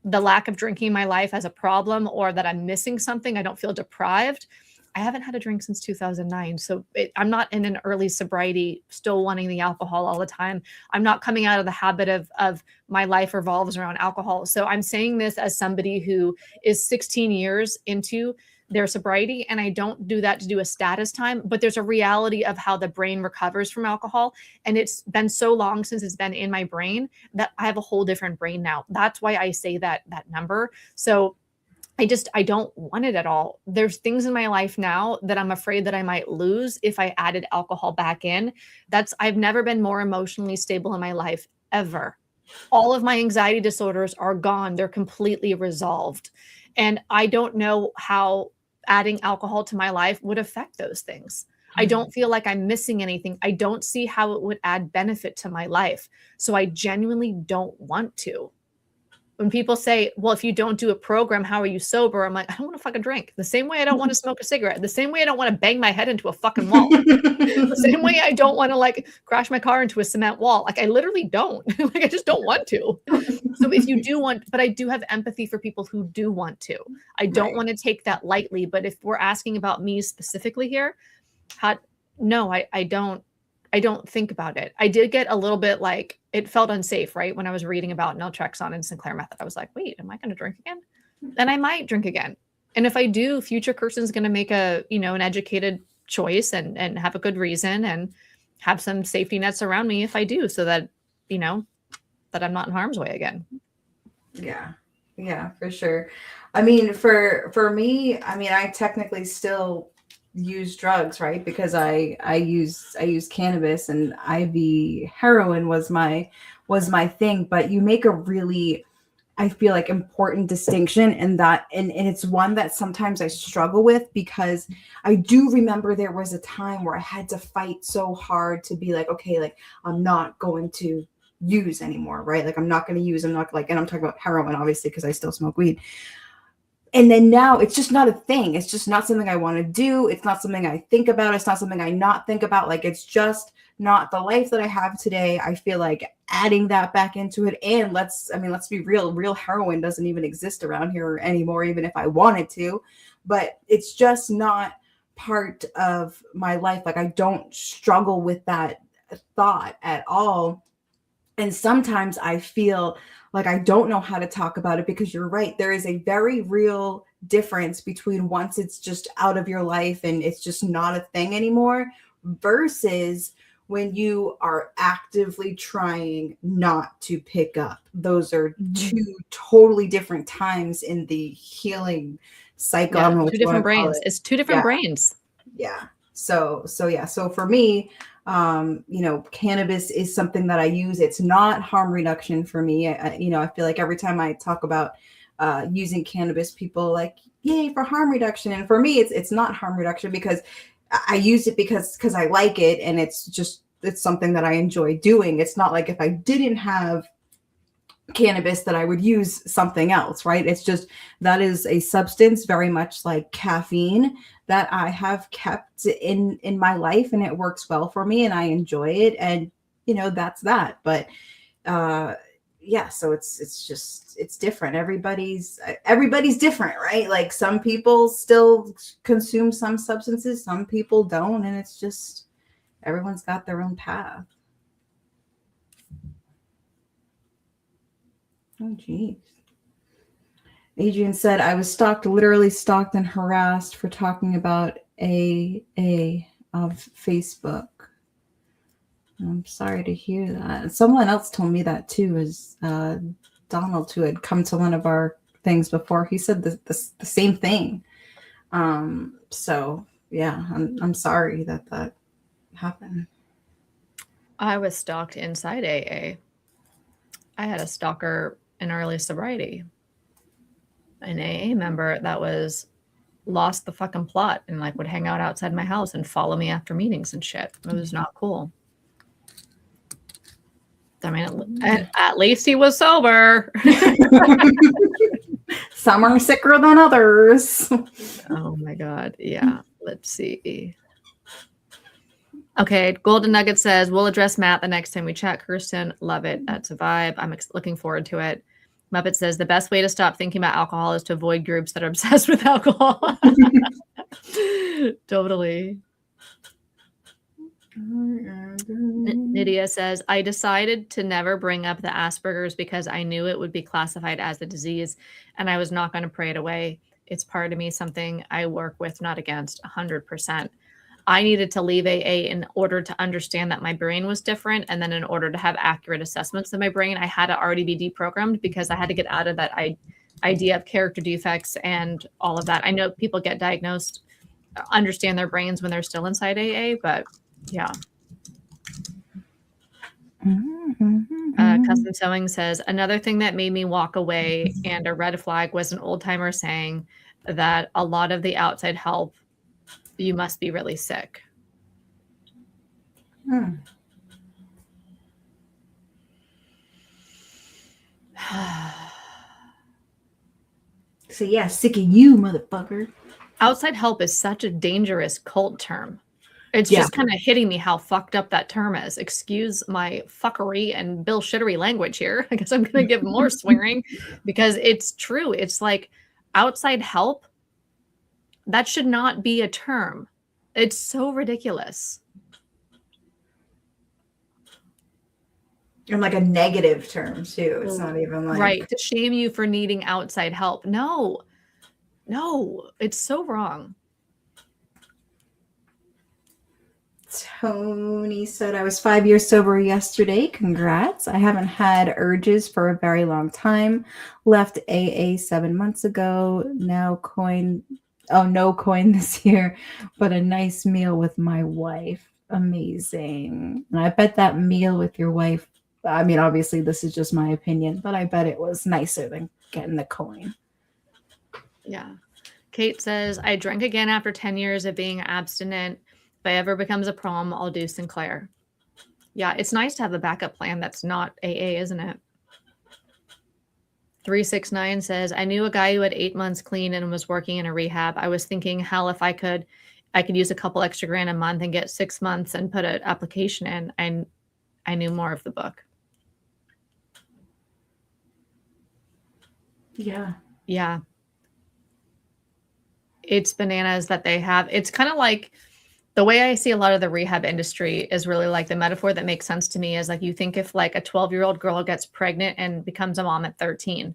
the lack of drinking in my life as a problem or that I'm missing something. I don't feel deprived. I haven't had a drink since 2009. So I'm not in an early sobriety, still wanting the alcohol all the time. I'm not coming out of the habit of my life revolves around alcohol. So I'm saying this as somebody who is 16 years into their sobriety, and I don't do that to do a status time, but there's a reality of how the brain recovers from alcohol. And it's been so long since it's been in my brain that I have a whole different brain now. That's why I say that number. So I don't want it at all. There's things in my life now that I'm afraid that I might lose if I added alcohol back in. I've never been more emotionally stable in my life ever. All of my anxiety disorders are gone. They're completely resolved. And I don't know how adding alcohol to my life would affect those things. I don't feel like I'm missing anything. I don't see how it would add benefit to my life. So I genuinely don't want to. When people say, well, if you don't do a program, how are you sober? I'm like, I don't want to fucking drink. The same way I don't want to smoke a cigarette. The same way I don't want to bang my head into a fucking wall. The same way I don't want to like crash my car into a cement wall. Like I literally don't. Like I just don't want to. So if you do want, but I do have empathy for people who do want to. I don't want to take that lightly. But if we're asking about me specifically here, no, I don't think about it. I did get a little bit like, it felt unsafe, right? When I was reading about naltrexone and Sinclair method, I was like, wait, am I going to drink again? And I might drink again. And if I do, future Kirsten's going to make an educated choice and have a good reason and have some safety nets around me if I do, so that, that I'm not in harm's way again. Yeah, for sure. I mean, for me, I mean, I technically still use drugs, right? Because I use cannabis, and IV heroin was my thing. But you make a really, I feel like, important distinction in that, and it's one that sometimes I struggle with, because I do remember there was a time where I had to fight so hard to be like, okay, like I'm not going to use anymore, right? Like I'm not going to use, and I'm talking about heroin, obviously, because I still smoke weed. And then now it's just not a thing. It's just not something I want to do. It's not something I think about. It's not something I not think about. Like it's just not the life that I have today. I feel like adding that back into it. And let's be real heroin doesn't even exist around here anymore, even if I wanted to. But it's just not part of my life. Like I don't struggle with that thought at all. And sometimes I feel like I don't know how to talk about it, because you're right. There is a very real difference between once it's just out of your life and it's just not a thing anymore, versus when you are actively trying not to pick up. Those are two totally different times in the healing cycle. Yeah, two different brains. It's two different brains. Yeah. So for me, cannabis is something that I use. It's not harm reduction for me. I feel like every time I talk about using cannabis, people like, yay for harm reduction. And for me, it's not harm reduction, because I use it because I like it, and it's something that I enjoy doing. It's not like if I didn't have cannabis that I would use something else, right? It's just that is a substance very much like caffeine that I have kept in my life, and it works well for me and I enjoy it, and that's that. But yeah, so it's different. Everybody's different, right? Like some people still consume some substances, some people don't, and it's just everyone's got their own path. Oh geez. Adrian said, I was literally stalked and harassed for talking about AA of Facebook. I'm sorry to hear that. Someone else told me that too, is Donald, who had come to one of our things before. He said the same thing. So yeah, I'm sorry that happened. I was stalked inside AA. I had a stalker in early sobriety, an AA member that was lost the fucking plot and like would hang out outside my house and follow me after meetings and shit. It was not cool. I mean, at least he was sober. Some are sicker than others. Oh my God. Yeah. Let's see. Okay. Golden Nugget says, we'll address Matt the next time we chat. Kirsten, love it. That's a vibe. I'm looking forward to it. Muppet says, the best way to stop thinking about alcohol is to avoid groups that are obsessed with alcohol. Totally. Nydia says, I decided to never bring up the Asperger's because I knew it would be classified as a disease and I was not going to pray it away. It's part of me, something I work with, not against. 100%. I needed to leave AA in order to understand that my brain was different. And then in order to have accurate assessments of my brain, I had to already be deprogrammed because I had to get out of that idea of character defects and all of that. I know people get diagnosed, understand their brains when they're still inside AA, but yeah. Custom Sewing says, another thing that made me walk away and a red flag was an old timer saying that a lot of the outside help, you must be really sick. So yeah, sick of you, motherfucker. Outside help is such a dangerous cult term. It's just kind of hitting me how fucked up that term is. Excuse my fuckery and bullshittery language here. I guess I'm going to give more swearing because it's true. It's like outside help. That should not be a term. It's so ridiculous. And like a negative term too. It's not even like right to shame you for needing outside help. No, it's so wrong. Tony said, I was 5 years sober yesterday. Congrats. I haven't had urges for a very long time. Left AA 7 months ago. Now no coin this year, but a nice meal with my wife. Amazing. And I bet that meal with your wife, I mean, obviously this is just my opinion, but I bet it was nicer than getting the coin. Yeah. Kate says, I drank again after 10 years of being abstinent. If I ever becomes a problem, I'll do Sinclair. Yeah, it's nice to have a backup plan that's not AA, isn't it? 369 says, I knew a guy who had 8 months clean and was working in a rehab. I was thinking, hell, if I could use a couple extra grand a month and get 6 months and put an application in. And I knew more of the book. Yeah. Yeah. It's bananas that they have. It's kind of like the way I see a lot of the rehab industry is really like the metaphor that makes sense to me is like, you think if like a 12-year-old girl gets pregnant and becomes a mom at 13,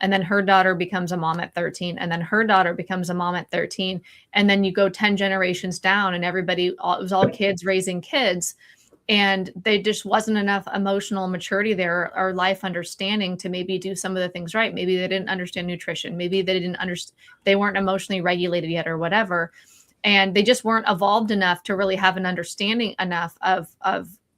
and then her daughter becomes a mom at 13, and then her daughter becomes a mom at 13, and then you go 10 generations down and it was all kids raising kids, and they just wasn't enough emotional maturity there or life understanding to maybe do some of the things right. Maybe they didn't understand nutrition. Maybe they weren't emotionally regulated yet or whatever. And they just weren't evolved enough to really have an understanding enough of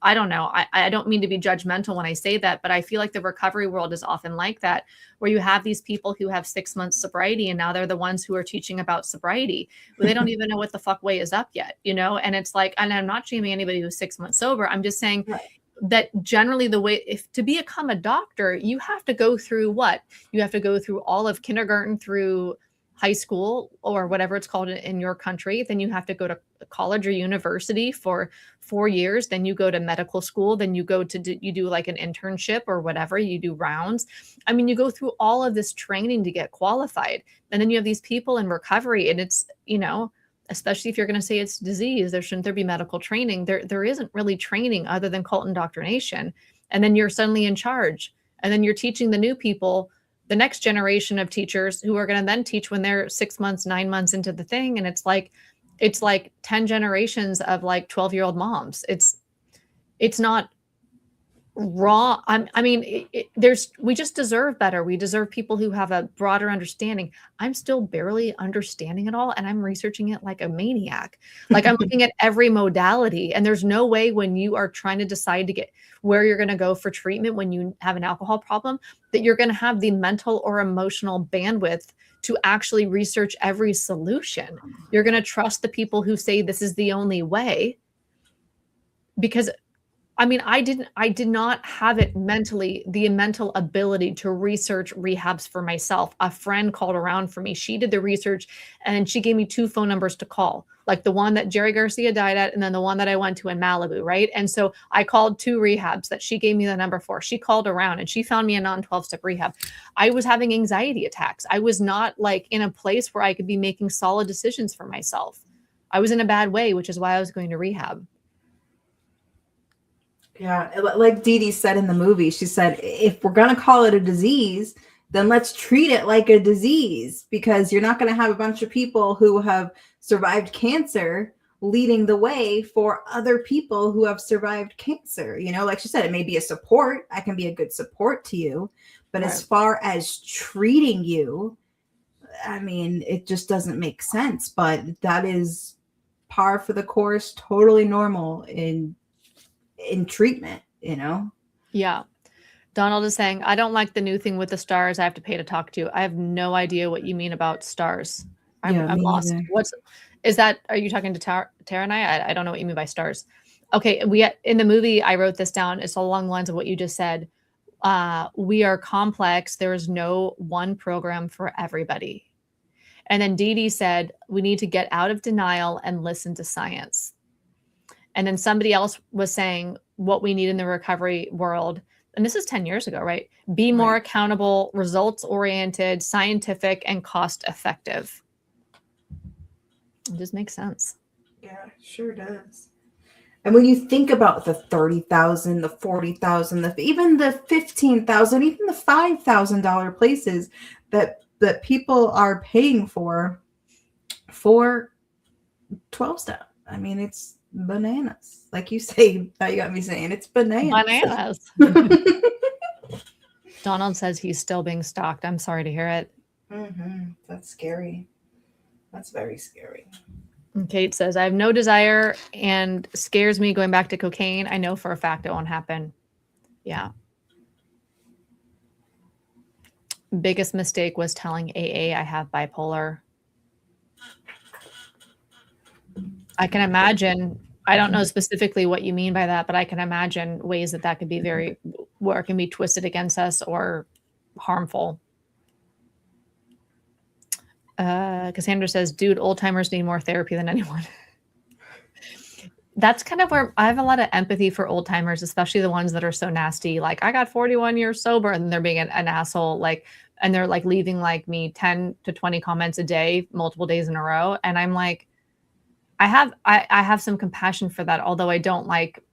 I don't know. I don't mean to be judgmental when I say that, but I feel like the recovery world is often like that, where you have these people who have 6 months sobriety and now they're the ones who are teaching about sobriety. But they don't even know what the fuck way is up yet, you know? And it's like, and I'm not shaming anybody who's 6 months sober. I'm just saying Right. that generally the way, if to become a doctor, you have to go through what? You have to go through all of kindergarten through high school or whatever it's called in your country. Then you have to go to college or university for 4 years. Then you go to medical school. Then you go to you do like an internship or whatever. You do rounds. I mean, you go through all of this training to get qualified. And then you have these people in recovery, and it's, you know, especially if you're going to say it's disease, shouldn't there be medical training? There isn't really training other than cult indoctrination. And then you're suddenly in charge. And then you're teaching the new people, the next generation of teachers who are going to then teach when they're 6 months, 9 months into the thing. And it's like 10 generations of like 12-year-old moms. It's not wrong. I mean, we just deserve better. We deserve people who have a broader understanding. I'm still barely understanding it all, and I'm researching it like a maniac. Like I'm looking at every modality, and there's no way when you are trying to decide to get where you're going to go for treatment when you have an alcohol problem that you're going to have the mental or emotional bandwidth to actually research every solution. You're going to trust the people who say this is the only way, because I mean, I did not have it mentally, the mental ability to research rehabs for myself. A friend called around for me. She did the research and she gave me 2 phone numbers to call, like the one that Jerry Garcia died at and then the one that I went to in Malibu, right? And so I called 2 rehabs that she gave me the number for. She called around and she found me a non-12-step rehab. I was having anxiety attacks. I was not like in a place where I could be making solid decisions for myself. I was in a bad way, which is why I was going to rehab. Yeah, like Dee Dee said in the movie, she said, if we're going to call it a disease, then let's treat it like a disease, because you're not going to have a bunch of people who have survived cancer leading the way for other people who have survived cancer. You know, like she said, it may be a support. I can be a good support to you. But Right. as far as treating you, I mean, it just doesn't make sense. But that is par for the course, totally normal in treatment, you know? Yeah. Donald is saying, I don't like the new thing with the stars I have to pay to talk to. I have no idea what you mean about stars. I'm me lost. neither. Are you talking to Tara and I don't know what you mean by stars. Okay. In the movie, I wrote this down. It's along the lines of what you just said. We are complex. There is no one program for everybody. And then Dee Dee said, we need to get out of denial and listen to science. And then somebody else was saying what we need in the recovery world. And this is 10 years ago, right? Be more accountable, results oriented, scientific, and cost effective. It just makes sense. Yeah, it sure does. And when you think about the 30,000, the 40,000, even the 15,000, even the $5,000 places that people are paying for 12-step, I mean, it's bananas. Like you say, now you got me saying it's bananas. Donald says he's still being stalked. I'm sorry to hear it. That's scary. That's very scary. And Kate says, I have no desire and scares me going back to cocaine. I know for a fact it won't happen. Yeah. Biggest mistake was telling AA I have bipolar. I can imagine, I don't know specifically what you mean by that, but I can imagine ways that could be where it can be twisted against us or harmful. Cassandra says, dude, old timers need more therapy than anyone. That's kind of where I have a lot of empathy for old timers, especially the ones that are so nasty. Like, I got 41 years sober, and they're being an asshole. Like, and they're like leaving like me 10 to 20 comments a day, multiple days in a row. And I'm like, I have some compassion for that, although I don't like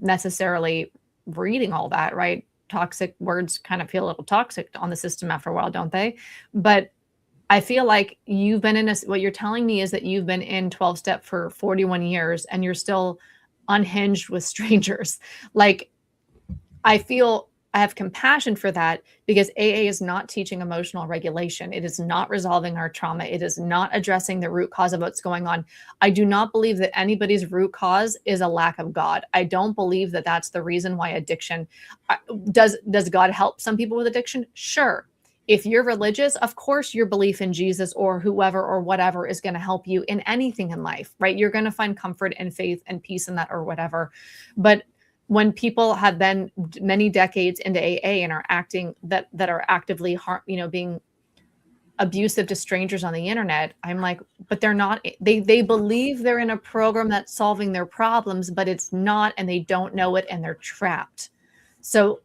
necessarily reading all that, right? Toxic words kind of feel a little toxic on the system after a while, don't they? But I feel like you've been what you're telling me is that you've been in 12-step for 41 years and you're still unhinged with strangers. Like, I feel I have compassion for that because AA is not teaching emotional regulation. It is not resolving our trauma. It is not addressing the root cause of what's going on. I do not believe that anybody's root cause is a lack of God. I don't believe that that's the reason why addiction does God help some people with addiction? Sure. If you're religious, of course, your belief in Jesus or whoever or whatever is going to help you in anything in life, right? You're going to find comfort and faith and peace in that or whatever. But when people have been many decades into AA and are acting that are actively being abusive to strangers on the internet, I'm like, but they're not, they believe they're in a program that's solving their problems, but it's not, and they don't know it, and they're trapped. So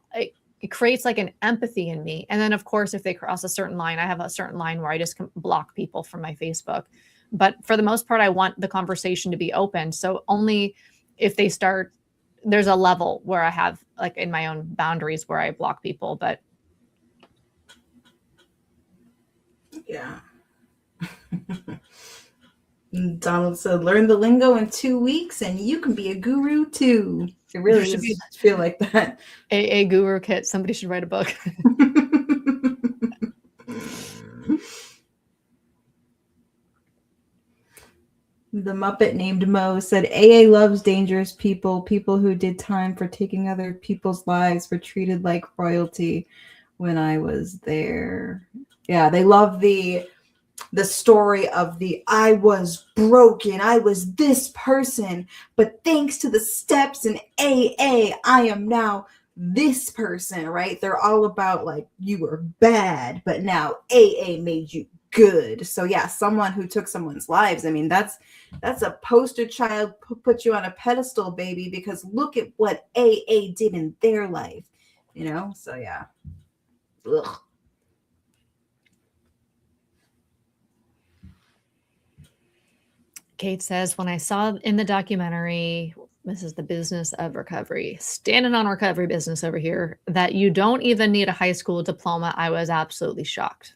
it creates like an empathy in me. And then of course, if they cross a certain line, I have a certain line where I just can block people from my Facebook. But for the most part, I want the conversation to be open. So only if they start, there's a level where I have like in my own boundaries where I block people, but yeah. Donald said, learn the lingo in 2 weeks and you can be a guru too. It really should feel like that. AA guru kit. Somebody should write a book. The Muppet named Mo said, AA loves dangerous people. People who did time for taking other people's lives were treated like royalty when I was there. Yeah, they love the story of I was broken. I was this person. But thanks to the steps in AA, I am now this person, right? They're all about like, you were bad, but now AA made you good. So yeah, someone who took someone's lives. I mean, that's a poster child, put you on a pedestal, baby, because look at what AA did in their life, So yeah. Ugh. Kate says, when I saw in the documentary, this is the business of recovery, standing on recovery business over here, that you don't even need a high school diploma, I was absolutely shocked.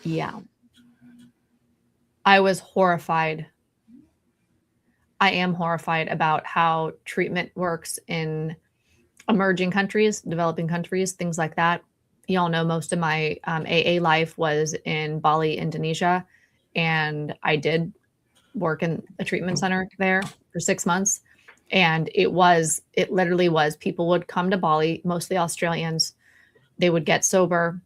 Yeah. I was horrified. I am horrified about how treatment works in emerging countries, developing countries, things like that. Y'all know most of my AA life was in Bali, Indonesia. And I did work in a treatment center there for 6 months. And it literally was, people would come to Bali, mostly Australians. They would get sober.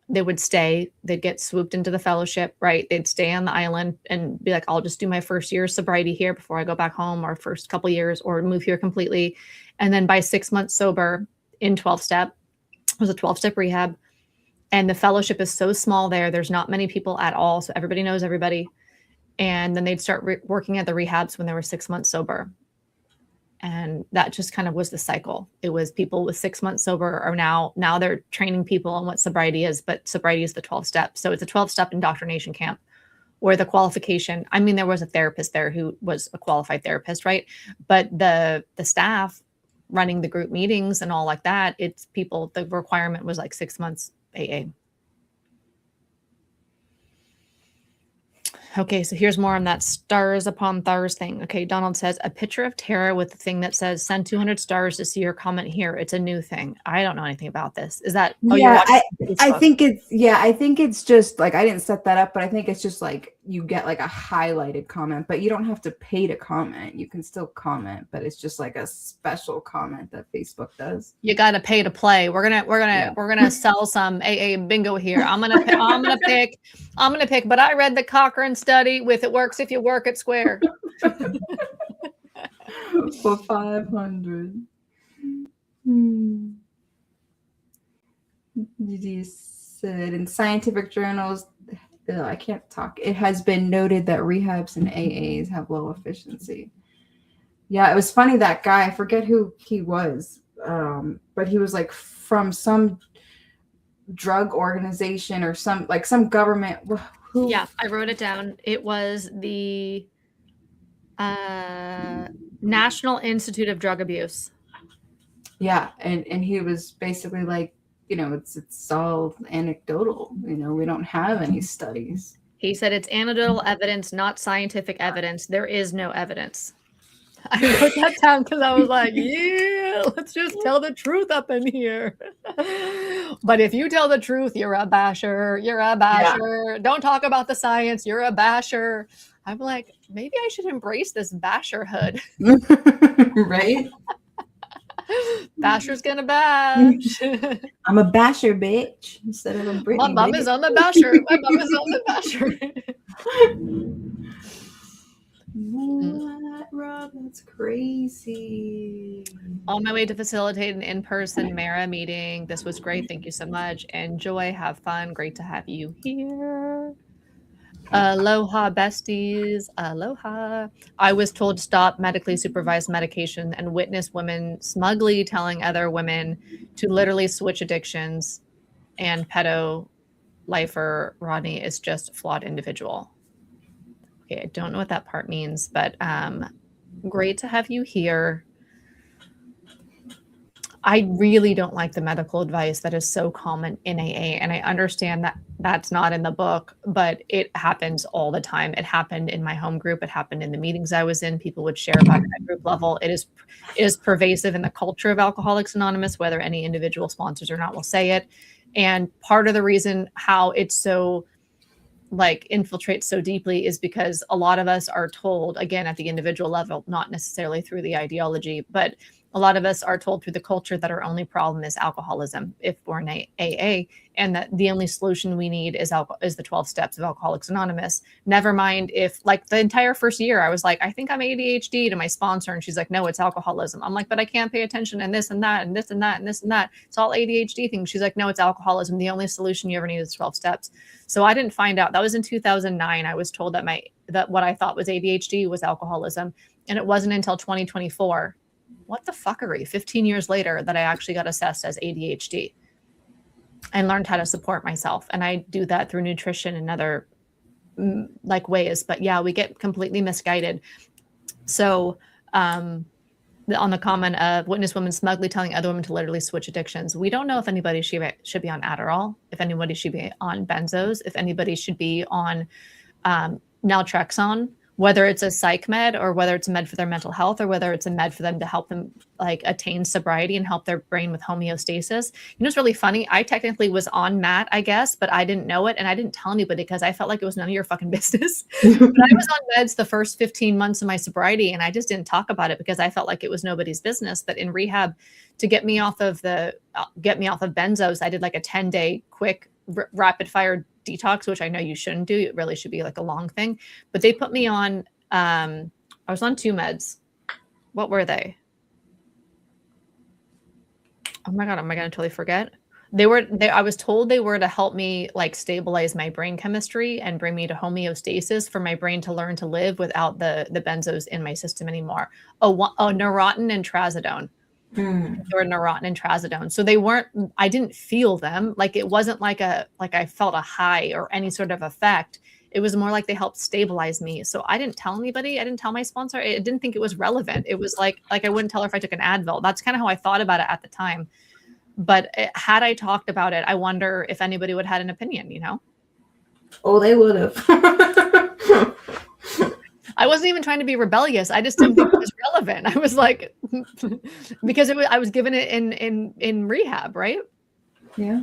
They would stay. They'd get swooped into the fellowship, right? They'd stay on the island and be like, I'll just do my first year of sobriety here before I go back home, or first couple years, or move here completely. And then by 6 months sober in 12-step, it was a 12-step rehab. And the fellowship is so small there. There's not many people at all. So everybody knows everybody. And then they'd start working at the rehabs when they were 6 months sober. And that just kind of was the cycle. It was people with 6 months sober are now they're training people on what sobriety is, but sobriety is the 12 steps. So it's a 12-step indoctrination camp where the qualification, I mean, there was a therapist there who was a qualified therapist, right? But the staff running the group meetings and all like that, it's people, the requirement was like 6 months AA. Okay, so here's more on that stars upon stars thing. Okay, Donald says, a picture of Tara with the thing that says, send 200 stars to see your comment here. It's a new thing. I don't know anything about this. Is that? Oh, yeah, I think it's just like, I didn't set that up, but I think it's just like you get like a highlighted comment, but you don't have to pay to comment. You can still comment, but it's just like a special comment that Facebook does. You got to pay to play. We're gonna sell some AA bingo here. I'm gonna pick, but I read the Cochrane study with it works if you work at Square. For 500. You said in scientific journals, I can't talk. It has been noted that rehabs and AAs have low efficiency. Yeah, it was funny, that guy, I forget who he was, but he was like from some drug organization or some government. Yeah, I wrote it down. It was the National Institute of Drug Abuse. Yeah, and he was basically like, it's all anecdotal. We don't have any studies. He said it's anecdotal evidence, not scientific evidence. There is no evidence. I wrote that down because I was like, yeah, let's just tell the truth up in here. But if you tell the truth, you're a basher. You're a basher. Don't talk about the science. You're a basher. I'm like, maybe I should embrace this basherhood. Right? Basher's gonna bash. I'm a basher, bitch, instead of a Britney. My mom is on the basher. My mom is on the basher. What, Rob? That's crazy. On my way to facilitate an in-person Mara meeting. This was great. Thank you so much. Enjoy. Have fun. Great to have you here. Aloha, besties. Aloha. I was told to stop medically supervised medication and witness women smugly telling other women to literally switch addictions. And pedo lifer Rodney is just a flawed individual. Okay, I don't know what that part means, but great to have you here. I really don't like the medical advice that is so common in AA. And I understand that that's not in the book, but it happens all the time. It happened in my home group. It happened in the meetings I was in. People would share about it at group level. It is pervasive in the culture of Alcoholics Anonymous, whether any individual sponsors or not will say it. And part of the reason how it's so infiltrates so deeply is because a lot of us are told, again, at the individual level, not necessarily through the ideology, but a lot of us are told through the culture that our only problem is alcoholism if we're in AA, and that the only solution we need is the 12 steps of Alcoholics Anonymous. Never mind if, like, the entire first year I was like, I think I'm ADHD to my sponsor, and she's like, no, it's alcoholism. I'm like, but I can't pay attention and this and that and this and that and this and that. It's all ADHD things. She's like, no, it's alcoholism. The only solution you ever need is 12 steps. So I didn't find out. That was in 2009. I was told that what I thought was ADHD was alcoholism, and it wasn't until 2024. What the fuckery, 15 years later, that I actually got assessed as ADHD and learned how to support myself. And I do that through nutrition and other ways. But yeah, we get completely misguided. So on the comment of witness women smugly telling other women to literally switch addictions, we don't know if anybody should be on Adderall, if anybody should be on benzos, if anybody should be on naltrexone, whether it's a psych med or whether it's a med for their mental health or whether it's a med for them to help them attain sobriety and help their brain with homeostasis. You know, it's really funny. I technically was on MAT, I guess, but I didn't know it. And I didn't tell anybody because I felt like it was none of your fucking business. But I was on meds the first 15 months of my sobriety, and I just didn't talk about it because I felt like it was nobody's business. But in rehab, to get me off of benzos, I did like a 10-day quick rapid fire detox, which I know you shouldn't do. It really should be like a long thing. But they put me on, I was on 2 meds. What were they? Oh my God, am I going to totally forget? I was told they were to help me stabilize my brain chemistry and bring me to homeostasis for my brain to learn to live without the benzos in my system anymore. Neurontin and trazodone. They were Neurontin and trazodone. So they weren't, I didn't feel them. It wasn't like I felt a high or any sort of effect. It was more like they helped stabilize me. So I didn't tell anybody. I didn't tell my sponsor. I didn't think it was relevant. It was like I wouldn't tell her if I took an Advil. That's kind of how I thought about it at the time. But had I talked about it, I wonder if anybody would have had an opinion, you know? Oh, they would have. I wasn't even trying to be rebellious. I just didn't think it was relevant. I was like, because I was given it in rehab, right? Yeah.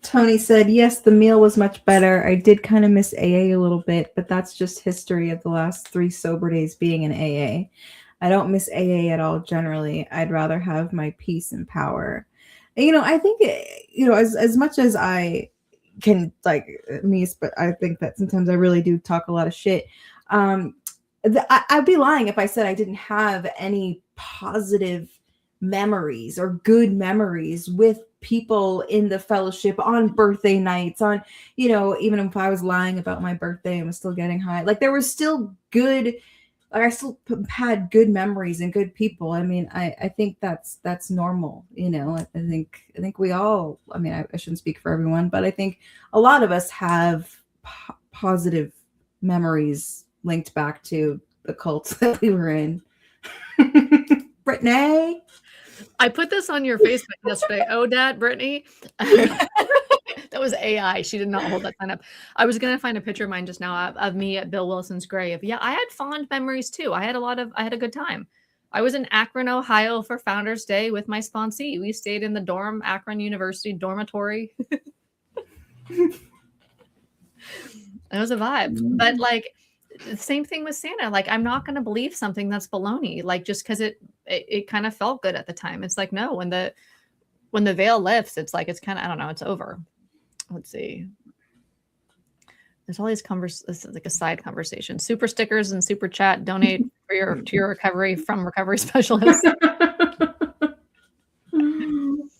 Tony said, yes, the meal was much better. I did kind of miss AA a little bit, but that's just history of the last 3 sober days being in AA. I don't miss AA at all generally. I'd rather have my peace and power. And, I think, as much as I can but I think that sometimes I really do talk a lot of shit. I'd be lying if I said I didn't have any positive memories or good memories with people in the fellowship on birthday nights, on, even if I was lying about my birthday and was still getting high, there was still good, I still had good memories and good people. I mean, I think that's normal. I think we all, I shouldn't speak for everyone, but I think a lot of us have positive memories linked back to the cults that we were in. Brittany, I put this on your Facebook yesterday. Oh, Dad, Brittany. That That was AI. She did not hold that sign up. I was gonna find a picture of mine just now of me at Bill Wilson's grave. Yeah, I had fond memories too. I had a good time. I was in Akron, Ohio for Founders Day with my sponsee. We stayed in the dorm, Akron University dormitory. It was a vibe. But like the same thing with Santa. Like, I'm not gonna believe something that's baloney, like just because it kind of felt good at the time. It's like, no, when the veil lifts, it's like it's kind of, I don't know, it's over. Let's see. There's all these this is like a side conversation. Super stickers and super chat. Donate to your recovery from recovery specialists.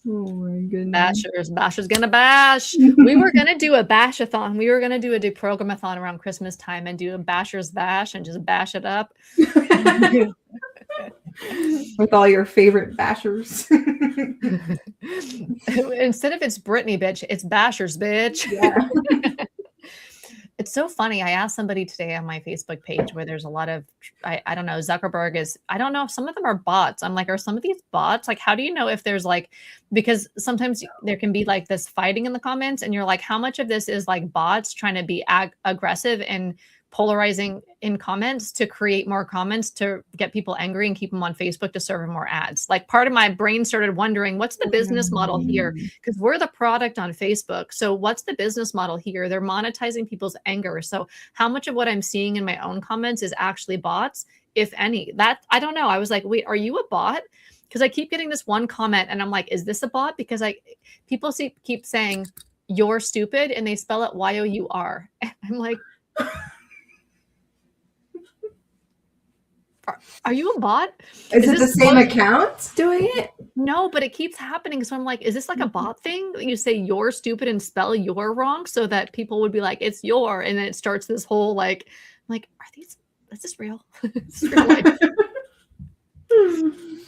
Oh my goodness. Bashers gonna bash. We were gonna do a bash-a-thon. We were gonna do a deprogramathon around Christmas time and do a bashers bash and just bash it up. With all your favorite bashers. Instead of it's Britney bitch, it's bashers bitch. Yeah. It's so funny. I asked somebody today on my Facebook page where there's a lot of, I don't know, Zuckerberg is, I don't know if some of them are bots. I'm like, are some of these bots? Like, how do you know if there's like, because sometimes there can be like this fighting in the comments and you're like, how much of this is like bots trying to be aggressive and polarizing in comments to create more comments to get people angry and keep them on Facebook to serve more ads. Like part of my brain started wondering, what's the business model here? Because we're the product on Facebook. So what's the business model here? They're monetizing people's anger. So how much of what I'm seeing in my own comments is actually bots, if any? That I don't know. I was like, wait, are you a bot? Because I keep getting this one comment and I'm like, is this a bot? Because people keep saying you're stupid and they spell it Y-O-U-R. And I'm like, are you a bot? Is it the same account doing it? No, but it keeps happening. So I'm like, is this like a bot thing? You say you're stupid and spell your wrong so that people would be like, it's your, and then it starts this whole like, is this real? Is this real life?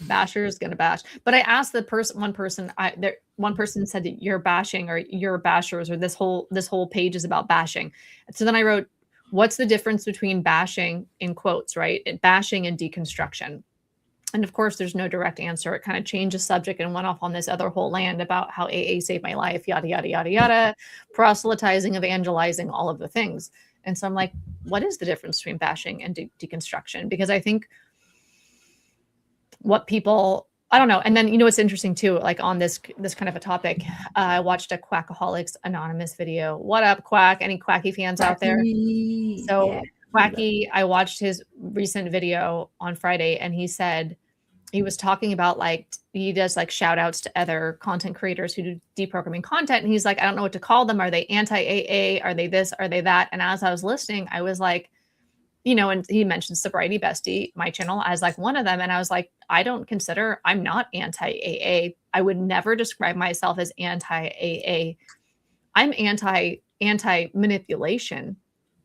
Basher is gonna bash. But I asked one person said that you're bashing or you're bashers or this whole page is about bashing. So then I wrote, what's the difference between bashing, in quotes, right? Bashing and deconstruction. And of course, there's no direct answer. It kind of changed the subject and went off on this other whole land about how AA saved my life, yada, yada, yada, yada, proselytizing, evangelizing, all of the things. And so I'm like, what is the difference between bashing and deconstruction? Because I think what people, I don't know. And then, it's interesting too, like on this kind of a topic, I watched a Quackaholics Anonymous video. What up, Quack? Any Quacky fans out there? So yeah. Quacky, I watched his recent video on Friday and he said, he was talking about like, he does like shout outs to other content creators who do deprogramming content. And he's like, I don't know what to call them. Are they anti-AA? Are they this? Are they that? And as I was listening, I was like, and he mentioned Sobriety Bestie, my channel, as like one of them. And I was like, I'm not anti-AA. I would never describe myself as anti-AA. I'm anti-manipulation.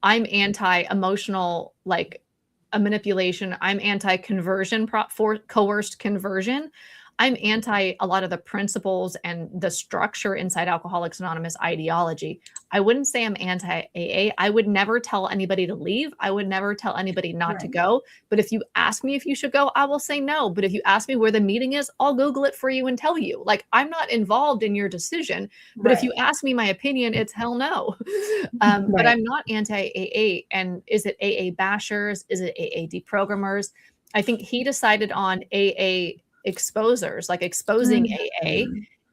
I'm anti-emotional, like a manipulation. I'm anti-conversion, for coerced conversion. I'm anti a lot of the principles and the structure inside Alcoholics Anonymous ideology. I wouldn't say I'm anti-AA. I would never tell anybody to leave. I would never tell anybody not to go. But if you ask me if you should go, I will say no. But if you ask me where the meeting is, I'll Google it for you and tell you. Like, I'm not involved in your decision. But if you ask me my opinion, it's hell no. But I'm not anti-AA. And is it AA bashers? Is it AA deprogrammers? I think he decided on AA exposers, like exposing AA.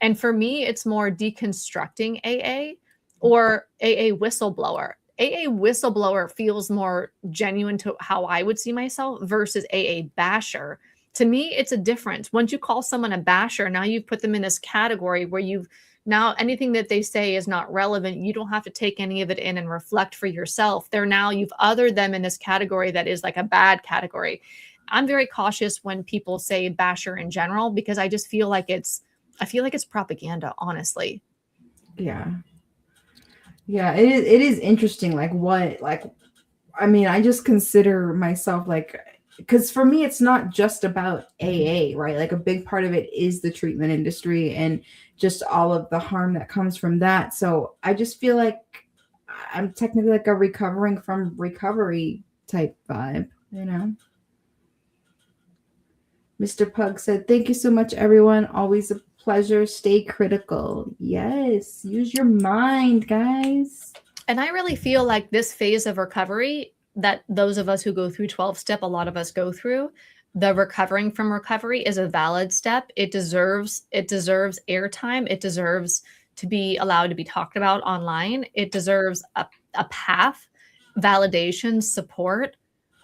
And for me, it's more deconstructing AA or AA whistleblower. AA whistleblower feels more genuine to how I would see myself versus AA basher. To me, it's a difference. Once you call someone a basher, now you've put them in this category where now anything that they say is not relevant. You don't have to take any of it in and reflect for yourself. You've othered them in this category that is like a bad category. I'm very cautious when people say basher in general, because I just feel like it's propaganda, honestly. Yeah. Yeah. It is interesting. I just consider myself because for me, it's not just about AA, right? Like a big part of it is the treatment industry and just all of the harm that comes from that. So I just feel like I'm technically like a recovering from recovery type vibe, Mr. Pug said, thank you so much, everyone. Always a pleasure, stay critical. Yes, use your mind, guys. And I really feel like this phase of recovery that those of us who go through 12-step, a lot of us go through, the recovering from recovery is a valid step. It deserves airtime. It deserves to be allowed to be talked about online. It deserves a path, validation, support.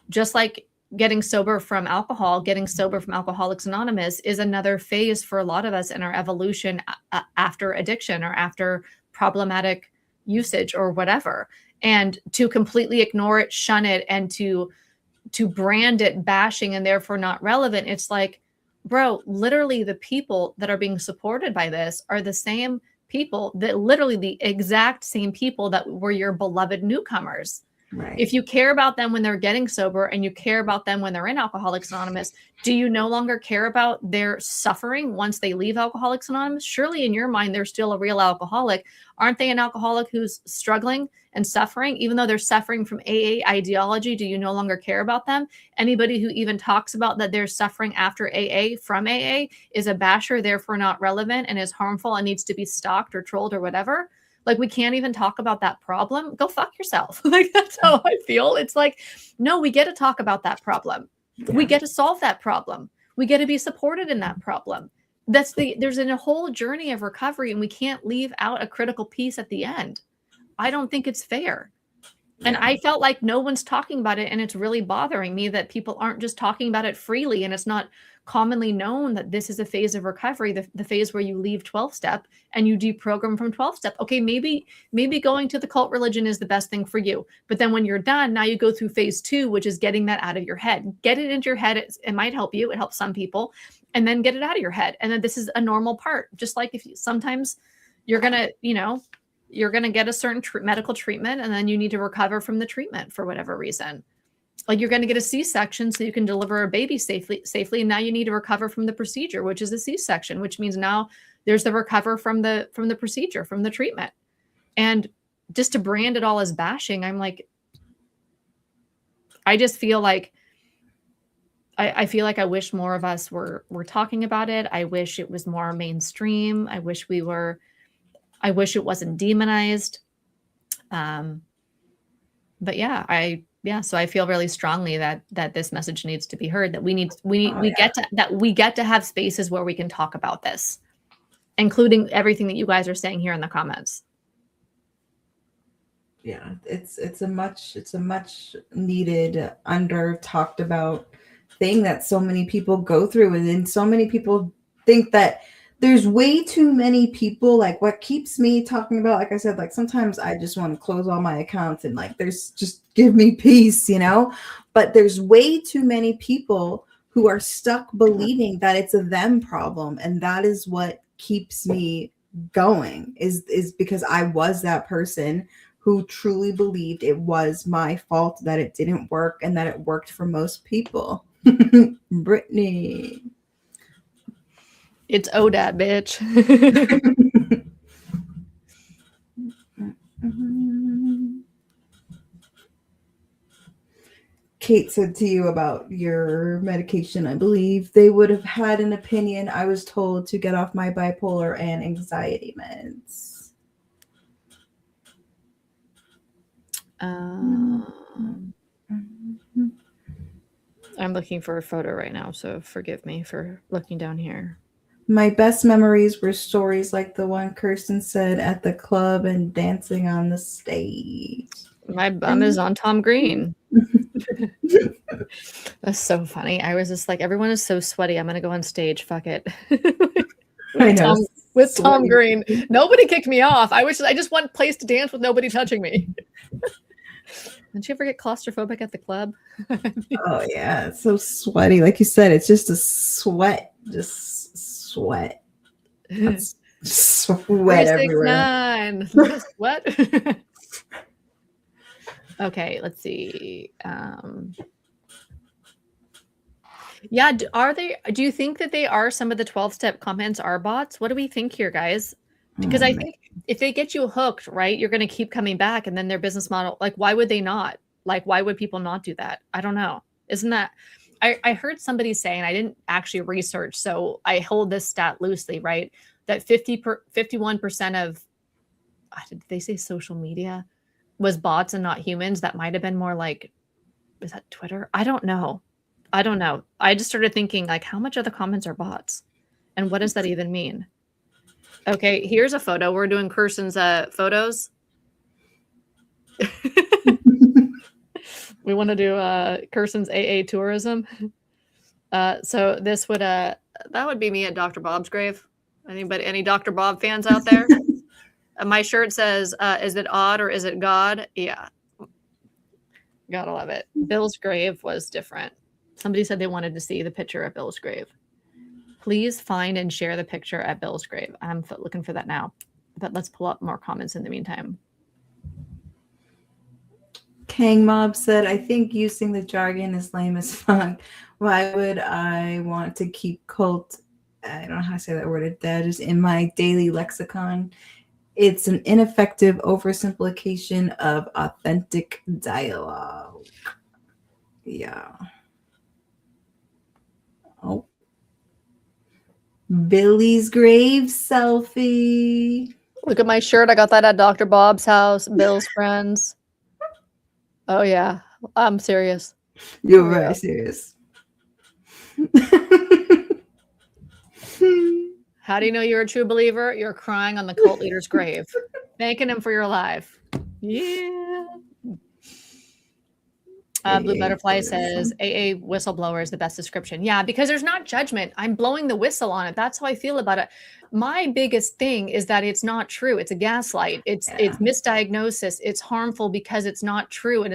Just like getting sober from alcohol, getting sober from Alcoholics Anonymous is another phase for a lot of us in our evolution after addiction or after problematic usage or whatever. And to completely ignore it, shun it, and to brand it bashing and therefore not relevant, it's like, bro, literally the people that are being supported by this are the same people, that literally the exact same people that were your beloved newcomers. Right. If you care about them when they're getting sober and you care about them when they're in Alcoholics Anonymous, do you no longer care about their suffering once they leave Alcoholics Anonymous? Surely in your mind, they're still a real alcoholic. Aren't they an alcoholic who's struggling and suffering? Even though they're suffering from AA ideology, do you no longer care about them? Anybody who even talks about that they're suffering after AA from AA is a basher, therefore not relevant and is harmful and needs to be stalked or trolled or whatever. Like, we can't even talk about that problem. Go fuck yourself. Like, that's how I feel. It's like, no, we get to talk about that problem. Yeah. We get to solve that problem. We get to be supported in that problem. There's a whole journey of recovery, and we can't leave out a critical piece at the end. I don't think it's fair. And I felt like no one's talking about it, and it's really bothering me that people aren't just talking about it freely, and it's not commonly known that this is a phase of recovery, the phase where you leave 12-step and you deprogram from 12-step. Okay, maybe going to the cult religion is the best thing for you. But then when you're done, now you go through phase 2, which is getting that out of your head. Get it into your head. It might help you. It helps some people. And then get it out of your head. And then this is a normal part. Just like if you, sometimes you're going to, you're going to get a certain medical treatment, and then you need to recover from the treatment for whatever reason. Like, you're going to get a C-section so you can deliver a baby safely. And now you need to recover from the procedure, which is a C-section, which means now there's the recover from the procedure, from the treatment. And just to brand it all as bashing, I'm like, I just feel like, I feel like I wish more of us were talking about it. I wish it was more mainstream. I wish it wasn't demonized. But so I feel really strongly that this message needs to be heard, that we get to have spaces where we can talk about this, including everything that you guys are saying here in the comments. Yeah, it's a much needed, under talked about thing that so many people go through, and then so many people think that there's way too many people. Like, what keeps me talking about, like I said, like sometimes I just want to close all my accounts and like there's just give me peace, but there's way too many people who are stuck believing that it's a them problem, and that is what keeps me going, is because I was that person who truly believed it was my fault that it didn't work and that it worked for most people. Brittany. It's ODAT, bitch. Kate said to you about your medication, I believe they would have had an opinion. I was told to get off my bipolar and anxiety meds. I'm looking for a photo right now, so forgive me for looking down here. My best memories were stories like the one Kirsten said at the club and dancing on the stage. My bum is on Tom Green. That's so funny. I was just like, everyone is so sweaty. I'm going to go on stage. Fuck it. I know. With Tom Green. Nobody kicked me off. I just want a place to dance with nobody touching me. Didn't you ever get claustrophobic at the club? Oh, yeah. It's so sweaty. Like you said, it's just a sweat. Just sweat. That's sweat everywhere. What? Okay, let's see. Yeah, do you think that they are, some of the 12-step comments are bots? What do we think here, guys? Because I think if they get you hooked, right, you're going to keep coming back, and then their business model, like, why would they not? Like, why would people not do that? I don't know. Isn't that, I heard somebody say, and I didn't actually research, so I hold this stat loosely, right? that 51% of, did they say social media was bots and not humans? That might have been more like, is that Twitter? I don't know. I just started thinking, like, how much of the comments are bots? And what does that even mean? Okay, here's a photo. We're doing Kirsten's photos. We want to do Kirsten's AA tourism. So this would that would be me at Dr. Bob's grave. Any Dr. Bob fans out there? My shirt says, is it odd or is it God? Yeah. Gotta love it. Bill's grave was different. Somebody said they wanted to see the picture at Bill's grave. Please find and share the picture at Bill's grave. I'm looking for that now. But let's pull up more comments in the meantime. Kang Mob said, I think using the jargon is lame as fuck. Why would I want to keep cult, I don't know how to say that word, that is in my daily lexicon. It's an ineffective oversimplification of authentic dialogue. Yeah. Oh. Billy's grave selfie. Look at my shirt. I got that at Dr. Bob's house. Bill's friends. Oh, yeah. I'm serious. You're very serious. How do you know you're a true believer? You're crying on the cult leader's grave, thanking him for your life. Yeah. Blue Butterfly says, AA whistleblower is the best description. Yeah, because there's not judgment. I'm blowing the whistle on it. That's how I feel about it. My biggest thing is that it's not true. It's a gaslight. It's misdiagnosis. It's harmful because it's not true. And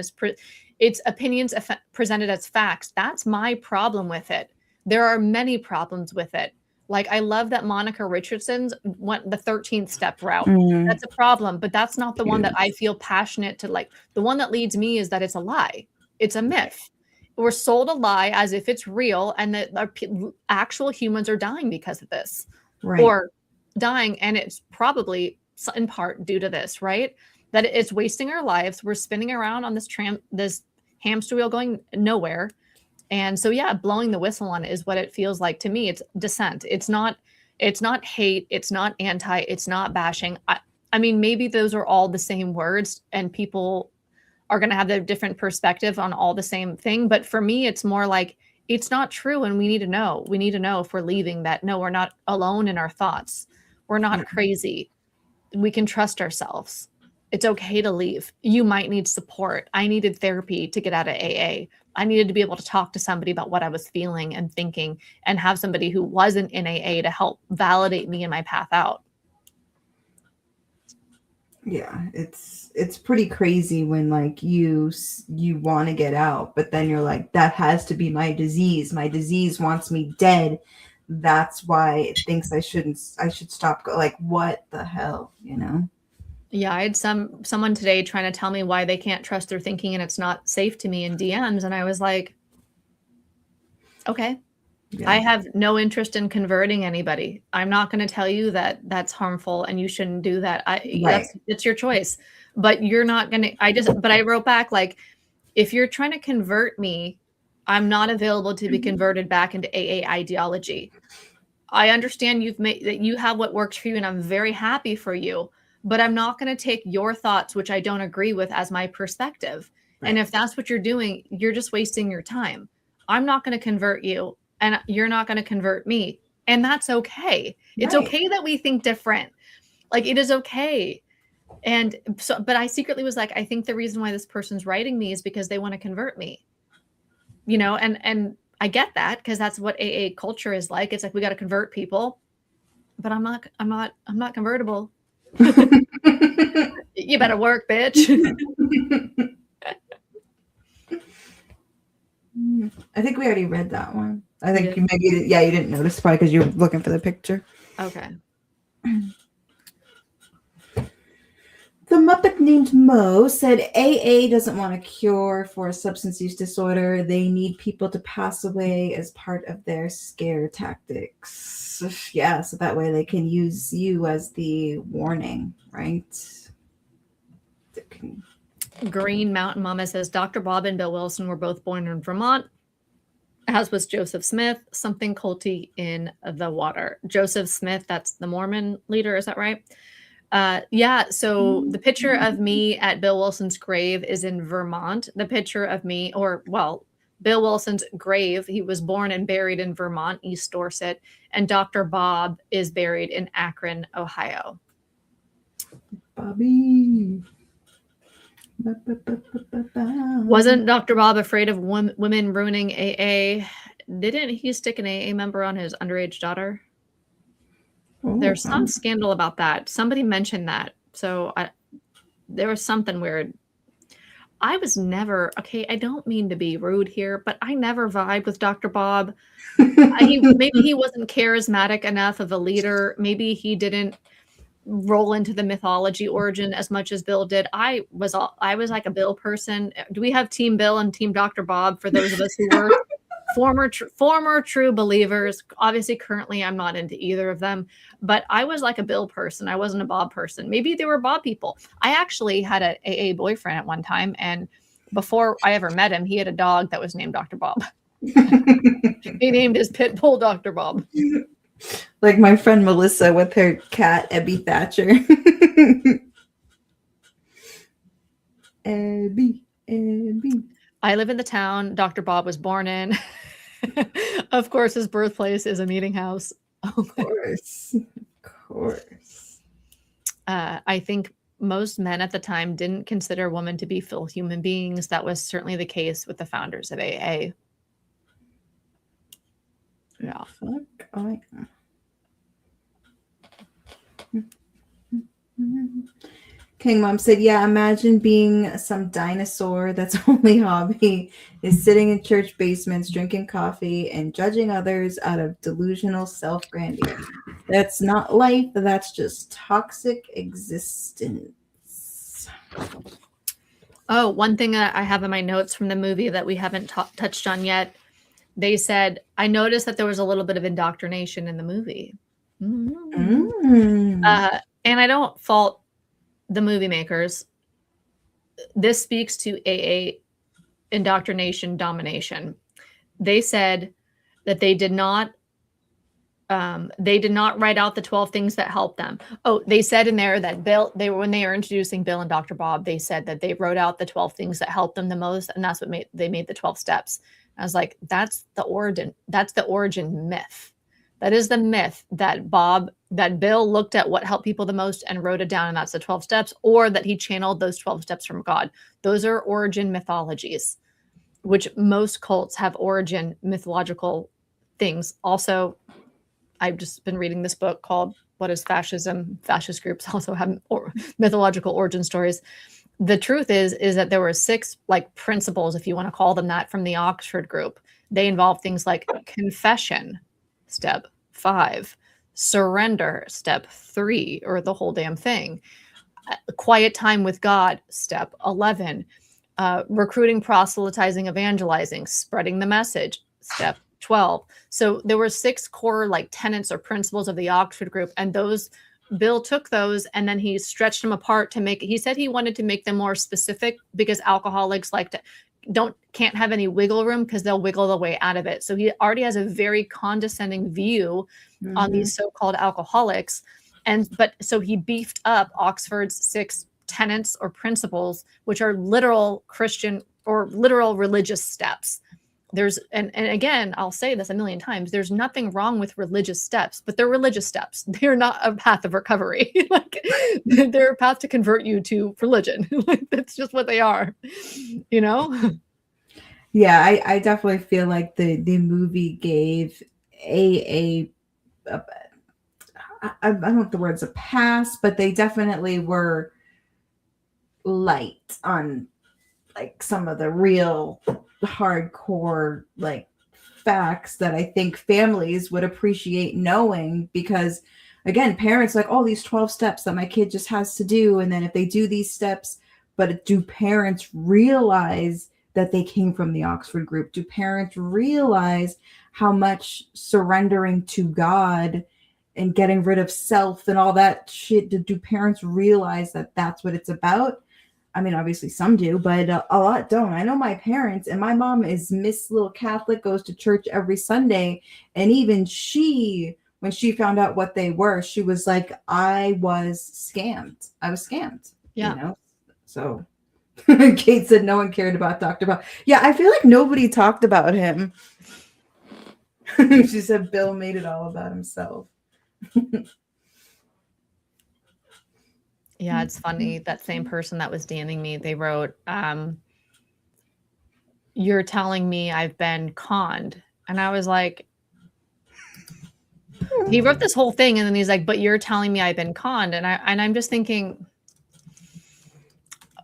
it's opinions presented as facts. That's my problem with it. There are many problems with it. Like, I love that Monica Richardson's went the 13th step route. That's a problem, but that's not the one that I feel passionate to like. The one that leads me is that it's a lie. It's a myth. We're sold a lie as if it's real and that actual humans are dying because of this, or dying. And it's probably in part due to this, right? That it's wasting our lives. We're spinning around on this hamster wheel going nowhere. And so, yeah, blowing the whistle on it is what it feels like to me. It's dissent. It's not hate. It's not anti. It's not bashing. I mean, maybe those are all the same words and people are going to have a different perspective on all the same thing. But for me, it's more like, it's not true. And we need to know. We need to know if we're leaving that, no, we're not alone in our thoughts. We're not crazy. We can trust ourselves. It's okay to leave. You might need support. I needed therapy to get out of AA. I needed to be able to talk to somebody about what I was feeling and thinking and have somebody who wasn't in AA to help validate me in my path out. Yeah, it's pretty crazy when like you want to get out, but then you're like, that has to be my disease. My disease wants me dead. That's why it thinks I should stop. Like, what the hell, you know? Yeah, I had someone today trying to tell me why they can't trust their thinking and it's not safe to me in DMs. And I was like, okay, I have no interest in converting anybody. I'm not going to tell you that that's harmful and you shouldn't do that. It's your choice, but you're not going to, but I wrote back, like, if you're trying to convert me, I'm not available to be converted back into AA ideology. I understand that you have what works for you and I'm very happy for you. But I'm not going to take your thoughts, which I don't agree with, as my perspective. Right. And if that's what you're doing, you're just wasting your time. I'm not going to convert you and you're not going to convert me. And that's okay. Right. It's okay that we think different. Like, it is okay. And so, but I secretly was like, I think the reason why this person's writing me is because they want to convert me, you know, and I get that because that's what AA culture is like. It's like, we got to convert people, but I'm not convertible. You better work, bitch. I think we already read that one. I think you didn't notice, probably because you're looking for the picture. Okay. The Muppet named Mo said AA doesn't want a cure for a substance use disorder. They need people to pass away as part of their scare tactics. Yeah, so that way they can use you as the warning, right? Green Mountain Mama says Dr. Bob and Bill Wilson were both born in Vermont. as was Joseph Smith, something culty in the water. Joseph Smith, that's the Mormon leader, is that right? Yeah, so the picture of me at Bill Wilson's grave is in Vermont. The picture of me, or well, Bill Wilson's grave, he was born and buried in Vermont, East Dorset, and Dr. Bob is buried in Akron, Ohio. Bobby. Wasn't Dr. Bob afraid of women ruining AA? Didn't he stick an AA member on his underage daughter? There's some scandal about that. Somebody mentioned that. So there was something weird. I was never, okay, I don't mean to be rude here, but I never vibed with Dr. Bob. Maybe he wasn't charismatic enough of a leader. Maybe he didn't roll into the mythology origin as much as Bill did. I was like a Bill person. Do we have Team Bill and Team Dr. Bob for those of us who were former true believers? Obviously, currently, I'm not into either of them, but I was like a Bill person. I wasn't a Bob person. Maybe they were Bob people. I actually had an AA boyfriend at one time, and before I ever met him, he had a dog that was named Dr. Bob. He named his pit bull Dr. Bob. Like my friend Melissa with her cat, Ebby Thatcher. Ebby. I live in the town Dr. Bob was born in. Of course, his birthplace is a meeting house. Of course. I think most men at the time didn't consider women to be full human beings. That was certainly the case with the founders of AA. Yeah. Fuck. King Mom said, yeah, imagine being some dinosaur that's only hobby is sitting in church basements, drinking coffee, and judging others out of delusional self-grandeur. That's not life. That's just toxic existence. Oh, one thing that I have in my notes from the movie that we haven't touched on yet. They said, I noticed that there was a little bit of indoctrination in the movie. And I don't fault the movie makers. This speaks to AA indoctrination domination. They said that they did not write out the 12 things that helped them. Oh, they said in there that when they were introducing Bill and Dr. Bob, they said that they wrote out the 12 things that helped them the most, and that's what they made the 12 steps. I was like, that's the origin myth. That is the myth that Bill looked at what helped people the most and wrote it down, and that's the 12 steps, or that he channeled those 12 steps from God. Those are origin mythologies, which most cults have origin mythological things. Also, I've just been reading this book called What is Fascism? Fascist groups also have mythological origin stories. The truth is that there were 6 principles, if you want to call them that, from the Oxford group. They involve things like confession, step 5, surrender, step 3, or the whole damn thing, quiet time with God, step 11, recruiting, proselytizing, evangelizing, spreading the message, step 12. So there were 6 core tenets or principles of the Oxford group, and Bill took those and then he stretched them apart he said he wanted to make them more specific because alcoholics can't have any wiggle room because they'll wiggle the way out of it. So he already has a very condescending view on these so-called alcoholics. So he beefed up Oxford's 6 tenets or principles, which are literal Christian or literal religious steps. And again, I'll say this a million times, there's nothing wrong with religious steps, but they're religious steps. They're not a path of recovery. They're a path to convert you to religion. That's just what they are, Yeah, I definitely feel like the movie gave I don't know if the word's a pass, but they definitely were light on some of the real hardcore facts that I think families would appreciate knowing, because again, parents these 12 steps that my kid just has to do, and then if they do these steps, but do parents realize that they came from the Oxford group? Do parents realize how much surrendering to God and getting rid of self and all that shit, do parents realize that that's what it's about? I mean, obviously some do, but a lot don't. I know my parents, and my mom is Miss Little Catholic, goes to church every Sunday. And even she, when she found out what they were, she was like, I was scammed. I was scammed, Yeah. you know? So Kate said no one cared about Dr. Bob. Yeah, I feel like nobody talked about him. She said Bill made it all about himself. Yeah, it's funny. That same person that was DMing me, they wrote, you're telling me I've been conned. And I was like, he wrote this whole thing and then he's like, but you're telling me I've been conned. And I'm just thinking,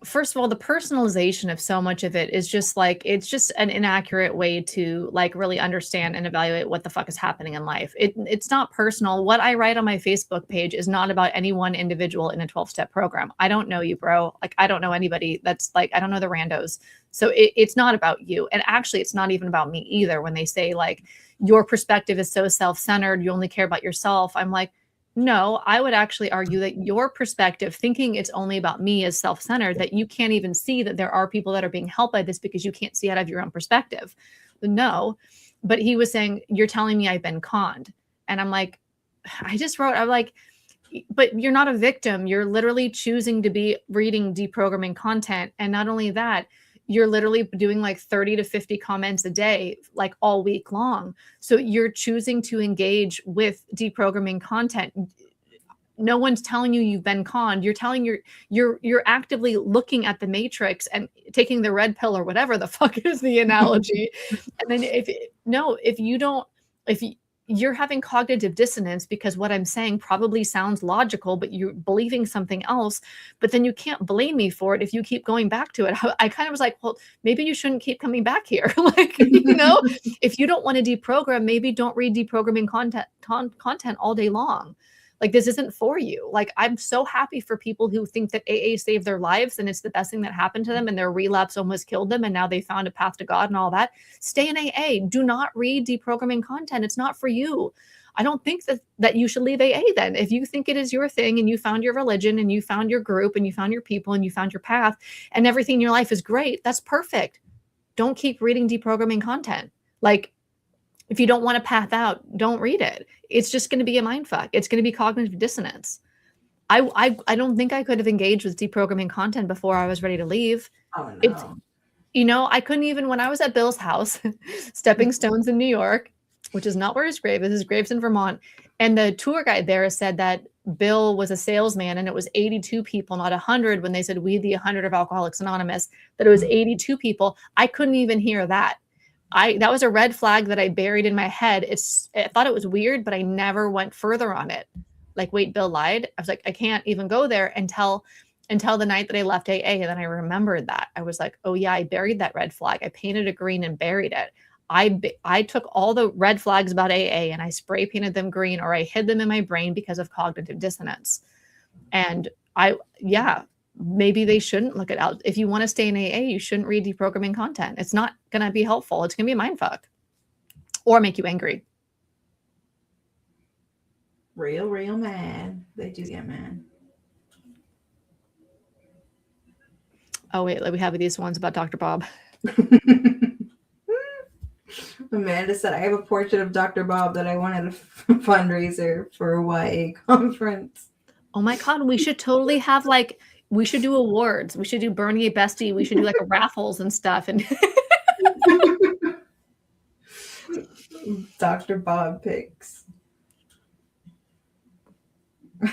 first of all, the personalization of so much of it is just like, it's just an inaccurate way to like really understand and evaluate what the fuck is happening in life. It's not personal. What I write on my Facebook page is not about any one individual in a 12-step program. I don't know you, bro. Like, I don't know anybody that's like, I don't know the randos. So it's not about you. And actually, it's not even about me either. When they say like, your perspective is so self-centered, you only care about yourself. I'm like, no, I would actually argue that your perspective, thinking it's only about me, is self-centered, that you can't even see that there are people that are being helped by this because you can't see out of your own perspective. No, but he was saying, you're telling me I've been conned. And I'm like, I'm like, but you're not a victim. You're literally choosing to be reading deprogramming content. And not only that, you're literally doing like 30 to 50 comments a day, like all week long. So you're choosing to engage with deprogramming content. No one's telling you you've been conned. You're telling you're actively looking at the matrix and taking the red pill or whatever the fuck is the analogy. And then if you're having cognitive dissonance because what I'm saying probably sounds logical, but you're believing something else, but then you can't blame me for it if you keep going back to it. I kind of was like, well, maybe you shouldn't keep coming back here. Like, if you don't want to deprogram, maybe don't read deprogramming content all day long. Like, this isn't for you. Like, I'm so happy for people who think that AA saved their lives and it's the best thing that happened to them and their relapse almost killed them and now they found a path to God and all that. Stay in AA. Do not read deprogramming content. It's not for you. I don't think that you should leave AA then. If you think it is your thing and you found your religion and you found your group and you found your people and you found your path and everything in your life is great, that's perfect. Don't keep reading deprogramming content. Like, if you don't want to path out, don't read it. It's just going to be a mind fuck. It's going to be cognitive dissonance. I don't think I could have engaged with deprogramming content before I was ready to leave. Oh no. I couldn't even, when I was at Bill's house, Stepping Stones in New York, which is not where his grave is. His grave's in Vermont. And the tour guide there said that Bill was a salesman and it was 82 people, not 100, when they said we the 100 of Alcoholics Anonymous, that it was 82 people. I couldn't even hear that. That was a red flag that I buried in my head. I thought it was weird, but I never went further on it. Like, wait, Bill lied. I was like, I can't even go there until the night that I left AA. And then I remembered that. I was like, oh yeah, I buried that red flag. I painted it green and buried it. I took all the red flags about AA and I spray painted them green, or I hid them in my brain because of cognitive dissonance. And maybe they shouldn't look it out. If you want to stay in AA, you shouldn't read deprogramming content. It's not going to be helpful. It's going to be a mind fuck or make you angry. Real mad. They do get mad. Oh, wait, we have these ones about Dr. Bob. Amanda said, I have a portrait of Dr. Bob that I won at a fundraiser for a YA conference. Oh my God, we should totally have we should do awards. We should do Bernie Bestie. We should do like a raffles and stuff. And Dr. Bob picks.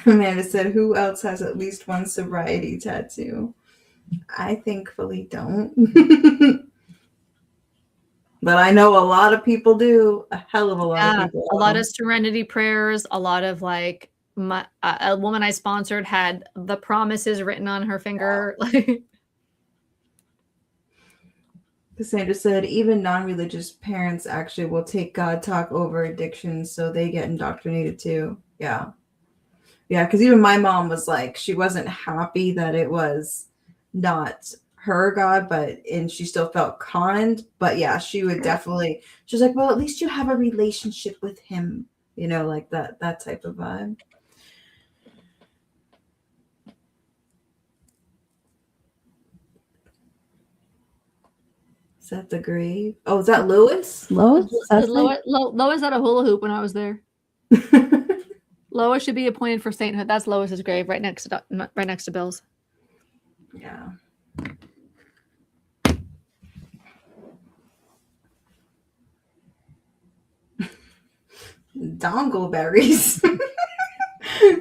Amanda said, who else has at least one sobriety tattoo? I thankfully don't. But I know a lot of people do. A hell of a lot of people. A lot of serenity prayers, a lot of like, a woman I sponsored had the promises written on her finger. Wow. Cassandra said, even non-religious parents actually will take God talk over addiction, so they get indoctrinated too. Yeah. Yeah, because even my mom was like, she wasn't happy that it was not her God, and she still felt conned. But yeah, she would definitely, she was like, well, at least you have a relationship with him, like that type of vibe. Is that the grave? Oh, is that Lewis? Lois? That's Lois had a hula hoop when I was there. Lois should be appointed for sainthood. That's Lois's grave, right next to Bill's. Yeah. Dongleberries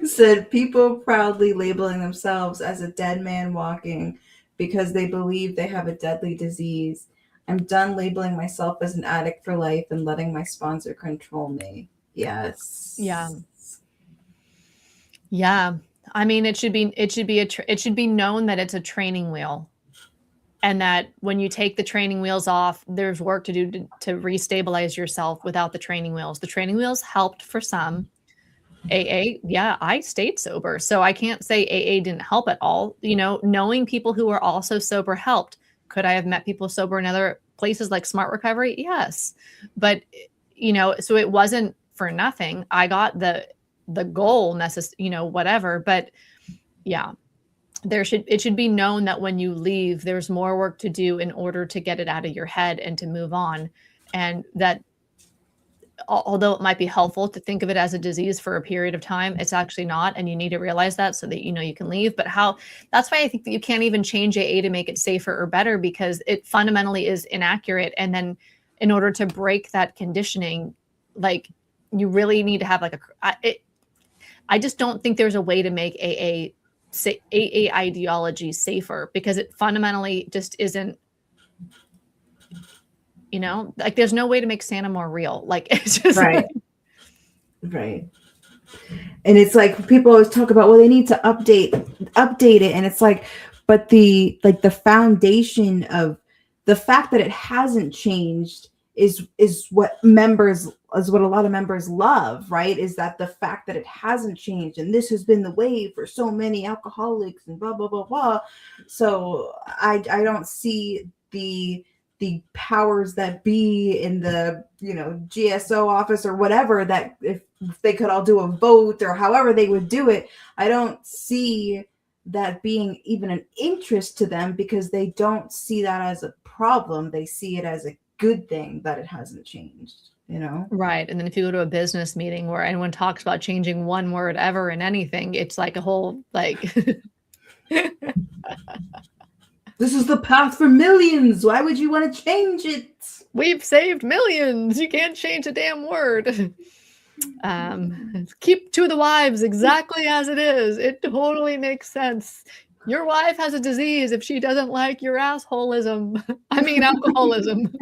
said people proudly labeling themselves as a dead man walking because they believe they have a deadly disease. I'm done labeling myself as an addict for life and letting my sponsor control me. Yes. Yeah. Yeah. I mean, it should be known that it's a training wheel, and that when you take the training wheels off, there's work to do to restabilize yourself without the training wheels. The training wheels helped for some. AA, yeah, I stayed sober, so I can't say AA didn't help at all. You know, knowing people who are also sober helped. Could I have met people sober in other places like Smart Recovery? Yes, but you know, so it wasn't for nothing. I got the goal whatever, but yeah, it should be known that when you leave, there's more work to do in order to get it out of your head and to move on. And that although it might be helpful to think of it as a disease for a period of time, it's actually not. And you need to realize that so that, you can leave. But that's why I think that you can't even change AA to make it safer or better, because it fundamentally is inaccurate. And then in order to break that conditioning, like, you really need to have like I just don't think there's a way to make AA ideology safer, because it fundamentally just isn't, like, there's no way to make Santa more real. Like, it's just right. Right. And it's like people always talk about, well, they need to update it. And it's like, but the foundation of the fact that it hasn't changed is what a lot of members love, right? Is that the fact that it hasn't changed, and this has been the way for so many alcoholics and blah blah blah blah. So I don't see the powers that be in the GSO office or whatever, that if they could all do a vote or however they would do it, I don't see that being even an interest to them, because they don't see that as a problem. They see it as a good thing that it hasn't changed, Right. And then if you go to a business meeting where anyone talks about changing one word ever in anything, it's like a whole, like, this is the path for millions. Why would you want to change it? We've saved millions. You can't change a damn word. Keep to the wives exactly as it is. It totally makes sense. Your wife has a disease if she doesn't like your assholism. I mean, alcoholism.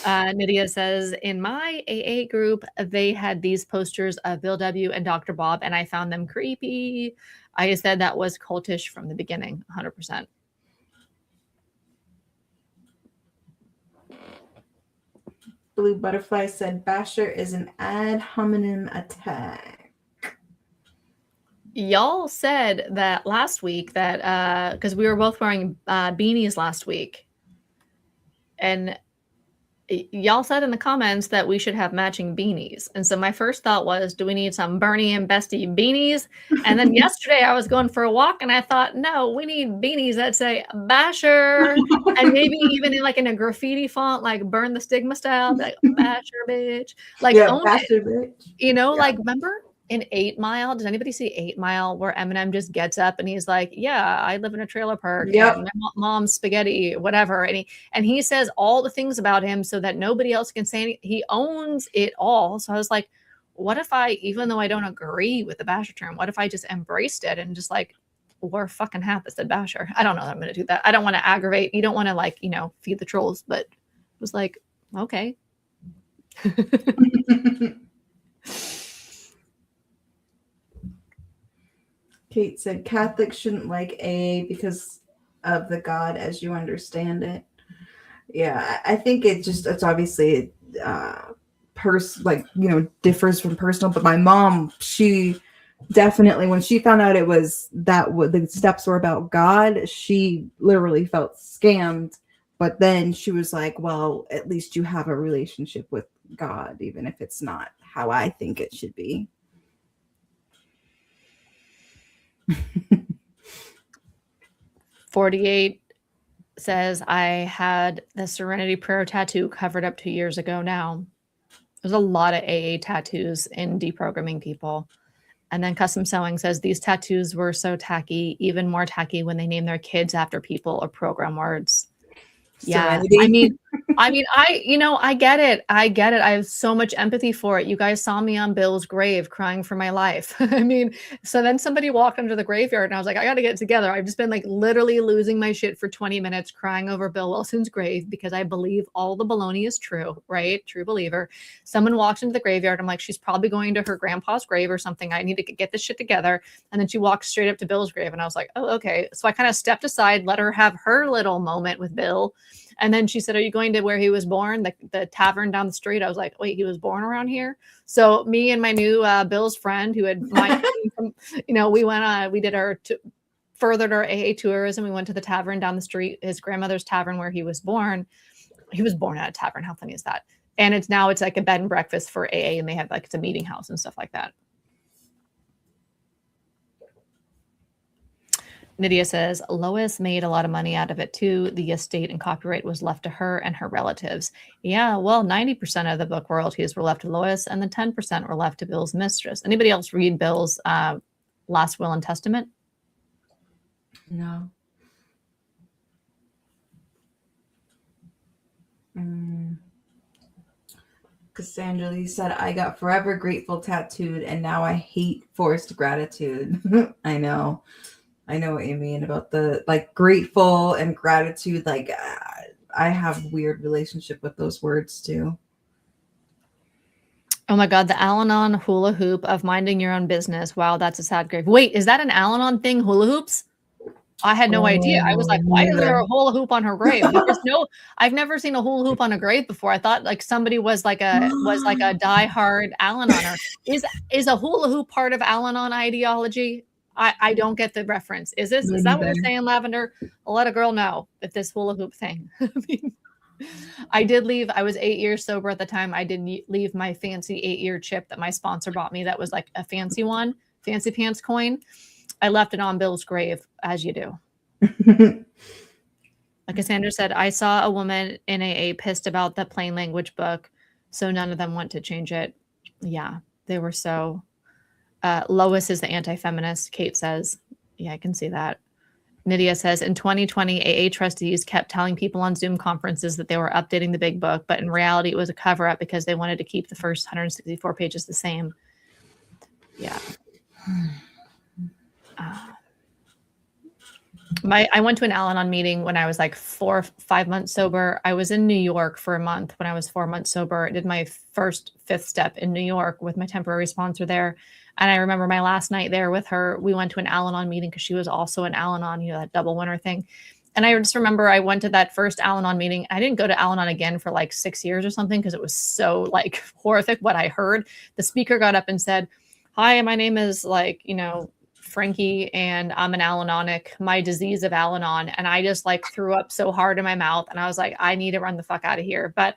Nydia says, in my AA group, they had these posters of Bill W. and Dr. Bob, and I found them creepy. I said that was cultish from the beginning, 100%. Blue Butterfly said Basher is an ad hominem attack. Y'all said that last week that because we were both wearing beanies last week, and y'all said in the comments that we should have matching beanies. And so my first thought was, do we need some Bernie and Bestie beanies? And then yesterday I was going for a walk and I thought, no, we need beanies that say Basher, and maybe even in a graffiti font, like Burn the Stigma style, like Basher bitch, like, yeah, Basher bitch. Like, remember in 8 Mile, does anybody see 8 Mile, where Eminem just gets up and he's like, yeah, I live in a trailer park, yep, and my mom's spaghetti, whatever, and he says all the things about him so that nobody else can say anything. He owns it all. So I was like, what if I, even though I don't agree with the Basher term, what if I just embraced it and just like wore a fucking hat that said Basher? I don't know that I'm going to do that. I don't want to aggravate. You don't want to feed the trolls, but it was like, okay. Kate said Catholics shouldn't like AA because of the God as you understand it. Yeah, I think it's obviously differs from personal. But my mom, she definitely, when she found out it was the steps were about God, she literally felt scammed. But then she was like, well, at least you have a relationship with God, even if it's not how I think it should be. 48 says, I had the Serenity Prayer tattoo covered up 2 years ago now. There's a lot of AA tattoos in deprogramming people. And then Custom Sewing says, these tattoos were so tacky, even more tacky when they name their kids after people or program words. Yeah. Serenity. I get it. I get it. I have so much empathy for it. You guys saw me on Bill's grave crying for my life. So then somebody walked under the graveyard and I was like, I got to get it together. I've just been like literally losing my shit for 20 minutes crying over Bill Wilson's grave because I believe all the baloney is true, right? True believer. Someone walks into the graveyard. I'm like, she's probably going to her grandpa's grave or something. I need to get this shit together. And then she walks straight up to Bill's grave. And I was like, oh, okay. So I kind of stepped aside, let her have her little moment with Bill. And then she said, are you going to where he was born? The tavern down the street. I was like, wait, he was born around here? So me and my new Bill's friend who had we did furthered our AA tours and we went to the tavern down the street, his grandmother's tavern where he was born. He was born at a tavern. How funny is that? And it's like a bed and breakfast for AA and they have like, it's a meeting house and stuff like that. Nydia says, Lois made a lot of money out of it too. The estate and copyright was left to her and her relatives. Yeah, well, 90% of the book royalties were left to Lois and then 10% were left to Bill's mistress. Anybody else read Bill's last will and testament? No. Cassandra Lee said, I got forever grateful tattooed and now I hate forced gratitude. I know what you mean about the like grateful and gratitude. Like I have weird relationship with those words too. Oh my God, the Al-Anon hula hoop of minding your own business. Wow, that's a sad grave. Wait, is that an Al-Anon thing, hula hoops? I had no idea. I was like, why is there a hula hoop on her grave? I've never seen a hula hoop on a grave before. I thought like somebody was like a diehard Al-Anoner. Is a hula hoop part of Al-Anon ideology? I don't get the reference. Is that what you're saying, Lavender? I'll let a girl know if this hula hoop thing. I did leave. I was 8 years sober at the time. I did leave my fancy 8-year chip that my sponsor bought me. That was like a fancy one, fancy pants coin. I left it on Bill's grave, as you do. Like Cassandra said, I saw a woman in AA pissed about the plain language book, so none of them want to change it. Yeah, they were so... Lois is the anti-feminist, Kate says. Yeah, I can see that. Nydia says, in 2020, AA trustees kept telling people on Zoom conferences that they were updating the big book, but in reality, it was a cover-up because they wanted to keep the first 164 pages the same. Yeah. I went to an Al-Anon meeting when I was like 4 or 5 months sober. I was in New York for a month when I was 4 months sober. I did my first 5th step in New York with my temporary sponsor there. And I remember my last night there with her, we went to an Al-Anon meeting because she was also an Al-Anon, that double winner thing. And I just remember I went to that first Al-Anon meeting. I didn't go to Al-Anon again for like 6 years or something because it was so like horrific what I heard. The speaker got up and said, hi, my name is Frankie, and I'm an Al-Anonic, my disease of Al-Anon. And I just like threw up so hard in my mouth. And I was like, I need to run the fuck out of here. But,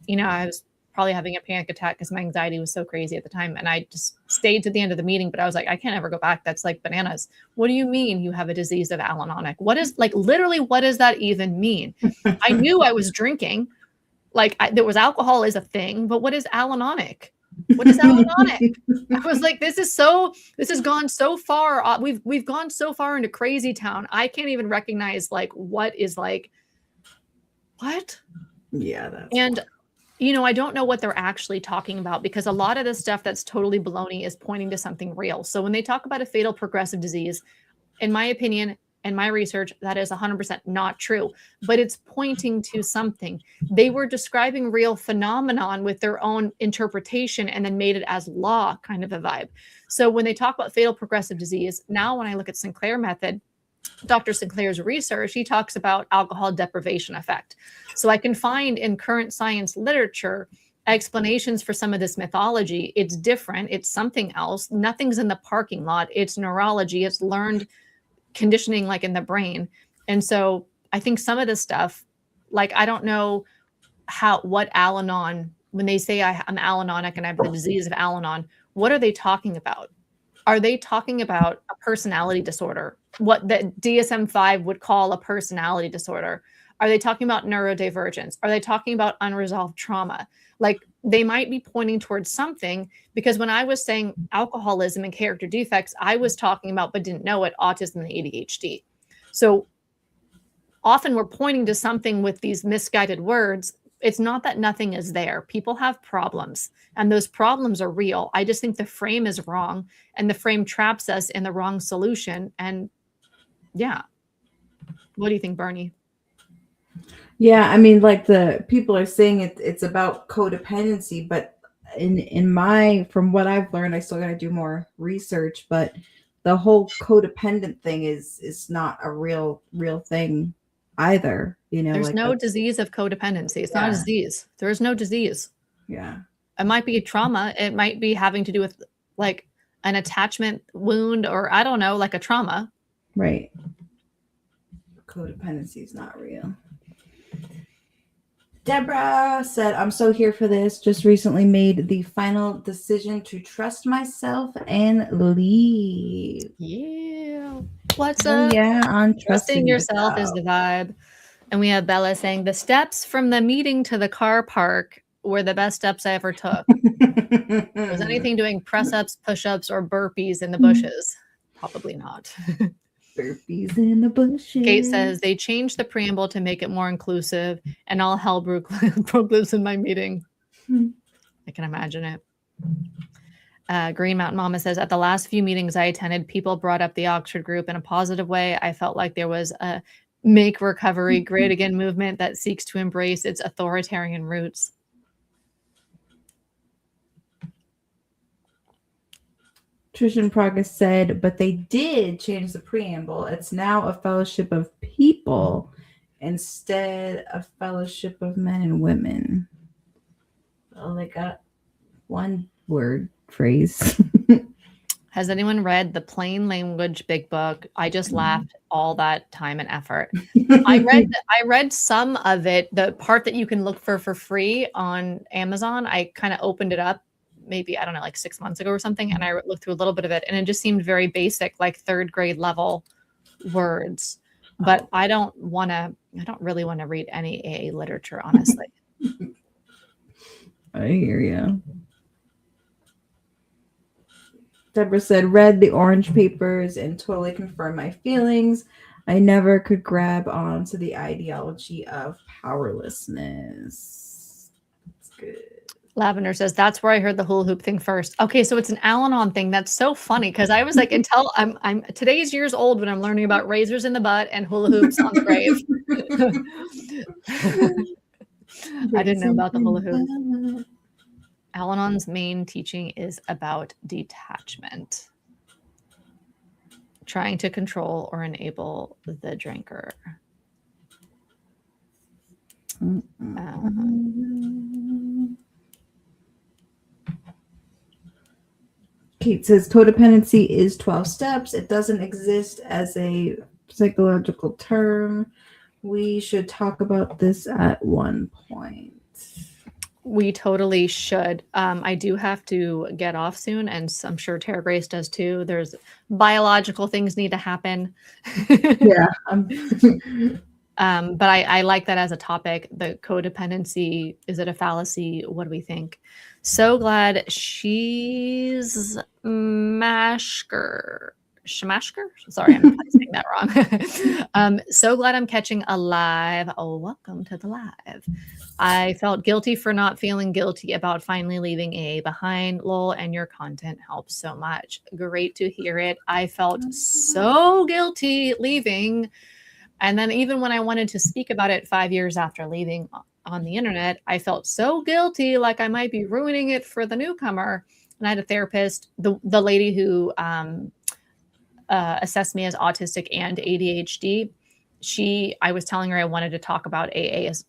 I was probably having a panic attack because my anxiety was so crazy at the time. And I just stayed to the end of the meeting, but I was like, I can't ever go back. That's like bananas. What do you mean you have a disease of Al-Anonic? What is literally, what does that even mean? I knew I was drinking. There was alcohol is a thing, but what is Al-Anonic? What is Al-Anonic? I was like, this has gone so far. We've gone so far into crazy town. I can't even recognize what is what? Yeah. I don't know what they're actually talking about because a lot of the stuff that's totally baloney is pointing to something real. So when they talk about a fatal progressive disease, in my opinion, and my research, that is 100% not true, but it's pointing to something. They were describing real phenomenon with their own interpretation and then made it as law kind of a vibe. So when they talk about fatal progressive disease, now when I look at Sinclair method, Dr. Sinclair's research, he talks about alcohol deprivation effect. So I can find in current science literature explanations for some of this mythology. It's different. It's something else. Nothing's in the parking lot. It's neurology. It's learned conditioning in the brain. And so I think some of this stuff, I don't know what Al-Anon, when they say I'm Al-Anonic and I have the disease of Al-Anon, what are they talking about? Are they talking about a personality disorder? What the DSM-5 would call a personality disorder? Are they talking about neurodivergence? Are they talking about unresolved trauma? Like they might be pointing towards something, because when I was saying alcoholism and character defects, I was talking about, but didn't know it, autism and ADHD. So often we're pointing to something with these misguided words. It's not that nothing is there. People have problems, and those problems are real. I just think the frame is wrong, and the frame traps us in the wrong solution. And yeah. What do you think, Bernie? Yeah, I mean, like the people are saying it's about codependency, but from what I've learned, I still got to do more research, but the whole codependent thing is not a real thing either. There's like no disease of codependency. It's not a disease. There is no disease. Yeah. It might be a trauma. It might be having to do with like an attachment wound, or I don't know, like a trauma. Right. Codependency is not real. Deborah said, I'm so here for this. Just recently made the final decision to trust myself and leave. Yeah. What's up? Yeah, on Trusting yourself is the vibe. And we have Bella saying the steps from the meeting to the car park were the best steps I ever took. Was anything doing press-ups, push-ups, or burpees in the bushes? Probably not. Burpees in the bushes. Kate says they changed the preamble to make it more inclusive, and all hell broke loose in my meeting. I can imagine it. Green Mountain Mama says, at the last few meetings I attended, people brought up the Oxford group in a positive way. I felt like there was a make recovery great again movement that seeks to embrace its authoritarian roots. Trishan Progress said, but they did change the preamble. It's now a fellowship of people instead of fellowship of men and women. Well, they got one word phrase. Has anyone read the Plain Language Big Book? I just laughed all that time and effort. I read some of it, the part that you can look for free on Amazon. I kind of opened it up maybe, I don't know, like 6 months ago or something. And I looked through a little bit of it, and it just seemed very basic, like third grade level words. But I don't really want to read any AA literature, honestly. I hear you. Deborah said, read the orange papers and totally confirmed my feelings. I never could grab on to the ideology of powerlessness. That's good. Lavender says, that's where I heard the hula hoop thing first. Okay, so it's an Al-Anon thing. That's so funny, because I was like, until I'm today's years old when I'm learning about razors in the butt and hula hoops on the grave. I didn't know about the hula hoop. Al-Anon's main teaching is about detachment, trying to control or enable the drinker. Kate says codependency is 12 steps. It doesn't exist as a psychological term. We should talk about this at one point. We totally should. I do have to get off soon, and I'm sure Tara Grace does too. There's biological things need to happen. Yeah. But I like that as a topic. The codependency, is it a fallacy? What do we think? So glad she's Shmashker. Sorry, I'm probably saying that wrong. So glad I'm catching a live. Oh, welcome to the live. I felt guilty for not feeling guilty about finally leaving AA behind. Lol, and your content helps so much. Great to hear it. I felt so guilty leaving. And then even when I wanted to speak about it 5 years after leaving on the internet, I felt so guilty, like I might be ruining it for the newcomer. And I had a therapist, the lady who assessed me as autistic and ADHD. I was telling her I wanted to talk about AA as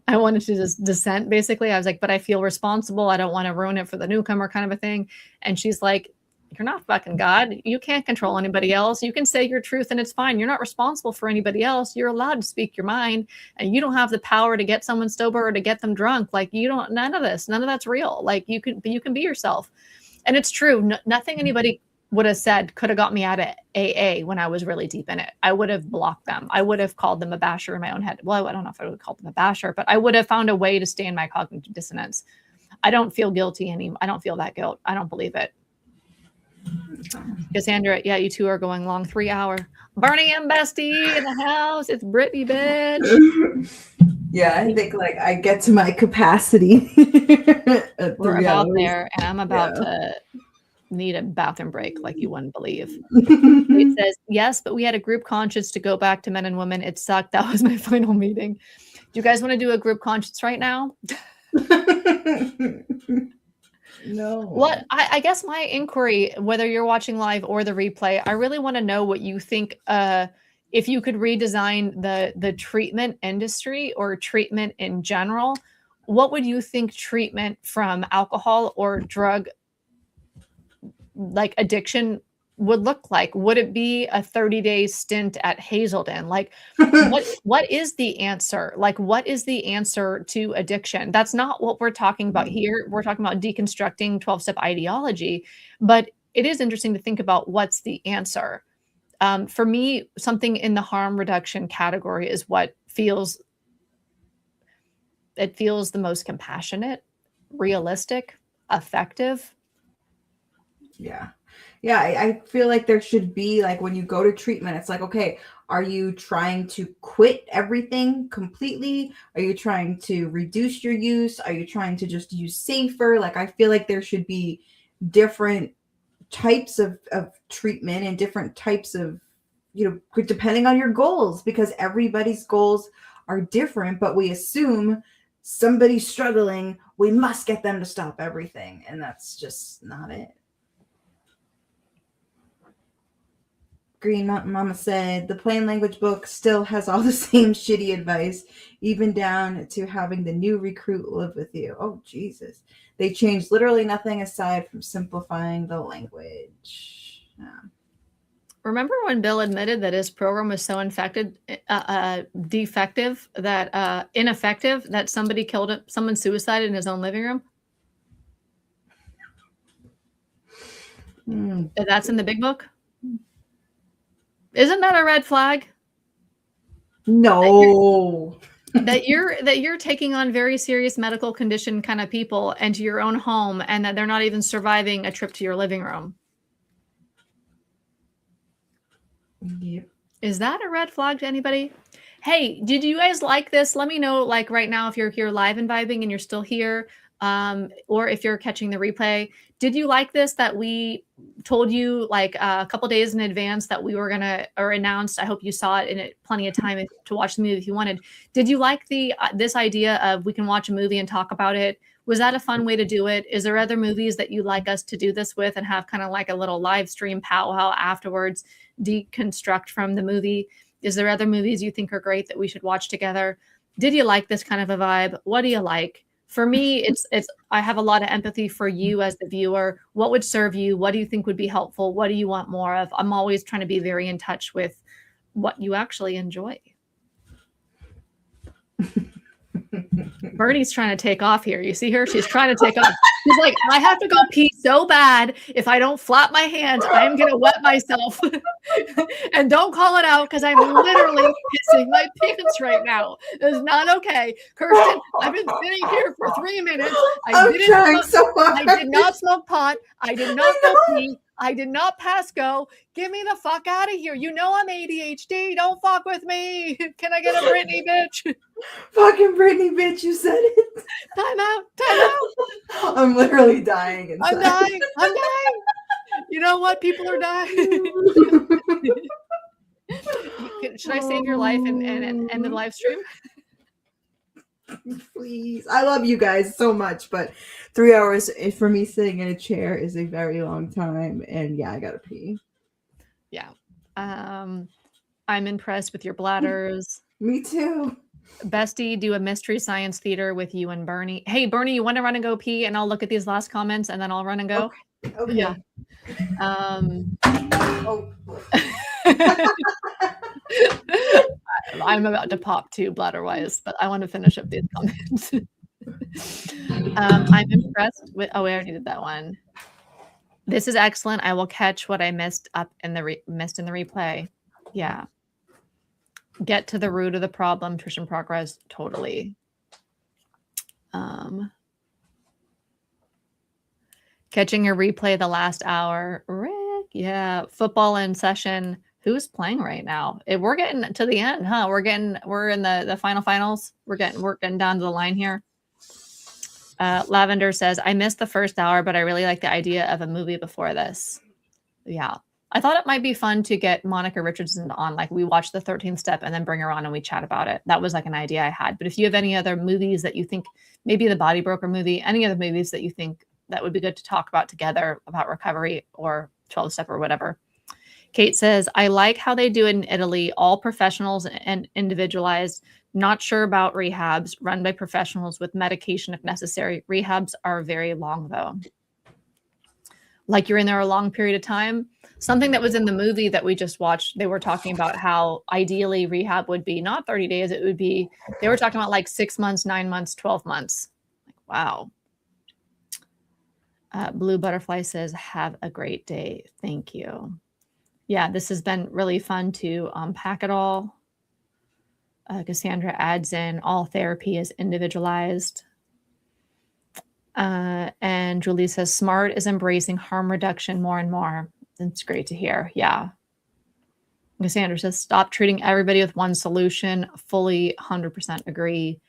I wanted to just dissent, basically. I was like, but I feel responsible. I don't want to ruin it for the newcomer, kind of a thing. And she's like, you're not fucking God. You can't control anybody else. You can say your truth and it's fine. You're not responsible for anybody else. You're allowed to speak your mind, and you don't have the power to get someone sober or to get them drunk. Like none of that's real. Like you can be yourself. And it's true. Nothing anybody would have said could have got me out of AA when I was really deep in it. I would have blocked them. I would have called them a basher in my own head. Well, I don't know if I would have called them a basher, but I would have found a way to stay in my cognitive dissonance. I don't feel guilty anymore. I don't feel that guilt. I don't believe it. Cassandra, yeah, you two are going long 3 hour. Bernie and Bestie in the house. It's Brittany, bitch. Yeah, I think like I get to my capacity. At We're 3 about hours. there, and I'm about to need a bathroom break like you wouldn't believe. It says, yes, but we had a group conscience to go back to men and women. It sucked. That was my final meeting. Do you guys want to do a group conscience right now? No. What I guess my inquiry, whether you're watching live or the replay, I really want to know what you think. If you could redesign the treatment industry or treatment in general, what would you think treatment from alcohol or drug like addiction would look like? Would it be a 30-day stint at Hazelden? Like what is the answer? Like what is the answer to addiction? That's not what we're talking about here. We're talking about deconstructing 12-step ideology, but it is interesting to think about what's the answer. For me, something in the harm reduction category is what feels the most compassionate, realistic, effective. Yeah. Yeah, I feel like there should be like when you go to treatment, it's like, okay, are you trying to quit everything completely? Are you trying to reduce your use? Are you trying to just use safer? Like, I feel like there should be different types of treatment and different types of, depending on your goals, because everybody's goals are different, but we assume somebody's struggling, we must get them to stop everything. And that's just not it. Green Mountain Mama said, the plain language book still has all the same shitty advice, even down to having the new recruit live with you. Oh, Jesus. They changed literally nothing aside from simplifying the language. Yeah. Remember when Bill admitted that his program was so defective, that ineffective, that somebody killed him, someone suicided in his own living room? That's in the big book? Isn't that a red flag? No. That you're taking on very serious medical condition kind of people into your own home, and that they're not even surviving a trip to your living room. Yep. Is that a red flag to anybody? Hey, did you guys like this? Let me know, like right now, if you're here live and vibing and you're still here, or if you're catching the replay. Did you like this, that we told you like a couple days in advance that we were gonna, or announced? I hope you saw it in plenty of time to watch the movie if you wanted. Did you like this idea of we can watch a movie and talk about it? Was that a fun way to do it? Is there other movies that you'd like us to do this with and have kind of like a little live stream powwow afterwards, deconstruct from the movie? Is there other movies you think are great that we should watch together? Did you like this kind of a vibe? What do you like? For me, it's I have a lot of empathy for you as the viewer. What would serve you? What do you think would be helpful? What do you want more of? I'm always trying to be very in touch with what you actually enjoy. Bernie's trying to take off here. You see her? She's trying to take off. She's like, I have to go pee so bad. If I don't flap my hands, I'm going to wet myself. And don't call it out because I'm literally pissing my pants right now. It's not okay. Kirsten, I've been sitting here for 3 minutes. I did not smoke pot. I did not go pee. I did not pass go. Get me the fuck out of here. You know I'm ADHD. Don't fuck with me. Can I get a Brittany, bitch? Fucking Brittany, bitch, you said it. Time out. I'm literally dying inside. I'm dying. You know what? People are dying. Should I save your life and end the live stream? Please. I love you guys so much, but 3 hours for me sitting in a chair is a very long time. And yeah, I gotta pee. Yeah. I'm impressed with your bladders. Me too. Bestie, do a mystery science theater with you and Bernie. Hey, Bernie, you want to run and go pee? And I'll look at these last comments and then I'll run and go. Okay. Yeah. I'm about to pop too, bladder-wise, but I want to finish up these comments. I'm impressed with. Oh, we already did that one. This is excellent. I will catch what I missed up in the missed in the replay. Yeah. Get to the root of the problem. Trish in progress. Totally. Catching a replay the last hour. Rick. Yeah. Football in session. Who's playing right now? We're getting to the end, huh? We're in the finals. We're getting down to the line here. Lavender says, I missed the first hour, but I really like the idea of a movie before this. Yeah. I thought it might be fun to get Monica Richardson on. Like we watch the 13th Step and then bring her on and we chat about it. That was like an idea I had. But if you have any other movies that you think, maybe the Body Broker movie, any other movies that you think that would be good to talk about together about recovery or 12 Step or whatever. Kate says, I like how they do it in Italy, all professionals and individualized. Not sure about rehabs run by professionals with medication if necessary. Rehabs are very long, though. Like you're in there a long period of time. Something that was in the movie that we just watched, they were talking about how ideally rehab would be not 30 days. It would be, they were talking about like 6 months, 9 months, 12 months. Like, wow. Blue Butterfly says, have a great day. Thank you. Yeah, this has been really fun to unpack it all. Cassandra adds in all therapy is individualized. And Julie says, SMART is embracing harm reduction more and more. It's great to hear. Yeah. Cassandra says, stop treating everybody with one solution. Fully 100% agree.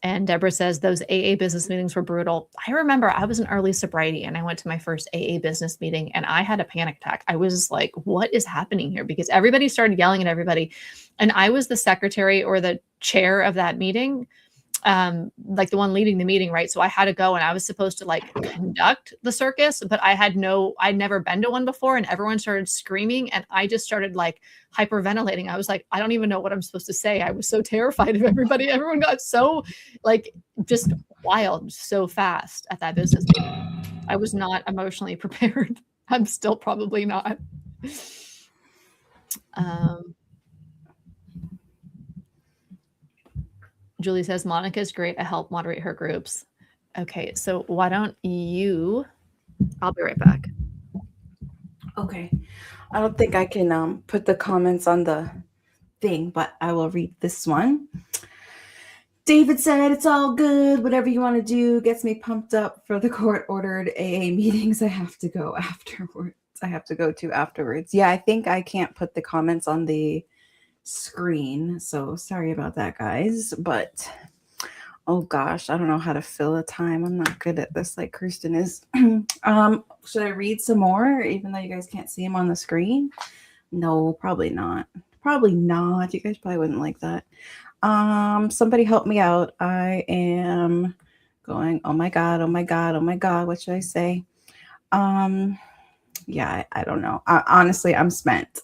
And Deborah says, those AA business meetings were brutal. I remember I was in early sobriety and I went to my first AA business meeting and I had a panic attack. I was like, what is happening here? Because everybody started yelling at everybody. And I was the secretary or the chair of that meeting, like the one leading the meeting, right? So I had to go and I was supposed to like conduct the circus, but I'd never been to one before and everyone started screaming and I just started like hyperventilating. I was like, I don't even know what I'm supposed to say. I was so terrified of everybody. Everyone got so like just wild so fast at that business meeting. I was not emotionally prepared. I'm still probably not. Julie says, Monica's great. I help moderate her groups. Okay, so why don't you, I'll be right back. Okay. I don't think I can put the comments on the thing, but I will read this one. David said, it's all good. Whatever you want to do gets me pumped up for the court-ordered AA meetings I have to go afterwards. Yeah, I think I can't put the comments on the screen. So sorry about that, guys. But, oh gosh, I don't know how to fill a time. I'm not good at this like Kirsten is. Should I read some more, even though you guys can't see them on the screen? No, probably not. Probably not. You guys probably wouldn't like that. Somebody help me out. I am going, oh my God, what should I say? Yeah, I don't know. Honestly, I'm spent.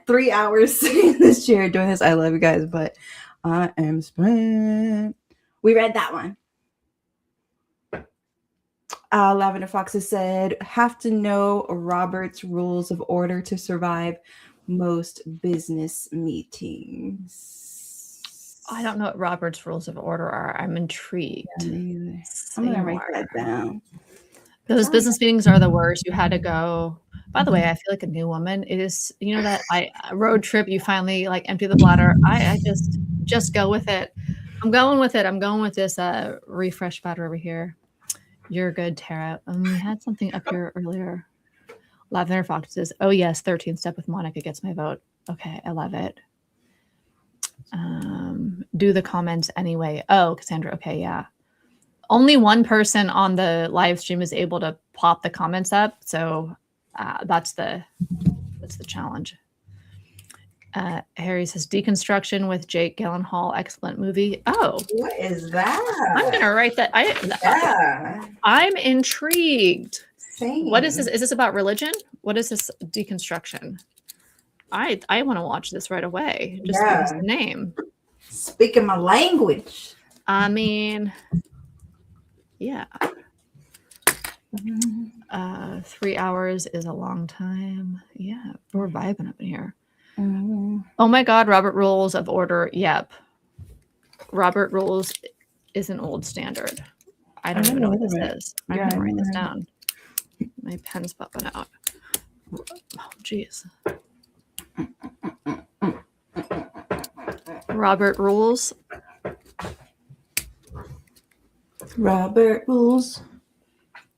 3 hours sitting in this chair doing this. I love you guys, but I am spent. We read that one. Lavender Fox has said, have to know Robert's rules of order to survive most business meetings. I don't know what Robert's rules of order are. I'm intrigued. Yeah, I'm going to write that down. Those business meetings are the worst. You had to go. By the way, I feel like a new woman. It is, you know, that road trip, you finally like empty the bladder. I just go with it. I'm going with it. I'm going with this refresh batter over here. You're good, Tara. We had something up here earlier. Lavender Fox says, oh yes, 13th Step with Monica gets my vote. Okay, I love it. Do the comments anyway. Oh, Cassandra. Okay, yeah. Only one person on the live stream is able to pop the comments up, so that's the challenge. Harry says deconstruction with Jake Gyllenhaal, excellent movie. Oh, what is that? I'm gonna write that. I'm intrigued. Same. What is this? Is this about religion? What is this deconstruction? I want to watch this right away. Just give us the name. Speaking my language. I mean, yeah. 3 hours is a long time. Yeah, we're vibing up in here. Oh my God, Robert Rules of Order. Yep. Robert Rules is an old standard. I don't even know what this is. I'm going to write this down. My pen's popping out. Oh, jeez. Robert rules. Robert rules.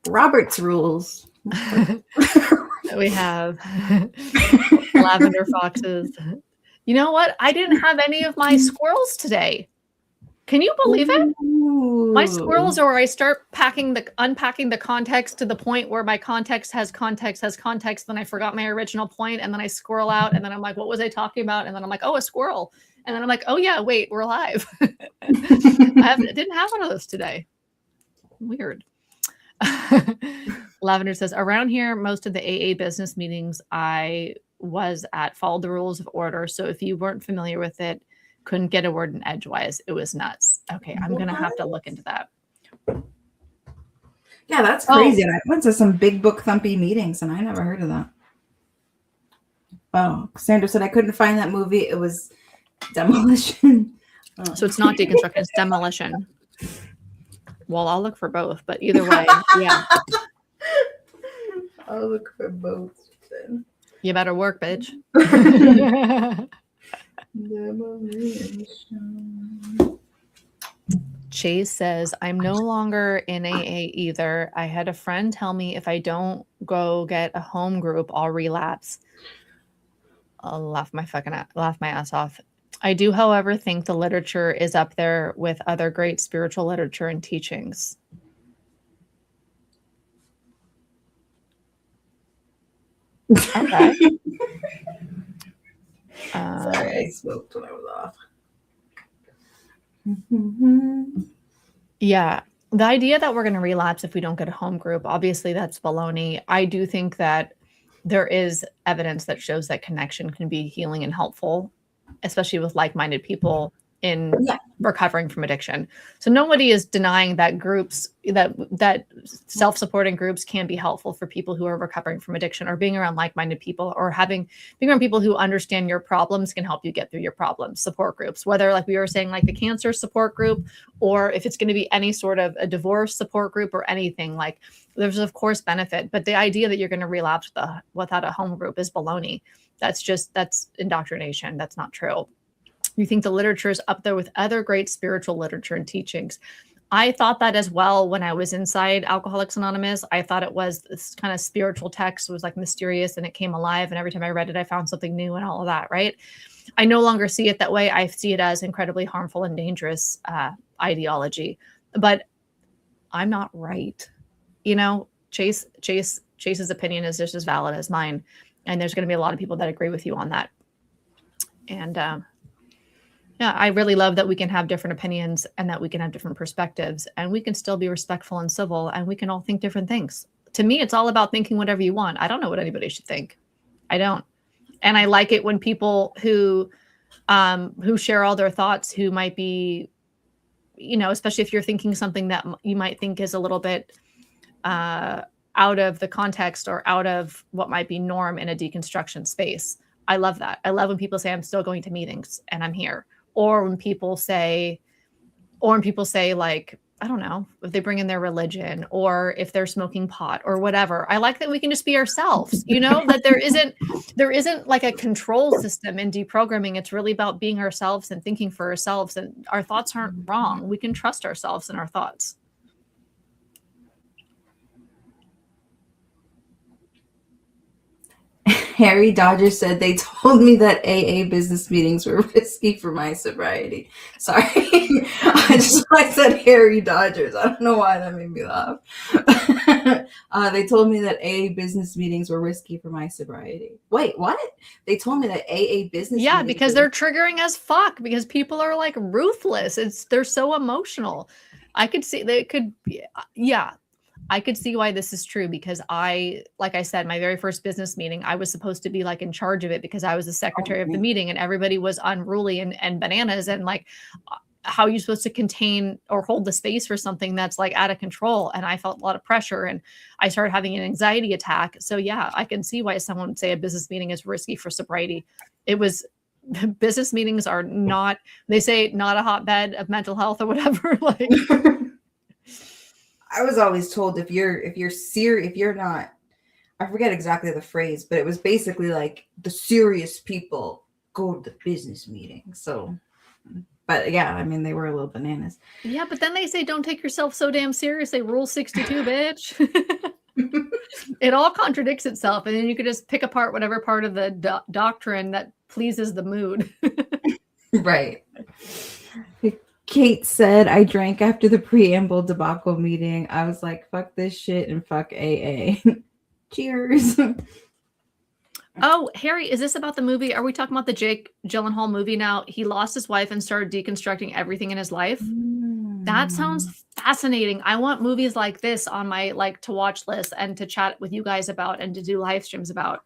Robert's rules. We have lavender foxes. You know what? I didn't have any of my squirrels today. Can you believe it? My squirrels are where I start unpacking the context to the point where my context has context, then I forgot my original point, and then I squirrel out, and then I'm like, what was I talking about? And then I'm like, oh, a squirrel. And then I'm like, oh yeah, wait, we're live. I didn't have one of those today. Weird. Lavender says, around here, most of the AA business meetings I was at followed the rules of order. So if you weren't familiar with it, couldn't get a word in edgewise. It was nuts. Okay, I'm going to have to look into that. Yeah, that's crazy. I went to some big book thumpy meetings and I never heard of that. Oh, Sandra said I couldn't find that movie. It was Demolition. Oh. So it's not deconstruction, it's demolition. Well, I'll look for both, but either way, yeah. I'll look for both then. You better work, bitch. Chase says, I'm no longer in AA either. I had a friend tell me if I don't go get a home group, I'll relapse. I'll laugh my ass off. I do, however, think the literature is up there with other great spiritual literature and teachings. Okay. Sorry, I smoked when I was off. Yeah. The idea that we're going to relapse if we don't get a home group, obviously that's baloney. I do think that there is evidence that shows that connection can be healing and helpful, especially with like-minded people in recovering from addiction. So nobody is denying that groups, that self-supporting groups can be helpful for people who are recovering from addiction, or being around like-minded people, or being around people who understand your problems can help you get through your problems. Support groups, whether like we were saying, like the cancer support group, or if it's going to be any sort of a divorce support group or anything, like there's of course benefit, but the idea that you're going to relapse without a home group is baloney. That's indoctrination. That's not true. You think the literature is up there with other great spiritual literature and teachings. I thought that as well when I was inside Alcoholics Anonymous. I thought it was this kind of spiritual text, was like mysterious and it came alive. And every time I read it, I found something new and all of that, right? I no longer see it that way. I see it as incredibly harmful and dangerous ideology. But I'm not right. You know, Chase's opinion is just as valid as mine. And there's going to be a lot of people that agree with you on that. And yeah, I really love that we can have different opinions and that we can have different perspectives, and we can still be respectful and civil, and we can all think different things. To me, it's all about thinking whatever you want. I don't know what anybody should think. I don't. And I like it when people who share all their thoughts, who might be, you know, especially if you're thinking something that you might think is a little bit out of the context or out of what might be norm in a deconstruction space. I love that. I love when people say, I'm still going to meetings and I'm here. Or when people say, like, I don't know, if they bring in their religion, or if they're smoking pot or whatever. I like that we can just be ourselves, you know, that there isn't like a control system in deprogramming. It's really about being ourselves and thinking for ourselves, and our thoughts aren't wrong. We can trust ourselves and our thoughts. Harry Dodger said they told me that AA business meetings were risky for my sobriety. Sorry. I said Harry Dodgers. I don't know why that made me laugh. They told me that AA business meetings were risky for my sobriety. Wait, what? They told me that AA business meetings because they're triggering as fuck, because people are like ruthless. They're so emotional. I could see they could I could see why this is true, because like I said, my very first business meeting, I was supposed to be like in charge of it because I was the secretary of the meeting, and everybody was unruly and bananas, and like, how are you supposed to contain or hold the space for something that's like out of control? And I felt a lot of pressure, and I started having an anxiety attack. So yeah, I can see why someone would say a business meeting is risky for sobriety. Business meetings are not, they say, not a hotbed of mental health or whatever. Like, I was always told if you're not I forget exactly the phrase, but it was basically like the serious people go to the business meeting. So, but yeah, I mean, they were a little bananas. Yeah, but then they say don't take yourself so damn seriously. Rule 62, bitch. It all contradicts itself, and then you could just pick apart whatever part of the doctrine that pleases the mood. Right. Kate said, I drank after the preamble debacle meeting. I was like, fuck this shit and fuck AA. Cheers. Oh, Harry, is this about the movie? Are we talking about the Jake Gyllenhaal movie now? He lost his wife and started deconstructing everything in his life. That sounds fascinating. I want movies like this on my like to watch list and to chat with you guys about and to do live streams about.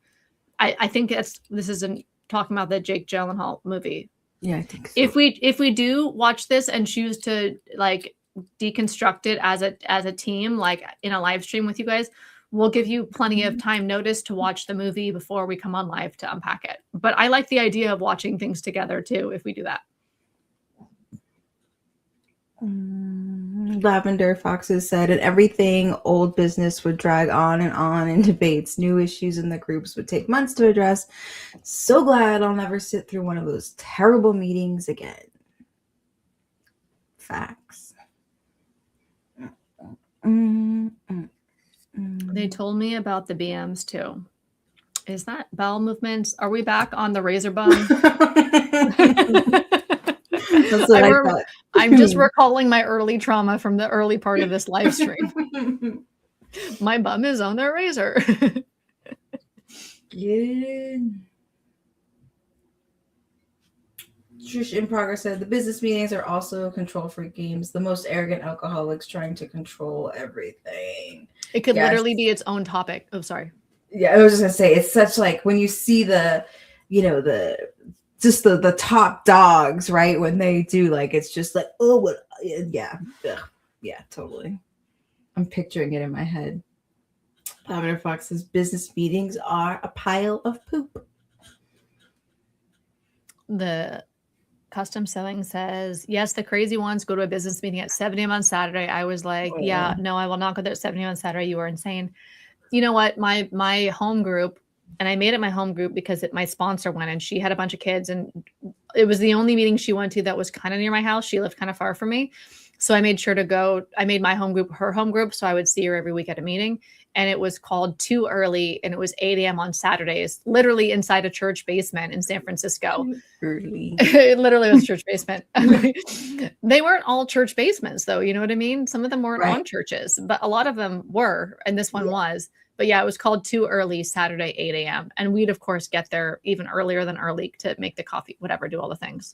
I think this isn't talking about the Jake Gyllenhaal movie. Yeah, I think so. If we do watch this and choose to like deconstruct it as a team, like in a live stream with you guys, we'll give you plenty of time notice to watch the movie before we come on live to unpack it. But I like the idea of watching things together too, if we do that. Lavender Foxes said, and everything old business would drag on in debates. New issues in the groups would take months to address. So glad I'll never sit through one of those terrible meetings again. Facts. They told me about the BMs too. Is that bowel movements? Are we back on the razor bum? That's what I thought. I'm just recalling my early trauma from the early part of this live stream. My bum is on the razor. Yeah. Trish in Progress said the business meetings are also control freak games. The most arrogant alcoholics trying to control everything. It could literally be its own topic. Oh, sorry. Yeah, I was just gonna say it's such like when you see the top dogs, right? When they do like it's just like, oh what yeah. Ugh. Yeah, totally. I'm picturing it in my head. Lavender Fox says business meetings are a pile of poop. The custom sewing says, yes, the crazy ones go to a business meeting at 7 a.m. on Saturday. I was like, yeah, no, I will not go there at 7 a.m. on Saturday. You are insane. You know what? My home group, and I made it my home group because my sponsor went and she had a bunch of kids and it was the only meeting she went to that was kind of near my house. She lived kind of far from me. So I made sure to go. I made my home group her home group. So I would see her every week at a meeting. And it was called Too Early. And it was 8 a.m. on Saturdays, literally inside a church basement in San Francisco. Early. It literally was church basement. They weren't all church basements though. You know what I mean? Some of them weren't on churches, but a lot of them were. And this one was. But yeah, it was called Too Early, Saturday, 8 a.m. And we'd, of course, get there even earlier than early to make the coffee, whatever, do all the things.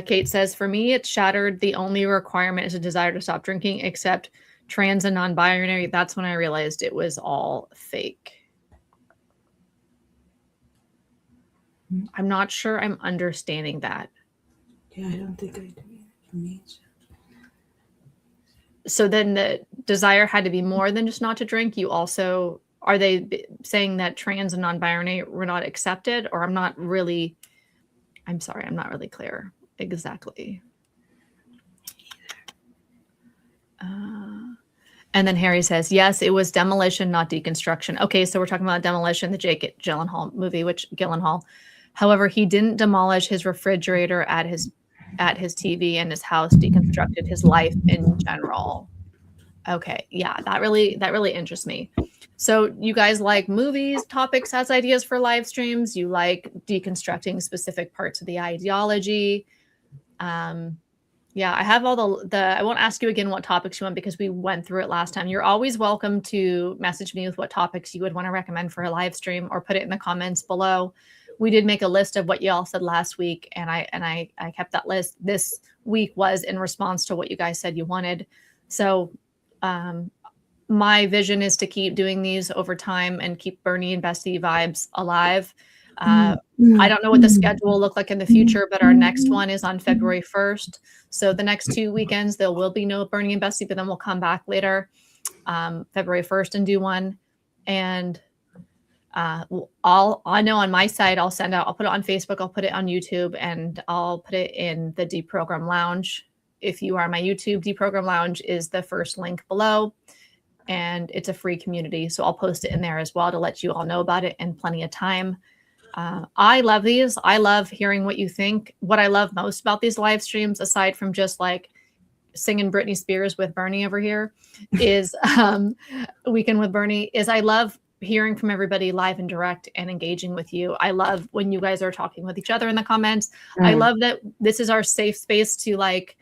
Kate says, for me, it's shattered. The only requirement is a desire to stop drinking, except trans and non-binary. That's when I realized it was all fake. I'm not sure I'm understanding that. Yeah, I don't think I do for me. So then the desire had to be more than just not to drink. You also, are they saying that trans and non-binary were not accepted? Or I'm not really clear exactly. And then Harry says, yes, it was demolition, not deconstruction. Okay, so we're talking about demolition, the Jake Gyllenhaal movie, Gyllenhaal. However, he didn't demolish his refrigerator at his TV and his house, deconstructed his life in general. Okay, yeah, that really interests me. So you guys like movies, topics as ideas for live streams. You like deconstructing specific parts of the ideology. Yeah, I have all the I won't ask you again what topics you want because we went through it last time. You're always welcome to message me with what topics you would want to recommend for a live stream or put it in the comments below. We did make a list of what you all said last week, and I kept that list. This week was in response to what you guys said you wanted. So my vision is to keep doing these over time and keep Bernie and Bestie vibes alive. I don't know what the schedule will look like in the future, but our next one is on February 1st. So the next 2 weekends, there will be no Bernie and Bestie, but then we'll come back later, February 1st and do one. And I know on my site, I'll put it on Facebook, I'll put it on YouTube, and I'll put it in the Deprogram Lounge. If you are my YouTube, Deprogram Lounge is the first link below. and it's a free community. So I'll post it in there as well to let you all know about it in plenty of time. I love these. I love hearing what you think. What I love most about these live streams, aside from just like singing Britney Spears with Bernie over here, is Weekend with Bernie, is I love hearing from everybody live and direct and engaging with you. I love when you guys are talking with each other in the comments. I love that this is our safe space to like,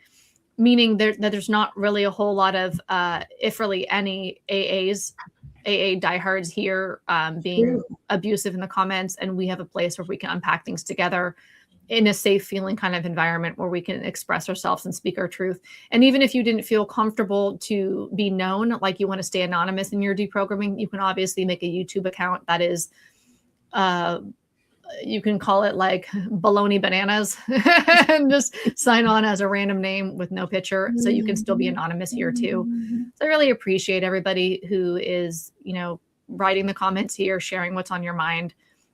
meaning that there's not really a whole lot of, if really any AA diehards here being abusive in the comments, and we have a place where we can unpack things together in a safe feeling kind of environment where we can express ourselves and speak our truth. And even if you didn't feel comfortable to be known, like you want to stay anonymous in your deprogramming, you can obviously make a YouTube account that is, you can call it like Baloney Bananas and just sign on as a random name with no picture. So you can still be anonymous here too. So I really appreciate everybody who is, you know, writing the comments here, sharing what's on your mind.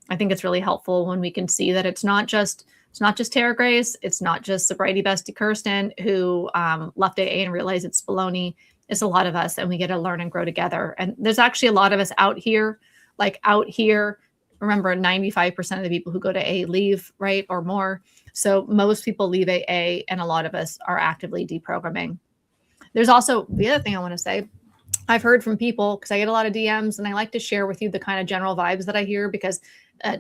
I think it's really helpful when we can see that it's not just Tara Grace, it's not just sobriety bestie Kirsten who left AA and realized it's baloney. It's a lot of us, and we get to learn and grow together. And there's actually a lot of us out here. Remember, 95% of the people who go to AA leave, right, or more. So most people leave AA, and a lot of us are actively deprogramming. There's also the other thing I want to say. I've heard from people, because I get a lot of DMs, and I like to share with you the kind of general vibes that I hear, because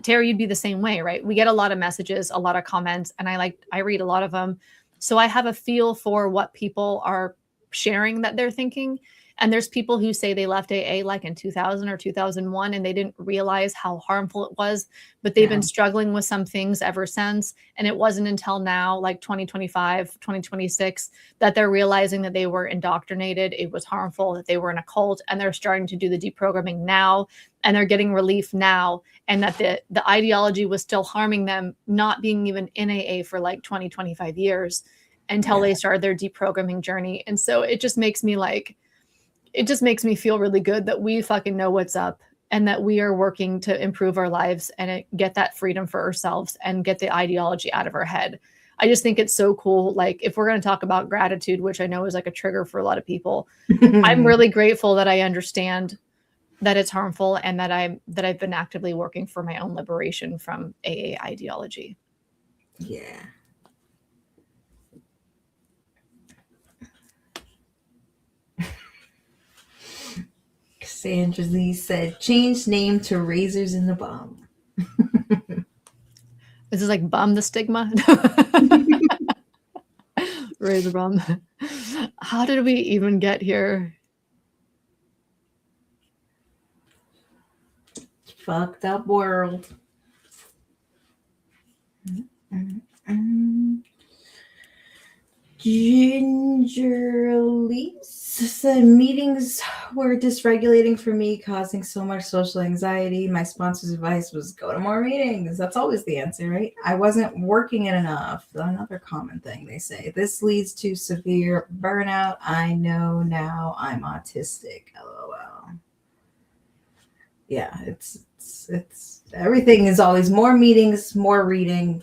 Terry, you'd be the same way, right? We get a lot of messages, a lot of comments, and I read a lot of them. So I have a feel for what people are sharing that they're thinking. And there's people who say they left AA like in 2000 or 2001, and they didn't realize how harmful it was, but they've been struggling with some things ever since. And it wasn't until now, like 2025, 2026, that they're realizing that they were indoctrinated. It was harmful, that they were in a cult, and they're starting to do the deprogramming now, and they're getting relief now. And that the ideology was still harming them, not being even in AA for like 20, 25 years until they started their deprogramming journey. And so it just makes me feel really good that we fucking know what's up, and that we are working to improve our lives and get that freedom for ourselves and get the ideology out of our head. I just think it's so cool. Like, if we're going to talk about gratitude, which I know is like a trigger for a lot of people, I'm really grateful that I understand that it's harmful, and that I've been actively working for my own liberation from AA ideology. Yeah. Sandra Lee said, change name to Razors in the Bomb. This is like Bum the Stigma. Razor Bum. How did we even get here? Fucked up world. Ginger Elise said, meetings were dysregulating for me, causing so much social anxiety. My sponsor's advice was go to more meetings. That's always the answer, right? I wasn't working it enough. Another common thing they say. This leads to severe burnout. I know now I'm autistic. LOL. Yeah, it's everything is always more meetings, more reading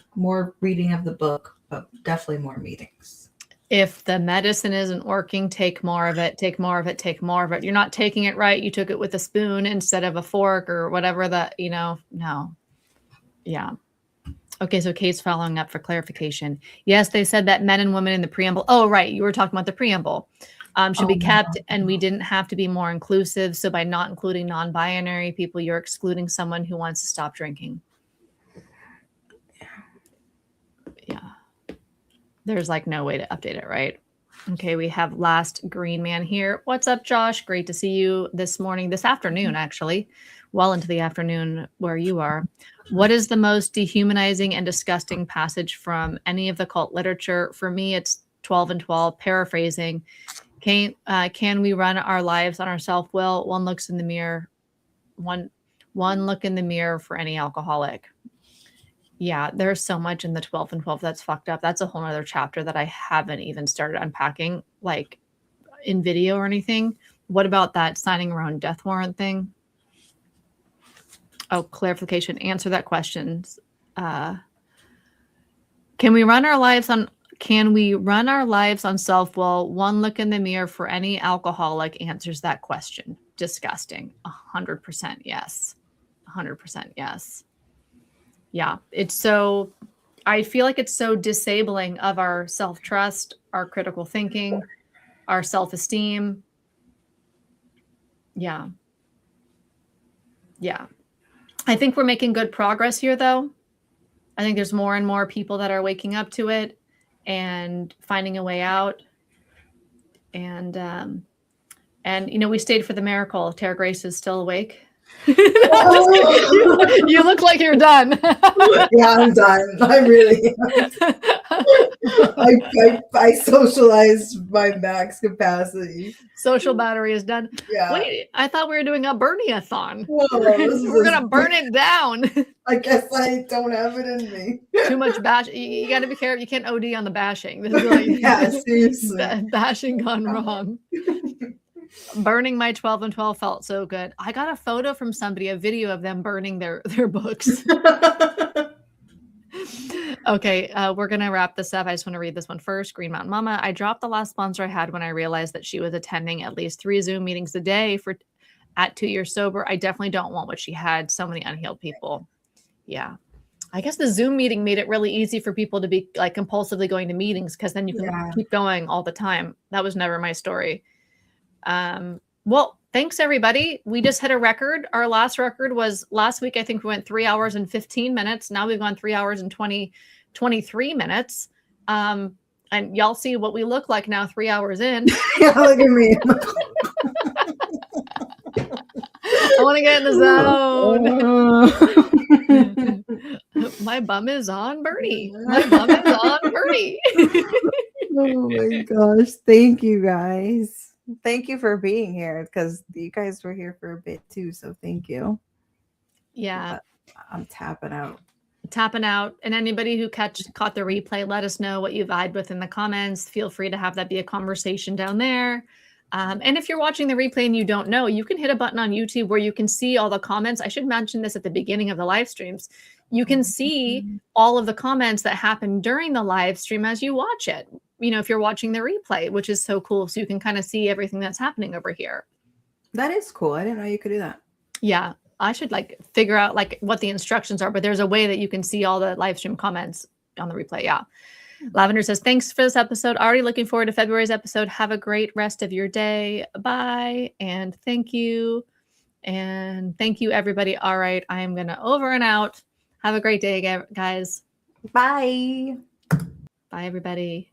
of the book, but definitely more meetings. If the medicine isn't working, take more of it, take more of it, take more of it. You're not taking it right. You took it with a spoon instead of a fork or whatever that, no. Yeah. Okay. So Kate's following up for clarification. Yes, they said that men and women in the preamble. Oh, right. You were talking about the preamble. Should be kept, and we didn't have to be more inclusive. So by not including non-binary people, you're excluding someone who wants to stop drinking. Yeah. There's like no way to update it, right? Okay, we have Last Green Man here. What's up, Josh? Great to see you this afternoon, actually, well into the afternoon where you are. What is the most dehumanizing and disgusting passage from any of the cult literature? For me, it's 12 and 12, paraphrasing. Can we run our lives on our self-will? One look in the mirror for any alcoholic. Yeah, there's so much in the 12 and 12 that's fucked up. That's a whole other chapter that I haven't even started unpacking, like in video or anything. What about that signing your own death warrant thing? Oh, clarification. Answer that question. Can we run our lives on Can we run our lives on self-will? One look in the mirror for any alcoholic answers that question. Disgusting. 100% yes. 100% yes. Yeah. I feel like it's so disabling of our self-trust, our critical thinking, our self-esteem. Yeah. Yeah. I think we're making good progress here, though. I think there's more and more people that are waking up to it and finding a way out. And we stayed for the miracle. Tara Grace is still awake. You look like you're done. Yeah, I'm done. I really am. I socialized my max capacity. Social battery is done. Yeah. Wait, I thought we were doing a Bernie-a-thon. Whoa, We're going to burn it down. I guess I don't have it in me. Too much bash. You got to be careful. You can't OD on the bashing. This is like, Yeah, seriously. Bashing gone wrong. Burning my 12 and 12 felt so good. I got a photo from somebody, a video of them burning their books. Okay, we're going to wrap this up. I just want to read this one first. Green Mountain Mama. I dropped the last sponsor I had when I realized that she was attending at least 3 Zoom meetings a day at 2 years sober. I definitely don't want what she had. So many unhealed people. Yeah. I guess the Zoom meeting made it really easy for people to be like compulsively going to meetings because then you can keep going all the time. That was never my story. Well, thanks everybody. We just hit a record. Our last record was last week. I think we went 3 hours and 15 minutes. Now we've gone 3 hours and 23 minutes. And y'all see what we look like now 3 hours in. Yeah, look at me. I want to get in the zone. My bum is on Bernie. My bum is on Bernie. Oh my gosh. Thank you guys. Thank you for being here because you guys were here for a bit too. So thank you. Yeah. I'm tapping out. And anybody who caught the replay, let us know what you vibed with in the comments. Feel free to have that be a conversation down there. And if you're watching the replay and you don't know, you can hit a button on YouTube where you can see all the comments. I should mention this at the beginning of the live streams. You can see all of the comments that happen during the live stream as you watch it. If you're watching the replay, which is so cool. So you can kind of see everything that's happening over here. That is cool. I didn't know you could do that. Yeah. I should figure out what the instructions are, but there's a way that you can see all the live stream comments on the replay. Yeah. Lavender says, thanks for this episode. Already looking forward to February's episode. Have a great rest of your day. Bye. And thank you. And thank you, everybody. All right. I am going to over and out. Have a great day, guys. Bye. Bye, everybody.